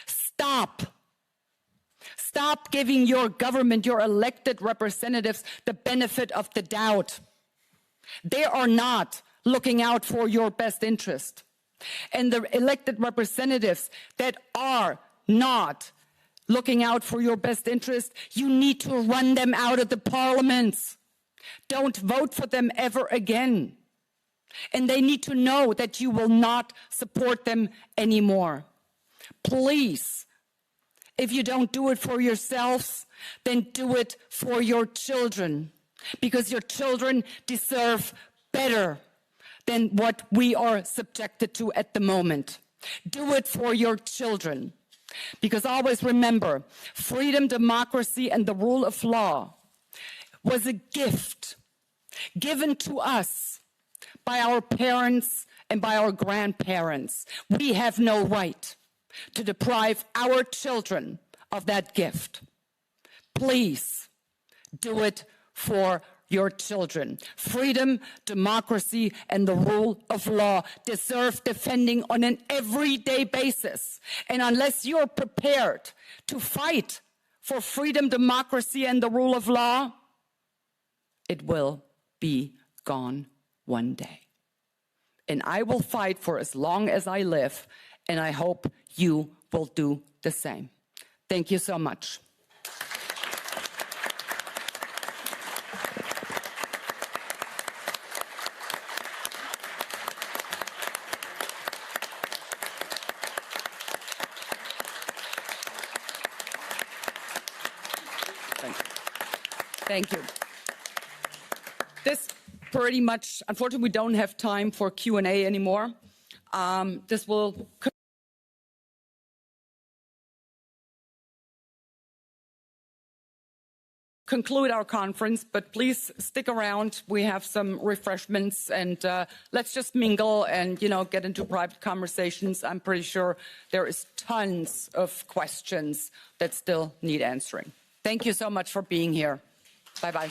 Stop. Stop giving your government, your elected representatives, the benefit of the doubt. They are not looking out for your best interest. And the elected representatives that are not looking out for your best interest, you need to run them out of the parliaments. Don't vote for them ever again. And they need to know that you will not support them anymore. Please, if you don't do it for yourselves, then do it for your children, because your children deserve better than what we are subjected to at the moment. Do it for your children. Because always remember, freedom, democracy, and the rule of law was a gift given to us by our parents and by our grandparents. We have no right to deprive our children of that gift. Please do it for your children. Freedom, democracy, and the rule of law deserve defending on an everyday basis. And unless you're prepared to fight for freedom, democracy, and the rule of law, it will be gone one day. And I will fight for as long as I live, and I hope you will do the same. Thank you so much. Thank you. This pretty much, unfortunately, we don't have time for Q&A anymore. This will conclude our conference, but please stick around. We have some refreshments, and let's just mingle and, get into private conversations. I'm pretty sure there is tons of questions that still need answering. Thank you so much for being here. Bye-bye.